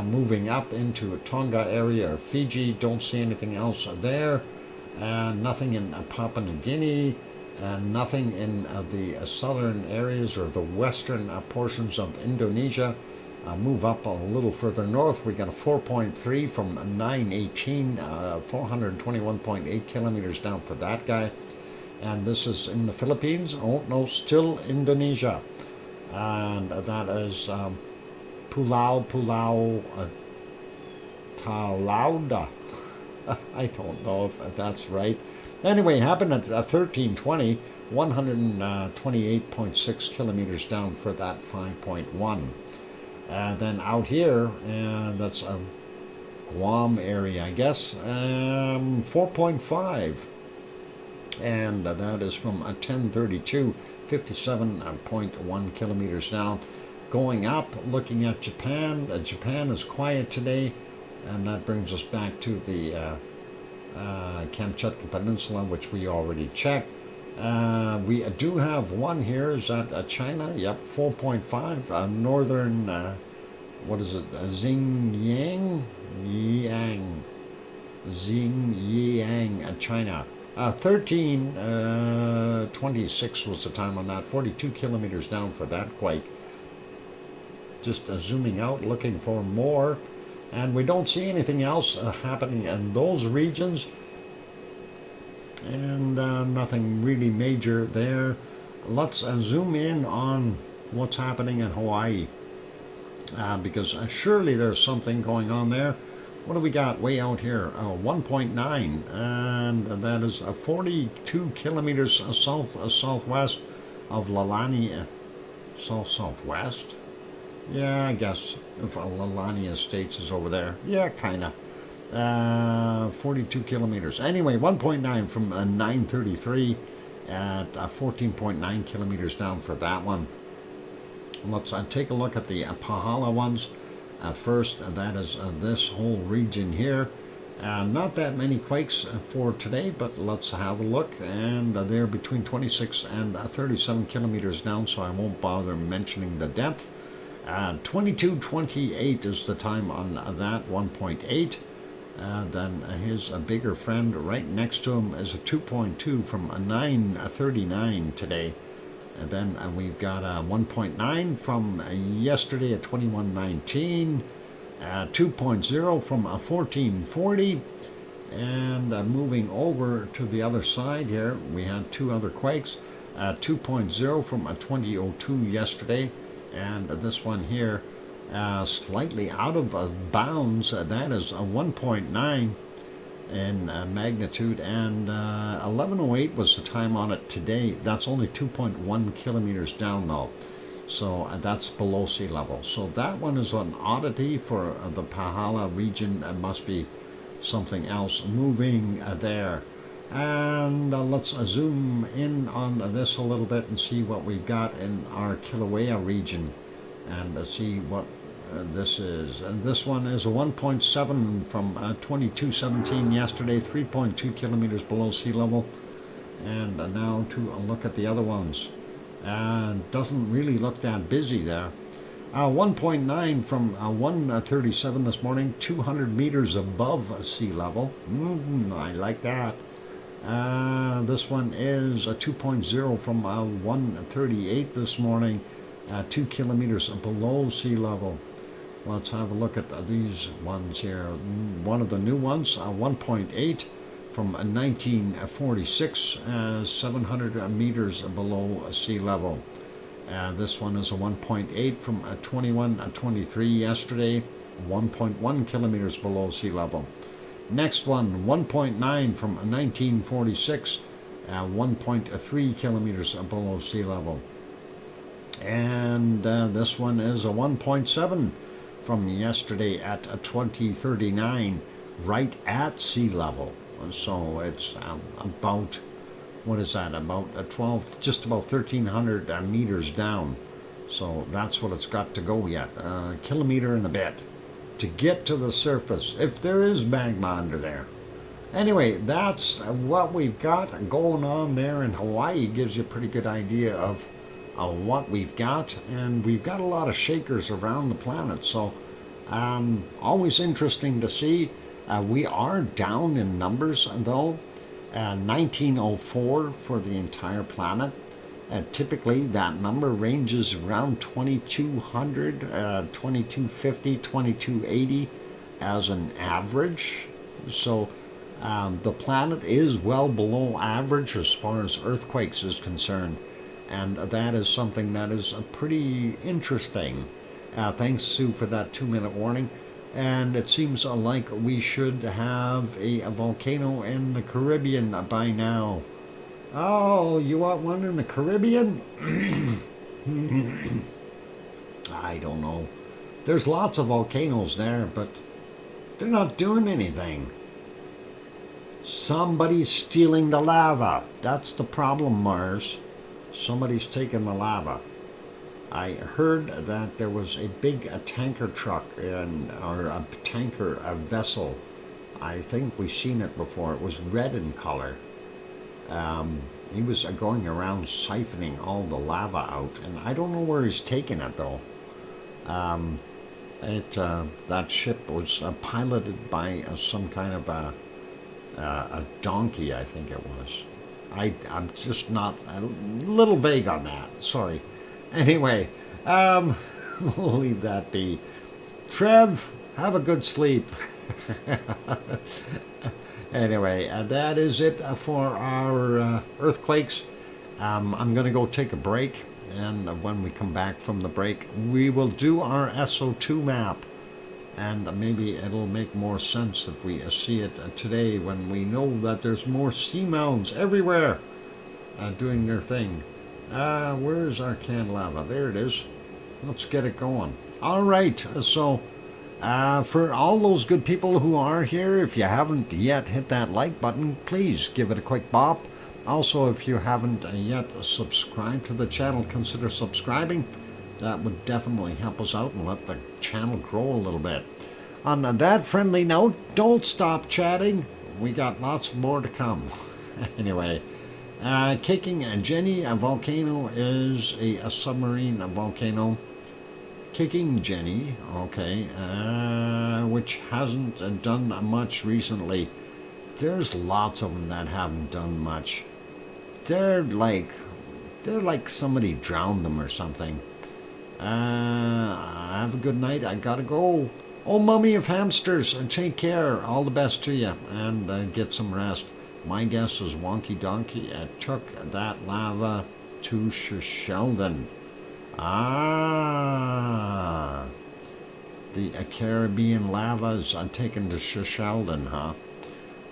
Moving up into Tonga area or Fiji, don't see anything else there. Nothing in Papua New Guinea, nothing in the southern areas or the western portions of Indonesia. Move up a little further north. We got a 4.3 from 918, 421.8 kilometers down for that guy. And this is in the Philippines. Oh, no, still Indonesia. And that is Pulau Talauda. I don't know if that's right. Anyway, happened at 1320, 128.6 kilometers down for that 5.1. Then out here, that's Guam area, I guess, 4.5. And that is from 1032, 57.1 kilometers down. Going up, looking at Japan. Japan is quiet today, and that brings us back to the Kamchatka Peninsula, which we already checked. We do have one here. Is that China? Yep, 4.5. Northern, what is it? Xinjiang, China. 13:26 was the time on that. 42 kilometers down for that quake. Just zooming out, looking for more, and we don't see anything else happening in those regions. And nothing really major there. Let's zoom in on what's happening in Hawaii, because surely there's something going on there. What do we got way out here? 1.9, and that is 42 kilometers southwest of Lalani. Southwest? Yeah, I guess if Lalania Estates is over there. Yeah, kind of. 42 kilometers. Anyway, 1.9 from 933 at 14.9 kilometers down for that one. Let's take a look at the Pahala ones. First, that is this whole region here. Not that many quakes for today, but let's have a look. And they're between 26 and 37 kilometers down, so I won't bother mentioning the depth. 22:28 is the time on that, 1.8. Then his bigger friend right next to him is a 2.2 from 9:39 today. And then we've got 1.9 from yesterday at 21:19. 2.0 from 14:40. And moving over to the other side here, we had two other quakes. 2.0 from 20:02 yesterday. And this one here, slightly out of bounds, that is a 1.9 in magnitude, and 11:08 was the time on it today. That's only 2.1 kilometers down though, so that's below sea level. So that one is an oddity for the Pahala region. It must be something else moving there. And let's zoom in on this a little bit and see what we've got in our Kilauea region, and see what this is. And this one is a 1.7 from 22:17 yesterday, 3.2 kilometers below sea level. And now to look at the other ones. Doesn't really look that busy there. 1.9 from 1:37 this morning, 200 meters above sea level. I like that. This one is a 2.0 from 1:38 this morning, 2 kilometers below sea level. Let's have a look at these ones here. One of the new ones, 1.8 from 1946, 700 meters below sea level. This one is a 1.8 from 21:23 yesterday, 1.1 kilometers below sea level. Next one, 1.9 from 1946, 1.3 kilometers below sea level. And this one is a 1.7 from yesterday at 2039, right at sea level. So it's about, what is that, about just about 1,300 meters down. So that's what it's got to go yet, a kilometer and a bit to get to the surface, if there is magma under there. Anyway, that's what we've got going on there in Hawaii. Gives you a pretty good idea of what we've got, and we've got a lot of shakers around the planet, so always interesting to see. We are down in numbers though, 1904 for the entire planet. Typically that number ranges around 2200, 2250, 2280 as an average. So the planet is well below average as far as earthquakes is concerned, and that is something that is pretty interesting. Thanks, Sue, for that 2-minute warning. And it seems like we should have a volcano in the Caribbean by now. Oh, you want one in the Caribbean? I don't know. There's lots of volcanoes there, but they're not doing anything. Somebody's stealing the lava. That's the problem, Mars. Somebody's taking the lava. I heard that there was a big tanker truck or a tanker, a vessel. I think we've seen it before. It was red in color. He was going around siphoning all the lava out, and I don't know where he's taking it though. That ship was piloted by some kind of a donkey, I think it was. I'm just not, a little vague on that. Sorry. Anyway, we'll leave that be. Trev, have a good sleep. Anyway, that is it for our earthquakes. I'm going to go take a break, and when we come back from the break, we will do our SO2 map. And maybe it'll make more sense if we see it today, when we know that there's more seamounts everywhere doing their thing. Where's our canned lava? There it is. Let's get it going. All right, so for all those good people who are here, if you haven't yet hit that like button, please give it a quick bop. Also, if you haven't yet subscribed to the channel, consider subscribing. That would definitely help us out and let the channel grow a little bit. On that friendly note, don't stop chatting. We got lots more to come. Anyway, kicking Jenny, a volcano is a submarine volcano. Kicking Jenny, okay, which hasn't done much recently. There's lots of them that haven't done much. They're like somebody drowned them or something. Have a good night. I gotta go. Oh, mummy of hamsters, take care. All the best to you, and get some rest. My guess is Wonky Donkey took that lava to Sheldon. Ah, the Caribbean lavas are taken to Sheldon, huh?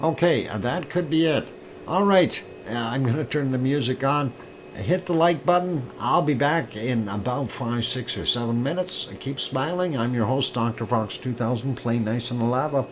Okay, that could be it. All right, I'm going to turn the music on. Hit the like button. I'll be back in about 5, 6, or 7 minutes. Keep smiling. I'm your host, DrFox2000, playing nice in the lava.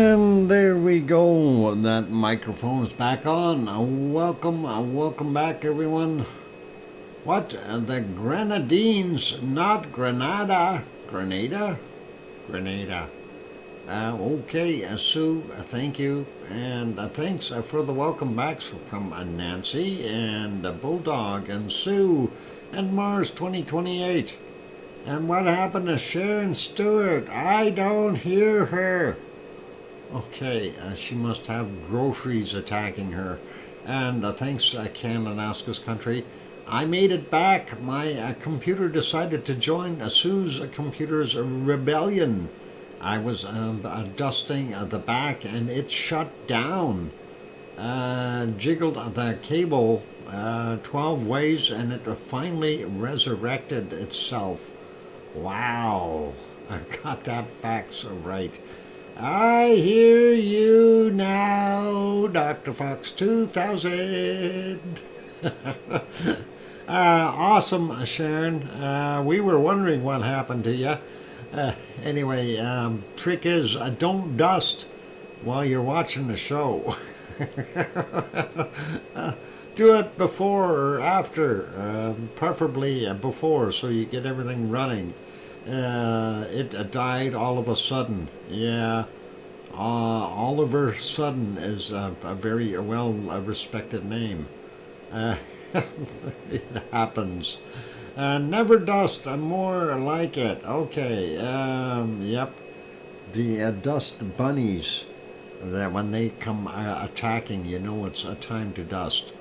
And there we go. That microphone is back on. Welcome back, everyone. What? The Grenadines, not Grenada. Grenada? Grenada. Okay, Sue, thank you. And thanks for the welcome backs from Nancy and Bulldog and Sue and Mars 2028. And what happened to Sharon Stewart? I don't hear her. Okay, she must have groceries attacking her. And thanks, Canada's country. I made it back. My computer decided to join Sue's computer's rebellion. I was dusting the back and it shut down. Jiggled the cable 12 ways and it finally resurrected itself. Wow, I got that facts right. I hear you now, DrFox2000. Awesome, Sharon. We were wondering what happened to you. Anyway, trick is don't dust while you're watching the show. Do it before or after, preferably before, so you get everything running. It died all of a sudden. Yeah, Oliver Sudden is a very well respected name. It happens. Never dust, more like it. Okay, yep. The dust bunnies, that when they come attacking, you know it's a time to dust.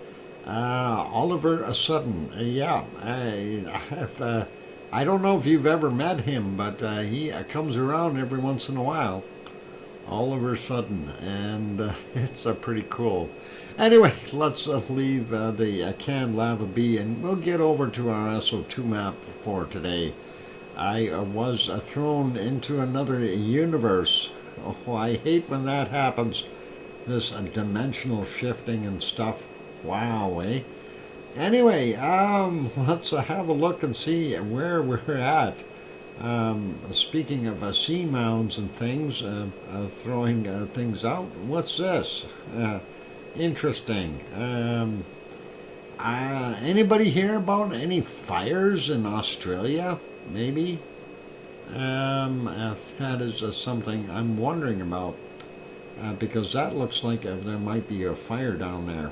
Oliver Sudden, yeah. I don't know if you've ever met him, but he comes around every once in a while. Oliver Sudden, and it's pretty cool. Anyway, let's leave the canned lava be, and we'll get over to our SO2 map for today. I was thrown into another universe. Oh, I hate when that happens. This dimensional shifting and stuff. Wow, eh? Anyway, let's have a look and see where we're at. Speaking of seamounts and things, throwing things out, what's this? Interesting. Anybody hear about any fires in Australia? Maybe? If that is something I'm wondering about, because that looks like there might be a fire down there.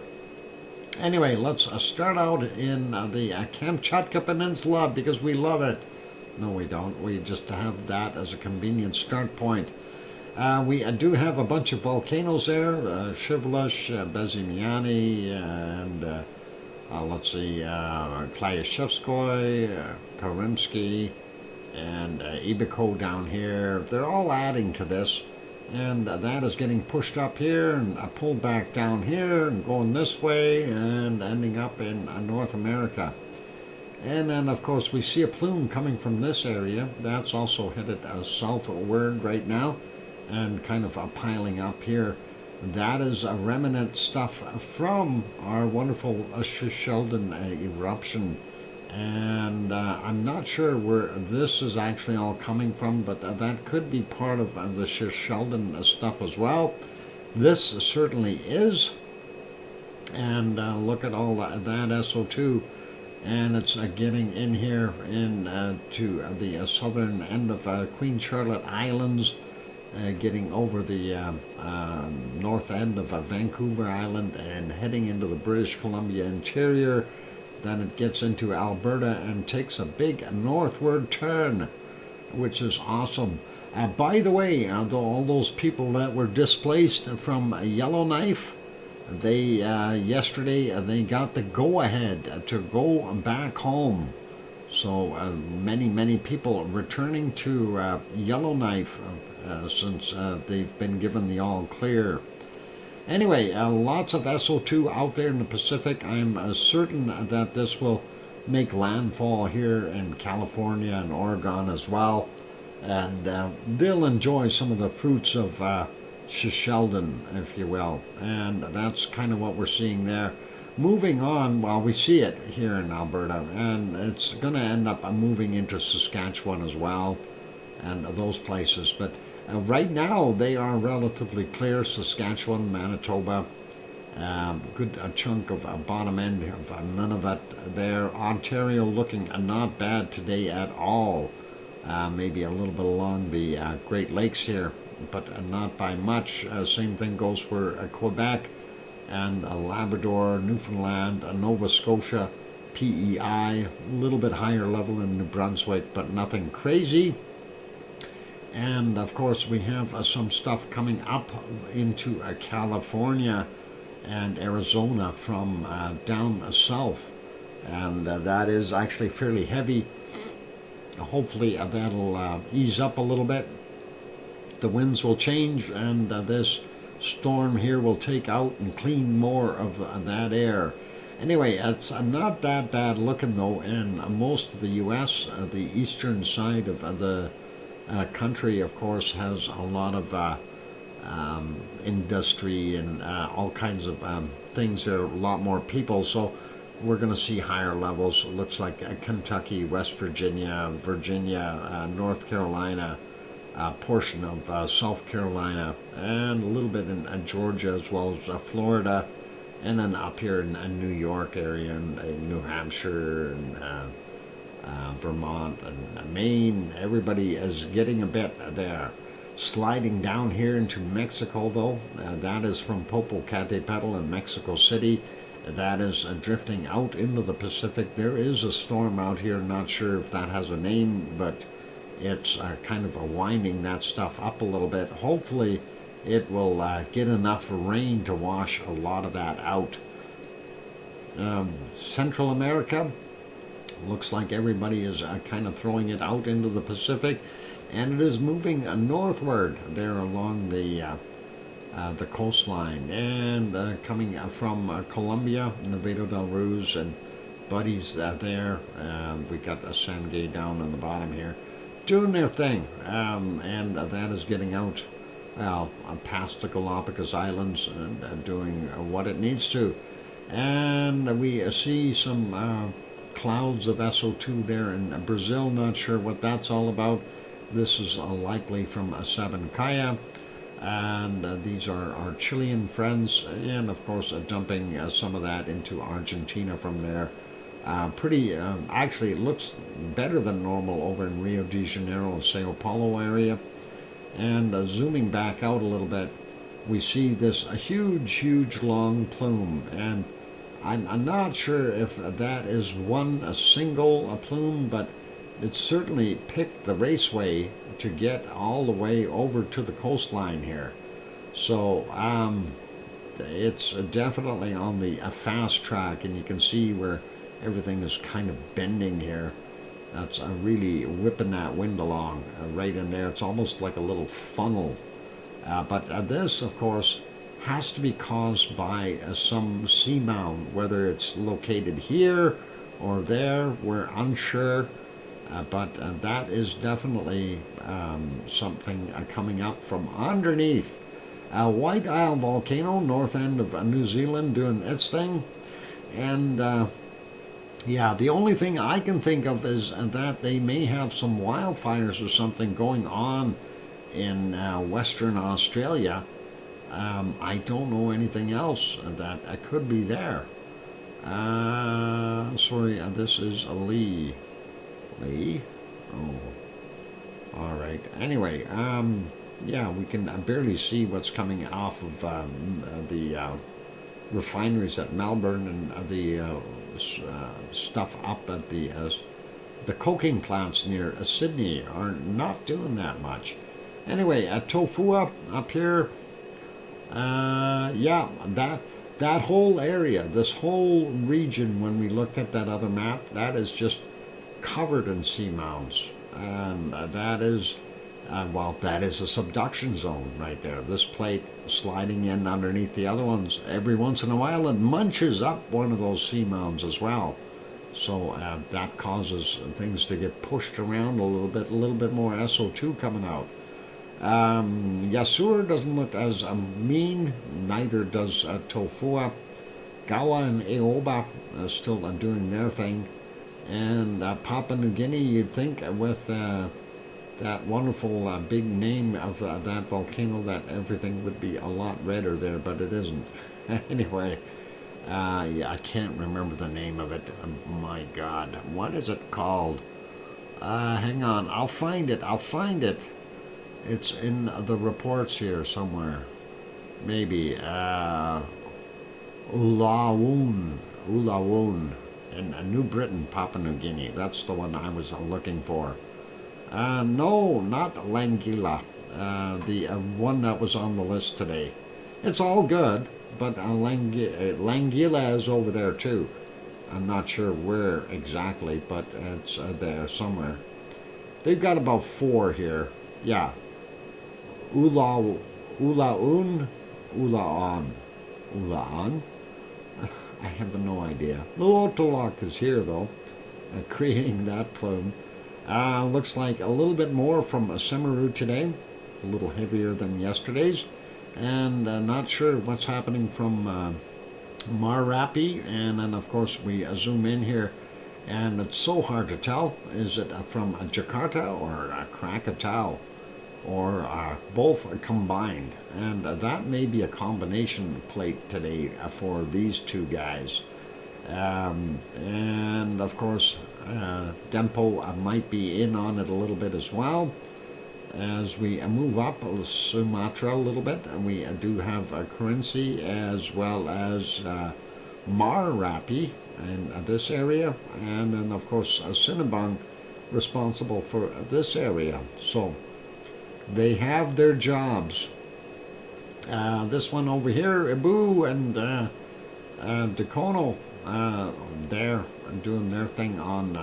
Anyway, let's start out in the Kamchatka Peninsula because we love it. No, we don't. We just have that as a convenient start point. We do have a bunch of volcanoes there, Shivlush, Bezimiani, and let's see, Klyashevskoy, Karimsky, and Ibiko down here. They're all adding to this, and that is getting pushed up here and pulled back down here and going this way and ending up in North America. And then, of course, we see a plume coming from this area. That's also headed southward right now and kind of piling up here. That is a remnant stuff from our wonderful Sheldon eruption. And I'm not sure where this is actually all coming from, but that could be part of the Sheldon stuff as well. This certainly is. And look at all that SO2. And it's getting in here to the southern end of Queen Charlotte Islands, getting over the north end of Vancouver Island and heading into the British Columbia interior. Then it gets into Alberta and takes a big northward turn, which is awesome. By the way, all those people that were displaced from Yellowknife, they yesterday they got the go-ahead to go back home. So many people returning to Yellowknife since they've been given the all clear. Anyway, lots of SO2 out there in the Pacific. I'm certain that this will make landfall here in California and Oregon as well, and they'll enjoy some of the fruits of Sheldon, if you will. And that's kind of what we're seeing there. Moving on, well, we see it here in Alberta, and it's going to end up moving into Saskatchewan as well, and those places. But Right now, they are relatively clear. Saskatchewan, Manitoba, good chunk of bottom end of Nunavut there. Ontario looking not bad today at all. Maybe a little bit along the Great Lakes here, but not by much. Same thing goes for Quebec and Labrador, Newfoundland, Nova Scotia, PEI, a little bit higher level in New Brunswick, but nothing crazy. And of course, we have some stuff coming up into California and Arizona from down south, and that is actually fairly heavy. Hopefully, that'll ease up a little bit. The winds will change, and this storm here will take out and clean more of that air. Anyway, it's not that bad looking though in most of the U.S. The eastern side of the country, of course, has a lot of industry and all kinds of things. There are a lot more people, so we're going to see higher levels. It looks like Kentucky, West Virginia, North Carolina, a portion of South Carolina, and a little bit in Georgia, as well as Florida, and then up here in New York area, and New Hampshire, and Vermont, and Maine. Everybody is getting a bit there. Sliding down here into Mexico, though. That is from Popocatépetl in Mexico City. That is drifting out into the Pacific. There is a storm out here. Not sure if that has a name, but it's kind of winding that stuff up a little bit. Hopefully it will get enough rain to wash a lot of that out. Central America, looks like everybody is kind of throwing it out into the Pacific, and it is moving northward there along the coastline, and coming from Colombia, Nevado del Ruz, and buddies there. We got a Sangay down on the bottom here, doing their thing, and that is getting out, well, past the Galapagos Islands, and doing what it needs to. And we see some clouds of SO2 there in Brazil. Not sure what that's all about. This is likely from Sabancaya, and these are our Chilean friends, and of course dumping some of that into Argentina from there. Actually, it looks better than normal over in Rio de Janeiro, Sao Paulo area. And zooming back out a little bit, we see this huge long plume, and I'm not sure if that is a single plume, but it certainly picked the raceway to get all the way over to the coastline here. So it's definitely on the fast track, and you can see where everything is kind of bending here. That's really whipping that wind along right in there. It's almost like a little funnel. But this, of course, has to be caused by some seamount, whether it's located here or there. We're unsure. But that is definitely something coming up from underneath. White Isle volcano, north end of New Zealand, doing its thing. And yeah, the only thing I can think of is that they may have some wildfires or something going on in Western Australia. I don't know anything else that could be there. Sorry, this is a Lee. Oh, all right. Anyway, yeah, we can barely see what's coming off of the refineries at Melbourne, and the stuff up at the coking plants near Sydney are not doing that much. Anyway, at Tofua up here, yeah, that whole area, this whole region, when we looked at that other map, that is just covered in seamounts, and that is well, that is a subduction zone right there. This plate sliding in underneath the other ones. Every once in a while it munches up one of those seamounts as well, so that causes things to get pushed around a little bit more SO2 coming out. Yasur doesn't look as mean, neither does Tofua. Gawa and Aoba are still doing their thing. And Papua New Guinea, you'd think with that wonderful big name of that volcano, that everything would be a lot redder there, but it isn't. Anyway, yeah, I can't remember the name of it. My God, what is it called? Hang on, I'll find it. I'll find it. It's in the reports here somewhere. Maybe Ulawun in New Britain, Papua New Guinea. That's the one I was looking for. No, not Langila. The one that was on the list today. It's all good, but Langila is over there too. I'm not sure where exactly, but it's there somewhere. They've got about 4 here. Yeah. Ulaun? Ulaan. I have no idea. Luotolak is here though, creating that plume. Looks like a little bit more from Semaru today, a little heavier than yesterday's, and not sure what's happening from Marapi. And then of course we zoom in here, and it's so hard to tell. Is it from Jakarta or Krakatau, or both combined? And that may be a combination plate today for these two guys. And of course Dempo might be in on it a little bit as well. As we move up Sumatra a little bit, and we do have Currency as well as Marapi in this area, and then of course Sinabang responsible for this area. So they have their jobs. This one over here, Ibu and Dakono, they're doing their thing on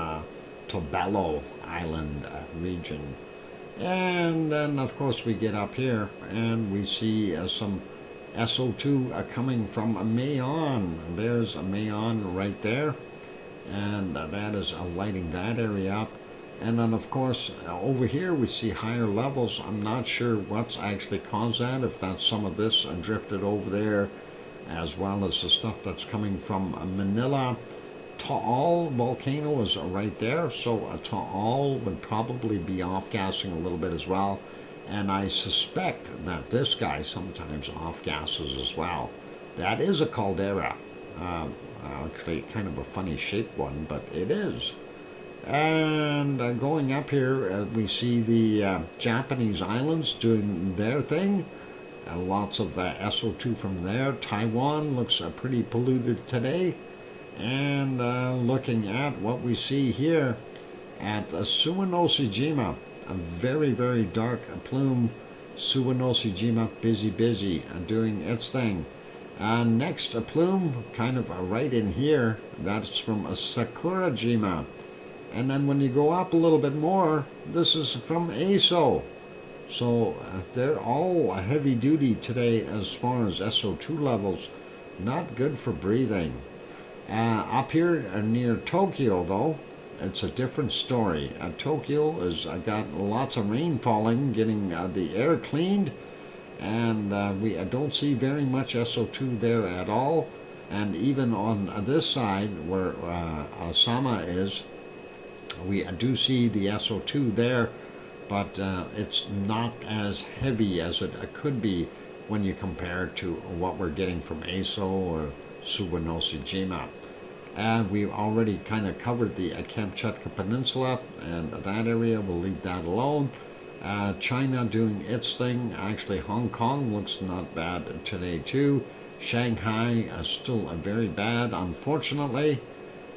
Tobelo Island region. And then of course we get up here and we see some SO2 coming from Mayon. There's a Mayon right there, and that is lighting that area up. And then of course over here we see higher levels. I'm not sure what's actually caused that, if that's some of this drifted over there, as well as the stuff that's coming from Manila. Taal volcano is right there, so Taal would probably be off-gassing a little bit as well. And I suspect that this guy sometimes off-gasses as well. That is a caldera. Actually kind of a funny shaped one, but it is. And going up here, we see the Japanese islands doing their thing. Lots of SO2 from there. Taiwan looks pretty polluted today. And looking at what we see here at Suwanoshijima, a very, very dark plume. Suwanoshijima, busy, doing its thing. Next, a plume kind of right in here. That's from Sakurajima. And then when you go up a little bit more, this is from ASO. So they're all heavy duty today as far as SO2 levels. Not good for breathing. Up here near Tokyo though, it's a different story. Tokyo has got lots of rain falling, getting the air cleaned, and we don't see very much SO2 there at all. And even on this side where Osama is, we do see the SO2 there, but it's not as heavy as it could be when you compare it to what we're getting from ASO or Suwanoshijima. And we've already kind of covered the Kamchatka Peninsula and that area. We'll leave that alone. China doing its thing. Actually, Hong Kong looks not bad today too. Shanghai still very bad, unfortunately.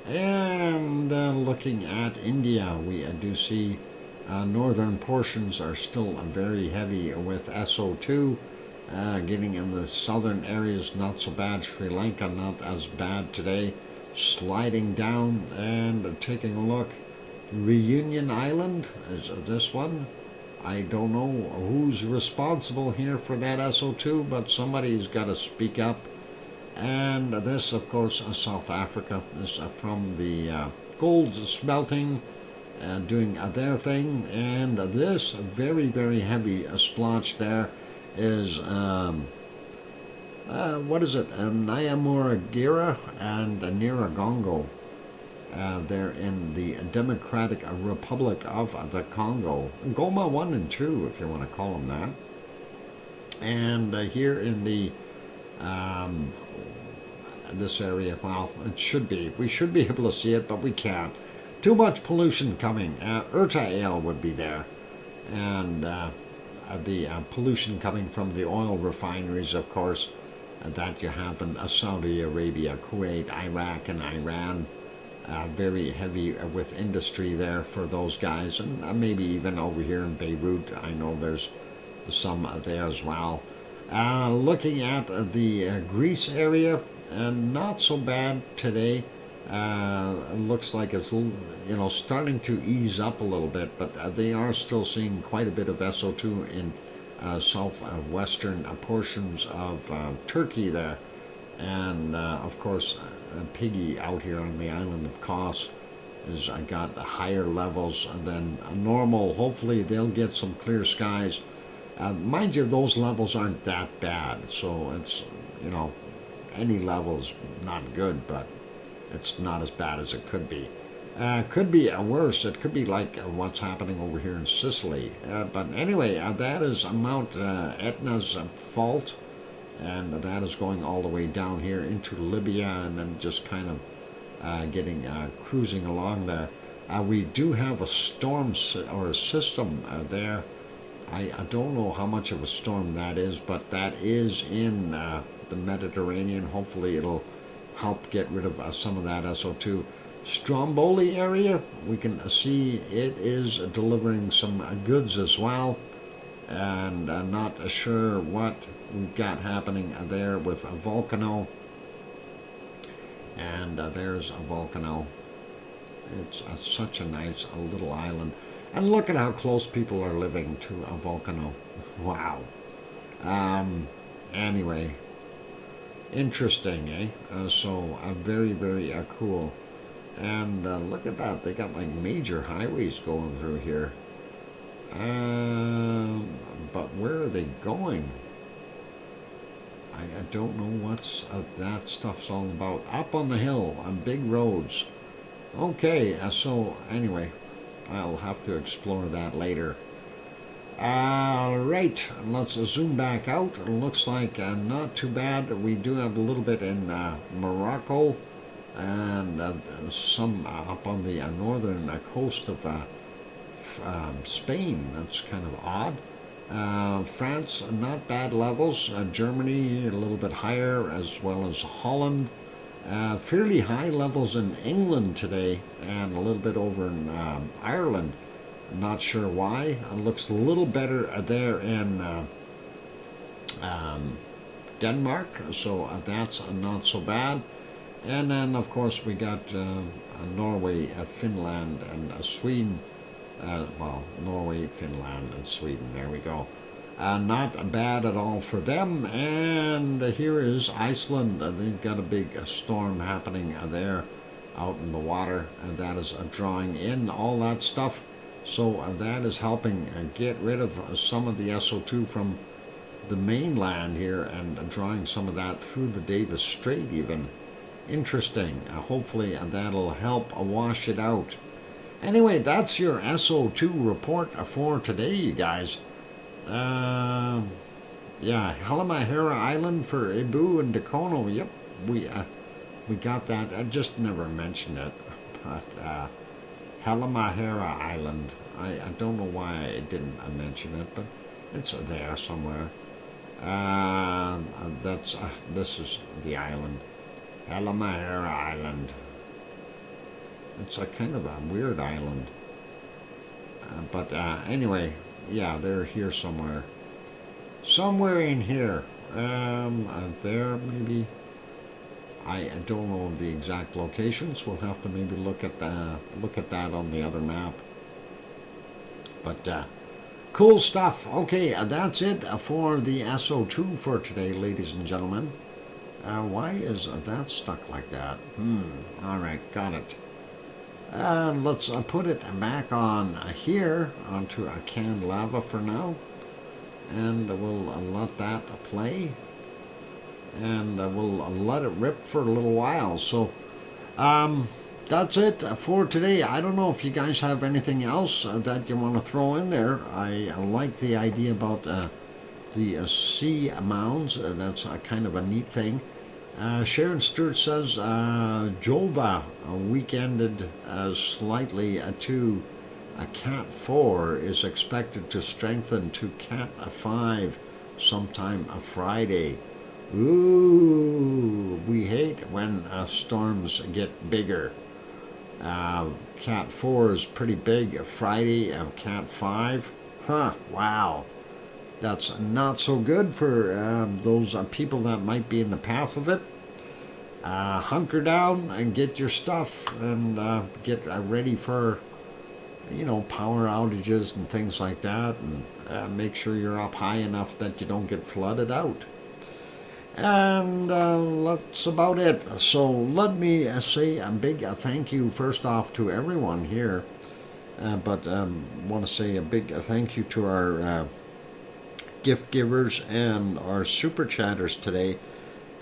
And looking at India, we do see northern portions are still very heavy with SO2. Getting in the southern areas, not so bad. Sri Lanka, not as bad today. Sliding down and taking a look. Reunion Island is this one. I don't know who's responsible here for that SO2, but somebody's got to speak up. And this, of course, South Africa. This from the gold smelting, doing their thing. And this very, very heavy splotch there is what is it? Nyamuragira and Niragongo. They're in the Democratic Republic of the Congo. Goma 1 and 2, if you want to call them that. And here in the this area, well, it should be. We should be able to see it, but we can't. Too much pollution coming. RTVE would be there. And the pollution coming from the oil refineries, of course, that you have in Saudi Arabia, Kuwait, Iraq, and Iran. Very heavy with industry there for those guys, and maybe even over here in Beirut. I know there's some there as well. Looking at the Greece area, not so bad today. It looks like it's starting to ease up a little bit, but they are still seeing quite a bit of SO2 in southwestern portions of Turkey there, and of course Piggy out here on the island of Kos has got higher levels than normal. Hopefully they'll get some clear skies. Mind you, those levels aren't that bad, so it's, any level's not good, but it's not as bad as it could be. Could be worse. It could be like what's happening over here in Sicily. But anyway, that is Mount Etna's fault, and that is going all the way down here into Libya, and then just kind of cruising along there. We do have a storm or a system there. I don't know how much of a storm that is, but that is in the Mediterranean. Hopefully it'll help get rid of some of that SO2. Stromboli area, we can see it is delivering some goods as well, and not sure what we've got happening there with a Volcano. And there's a Volcano. It's such a nice little island. And look at how close people are living to a Volcano. Wow. Anyway, interesting, eh? So very, very cool. And look at that. They got like major highways going through here. But where are they going? I don't know what's that stuff's all about. Up on the hill on big roads. Okay, so anyway, I'll have to explore that later. Right, let's zoom back out. It looks like not too bad. We do have a little bit in Morocco, and some up on the northern coast of Spain. That's kind of odd. France, not bad levels. Germany, a little bit higher, as well as Holland. Fairly high levels in England today, and a little bit over in Ireland. Not sure why. It looks a little better there in Denmark, so that's not so bad. And then, of course, we got Norway, Finland, and Sweden. Well, Norway, Finland, and Sweden. There we go. Not bad at all for them. And here is Iceland. They've got a big storm happening there out in the water, and that is drawing in all that stuff. So that is helping get rid of some of the SO2 from the mainland here, and drawing some of that through the Davis Strait even. Interesting. Hopefully that'll help wash it out. Anyway, that's your SO2 report for today, you guys. Yeah, Halmahera Island for Ibu and Dakono. Yep, we got that. I just never mentioned it, but Halmahera Island. I don't know why I didn't mention it, but it's there somewhere. This is the island, Halmahera Island. It's a kind of a weird island, but anyway, yeah, they're here somewhere. Somewhere in here. There maybe. I don't know the exact locations. We'll have to maybe look at that on the other map. But cool stuff. Okay, that's it for the SO2 for today, ladies and gentlemen. Why is that stuck like that? All right, got it. Let's put it back on here onto a canned lava for now, and we'll let that play, and we'll let it rip for a little while. So that's it for today. I don't know if you guys have anything else that you want to throw in there. I like the idea about the Seamounts. That's kind of a neat thing. Sharon Stewart says Jova weekended slightly to a Cat 4 is expected to strengthen to Cat 5 sometime Friday. Ooh, we hate when storms get bigger. Cat 4 is pretty big. Friday of Cat 5. Huh, wow. That's not so good for those people that might be in the path of it. Hunker down and get your stuff and get ready for, power outages and things like that. And make sure you're up high enough that you don't get flooded out. And that's about it. So let me say a big thank you first off to everyone here. But want to say a big thank you to our gift givers and our super chatters today.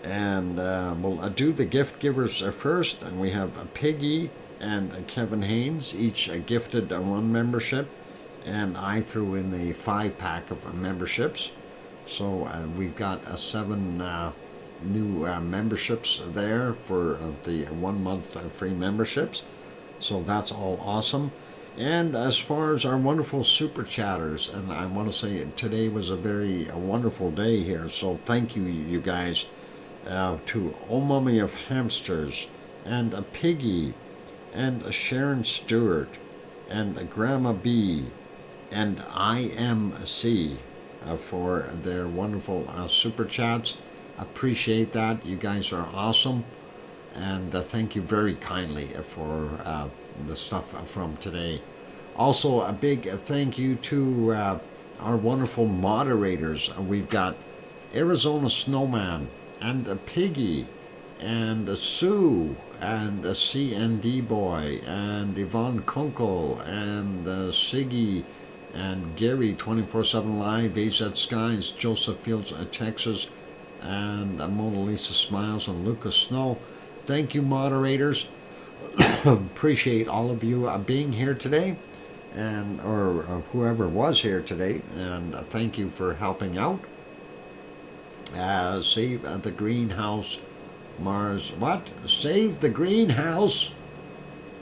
And we'll do the gift givers first. And we have Piggy and Kevin Haynes, each gifted one membership. And I threw in the 5-pack of memberships. So we've got 7 new memberships there for the 1 month free memberships. So that's all awesome. And as far as our wonderful super chatters, and I want to say today was a very wonderful day here. So thank you guys, to Oh Mummy of Hamsters, and a Piggy, and Sharon Stewart, and Grandma B, and IMC. For their wonderful super chats. Appreciate that. You guys are awesome. And thank you very kindly for the stuff from today. Also, a big thank you to our wonderful moderators. We've got Arizona Snowman, and Piggy, and Sue, and CND Boy, and Yvonne Kunkel, and Siggy, and Gary 24/7 Live, AZ Skies, Joseph Fields, Texas, and Mona Lisa Smiles, and Lucas Snow. Thank you, moderators. Appreciate all of you being here today, and or whoever was here today, and thank you for helping out. Save the greenhouse, Mars. What? Save the greenhouse.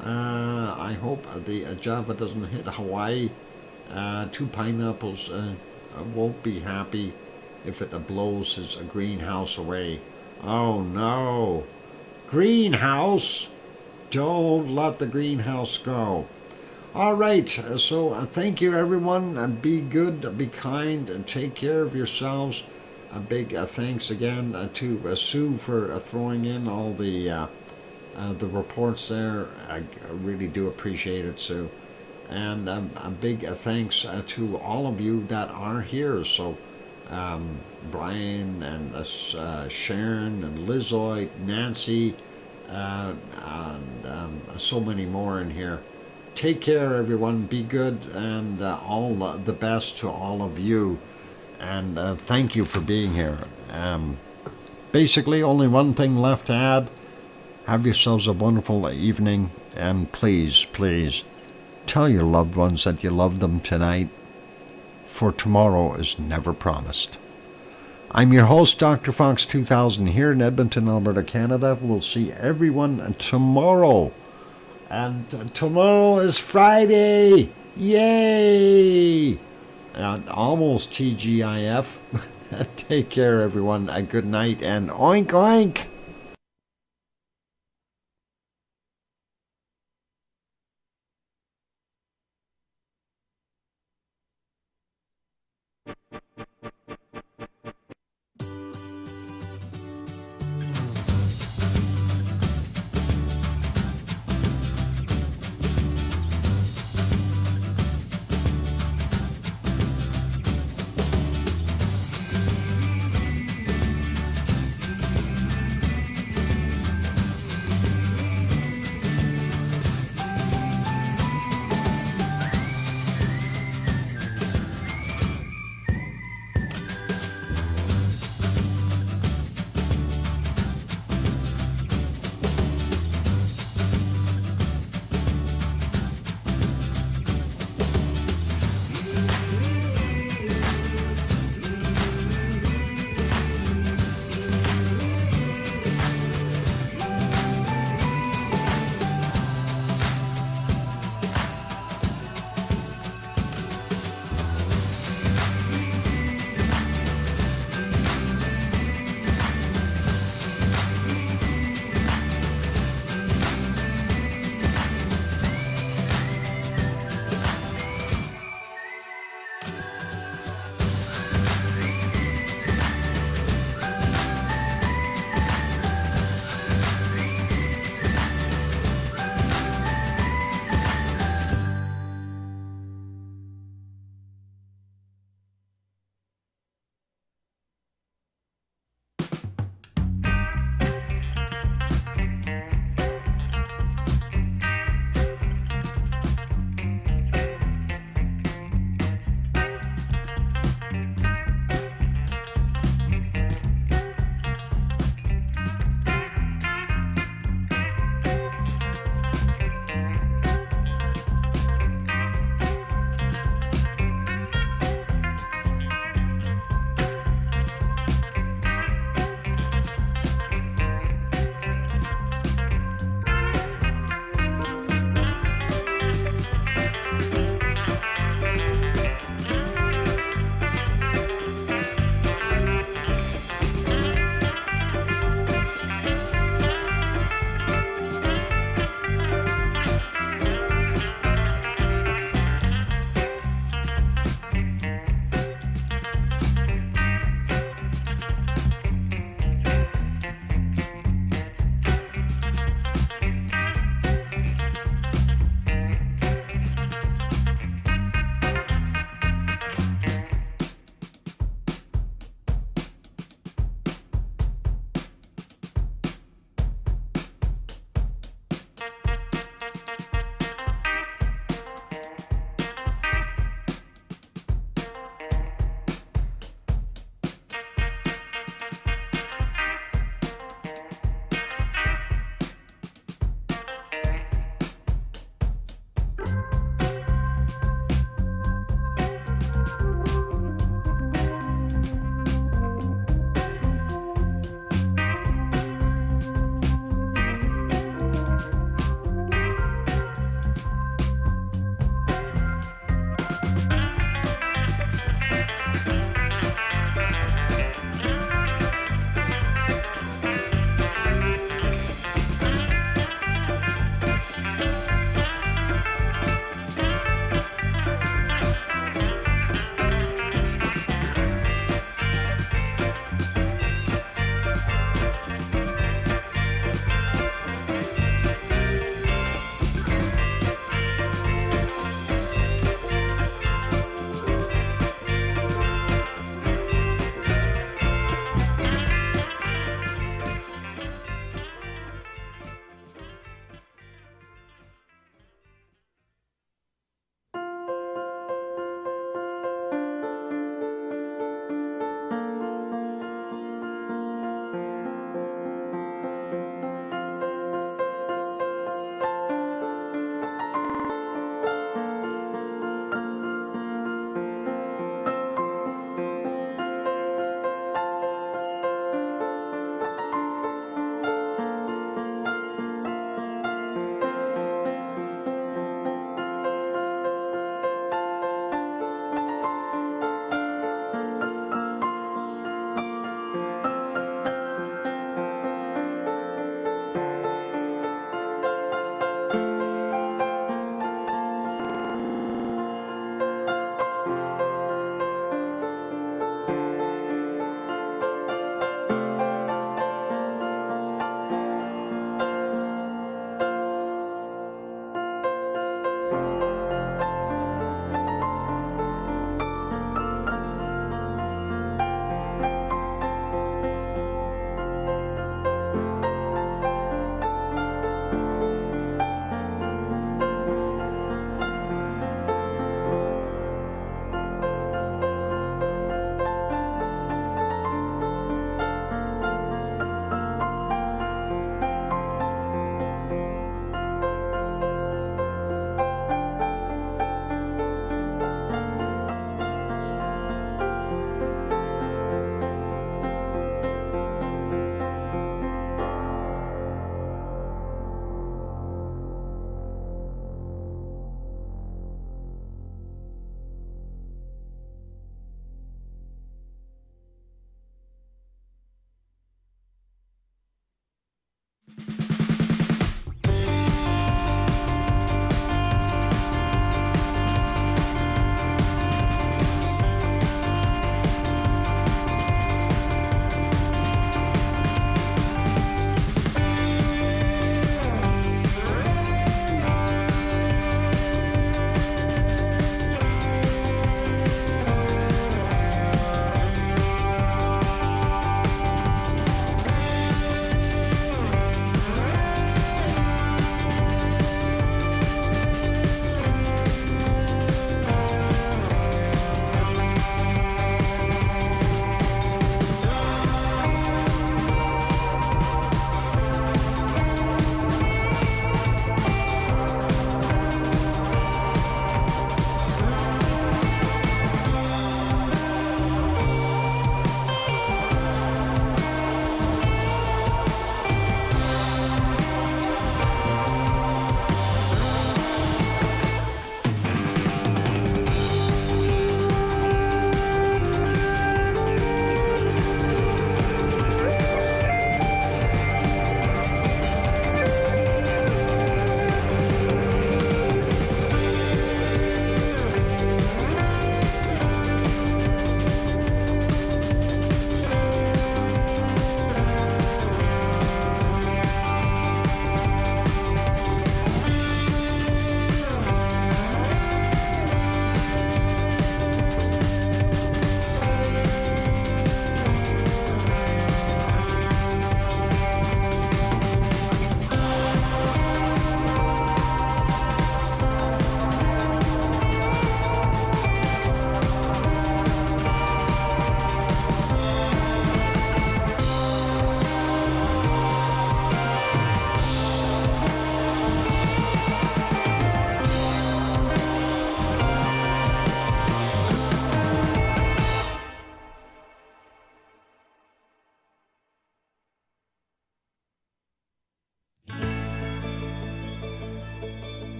I hope the Java doesn't hit Hawaii. 2 pineapples won't be happy if it blows his greenhouse away. Oh no! Greenhouse! Don't let the greenhouse go. Alright, so thank you everyone. Be good, be kind, and take care of yourselves. A big thanks again to Sue for throwing in all the reports there. I really do appreciate it, Sue. And a big thanks to all of you that are here. So Brian and Sharon and Lizoid, Nancy, and so many more in here. Take care, everyone. Be good, and all the best to all of you. And thank you for being here. Basically, only one thing left to add. Have yourselves a wonderful evening, and please, please, tell your loved ones that you love them tonight, for tomorrow is never promised. I'm your host, DrFox2000, here in Edmonton, Alberta, Canada. We'll see everyone tomorrow. And tomorrow is Friday! Yay! Almost TGIF. Take care, everyone. A good night, and oink oink!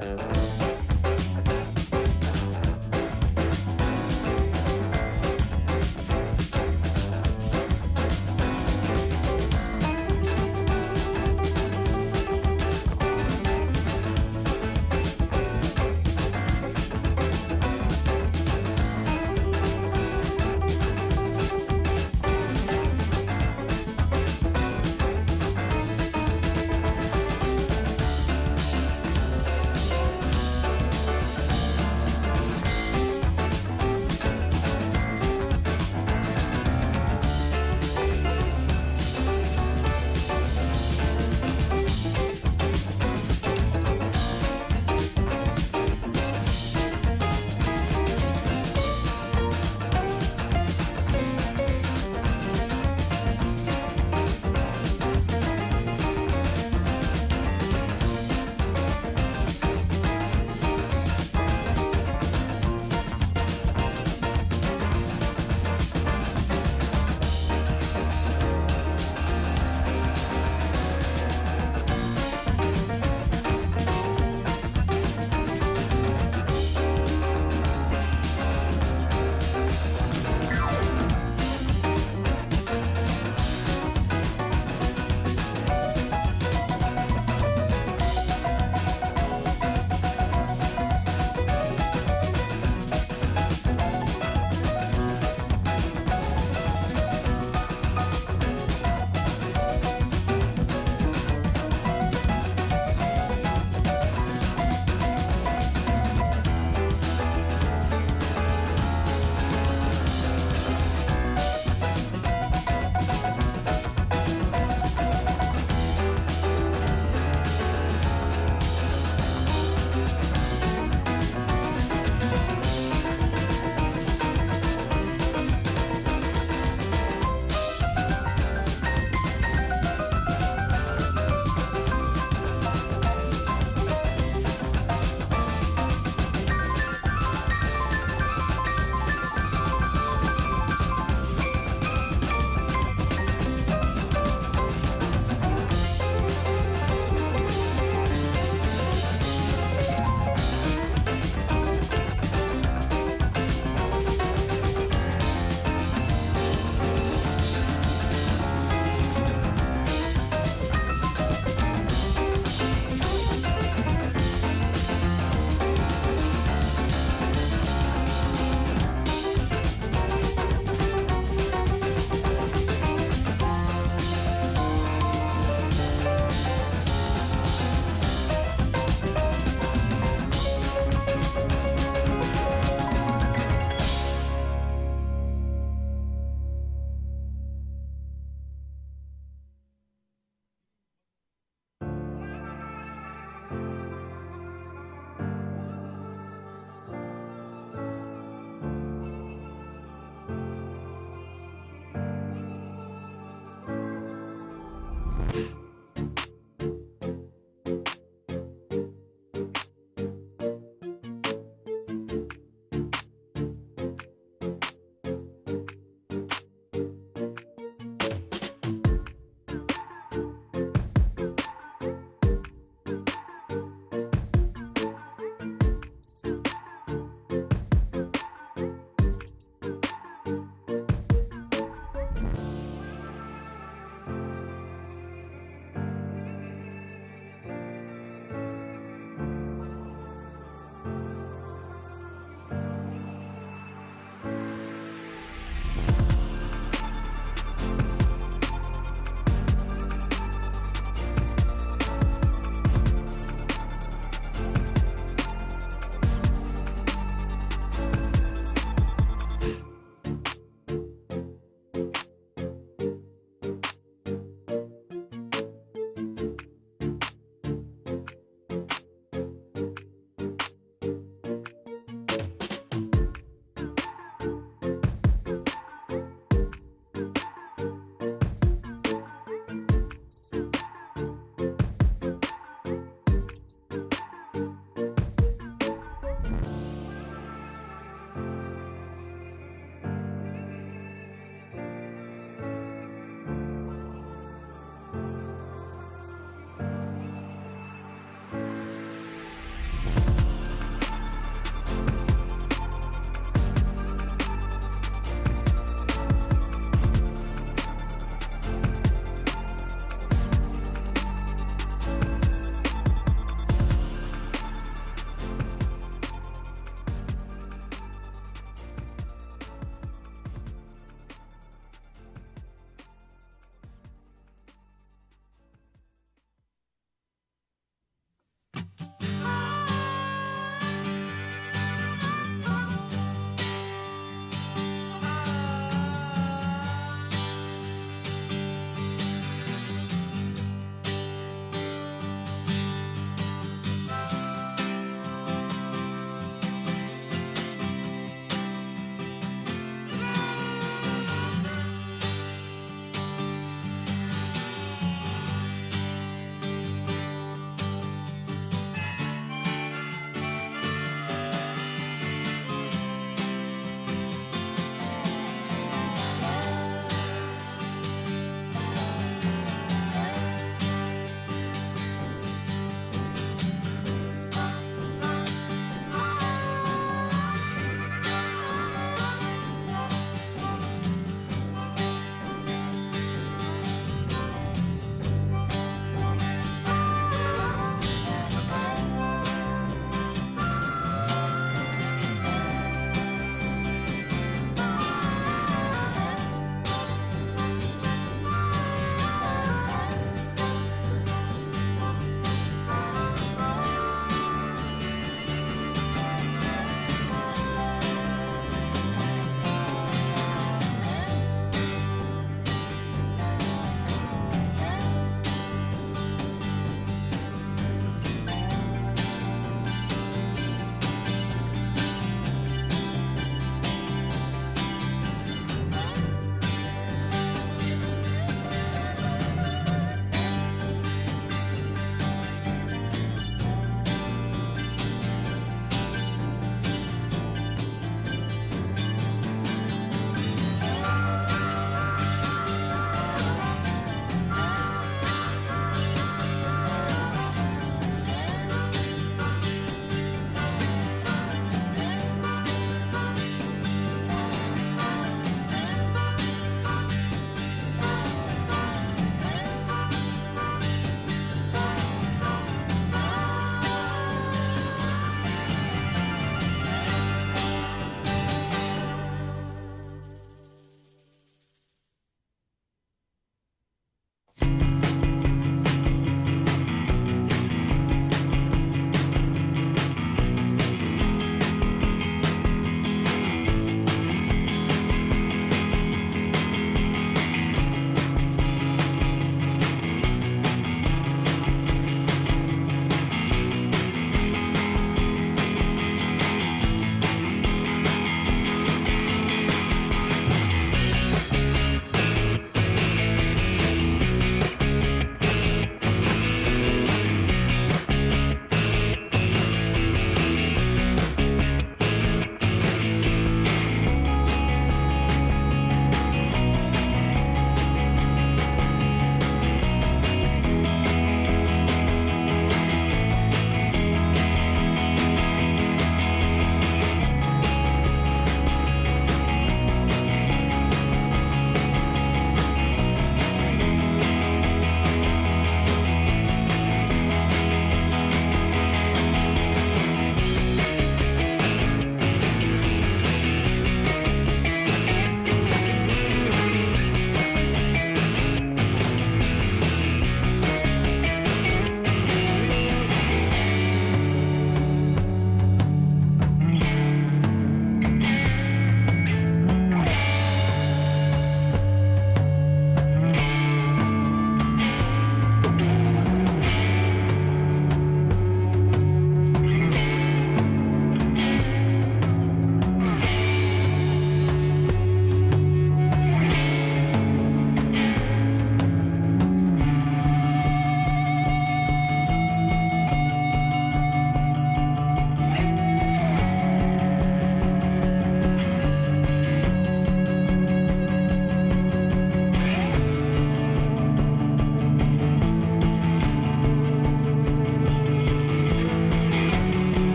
Bye.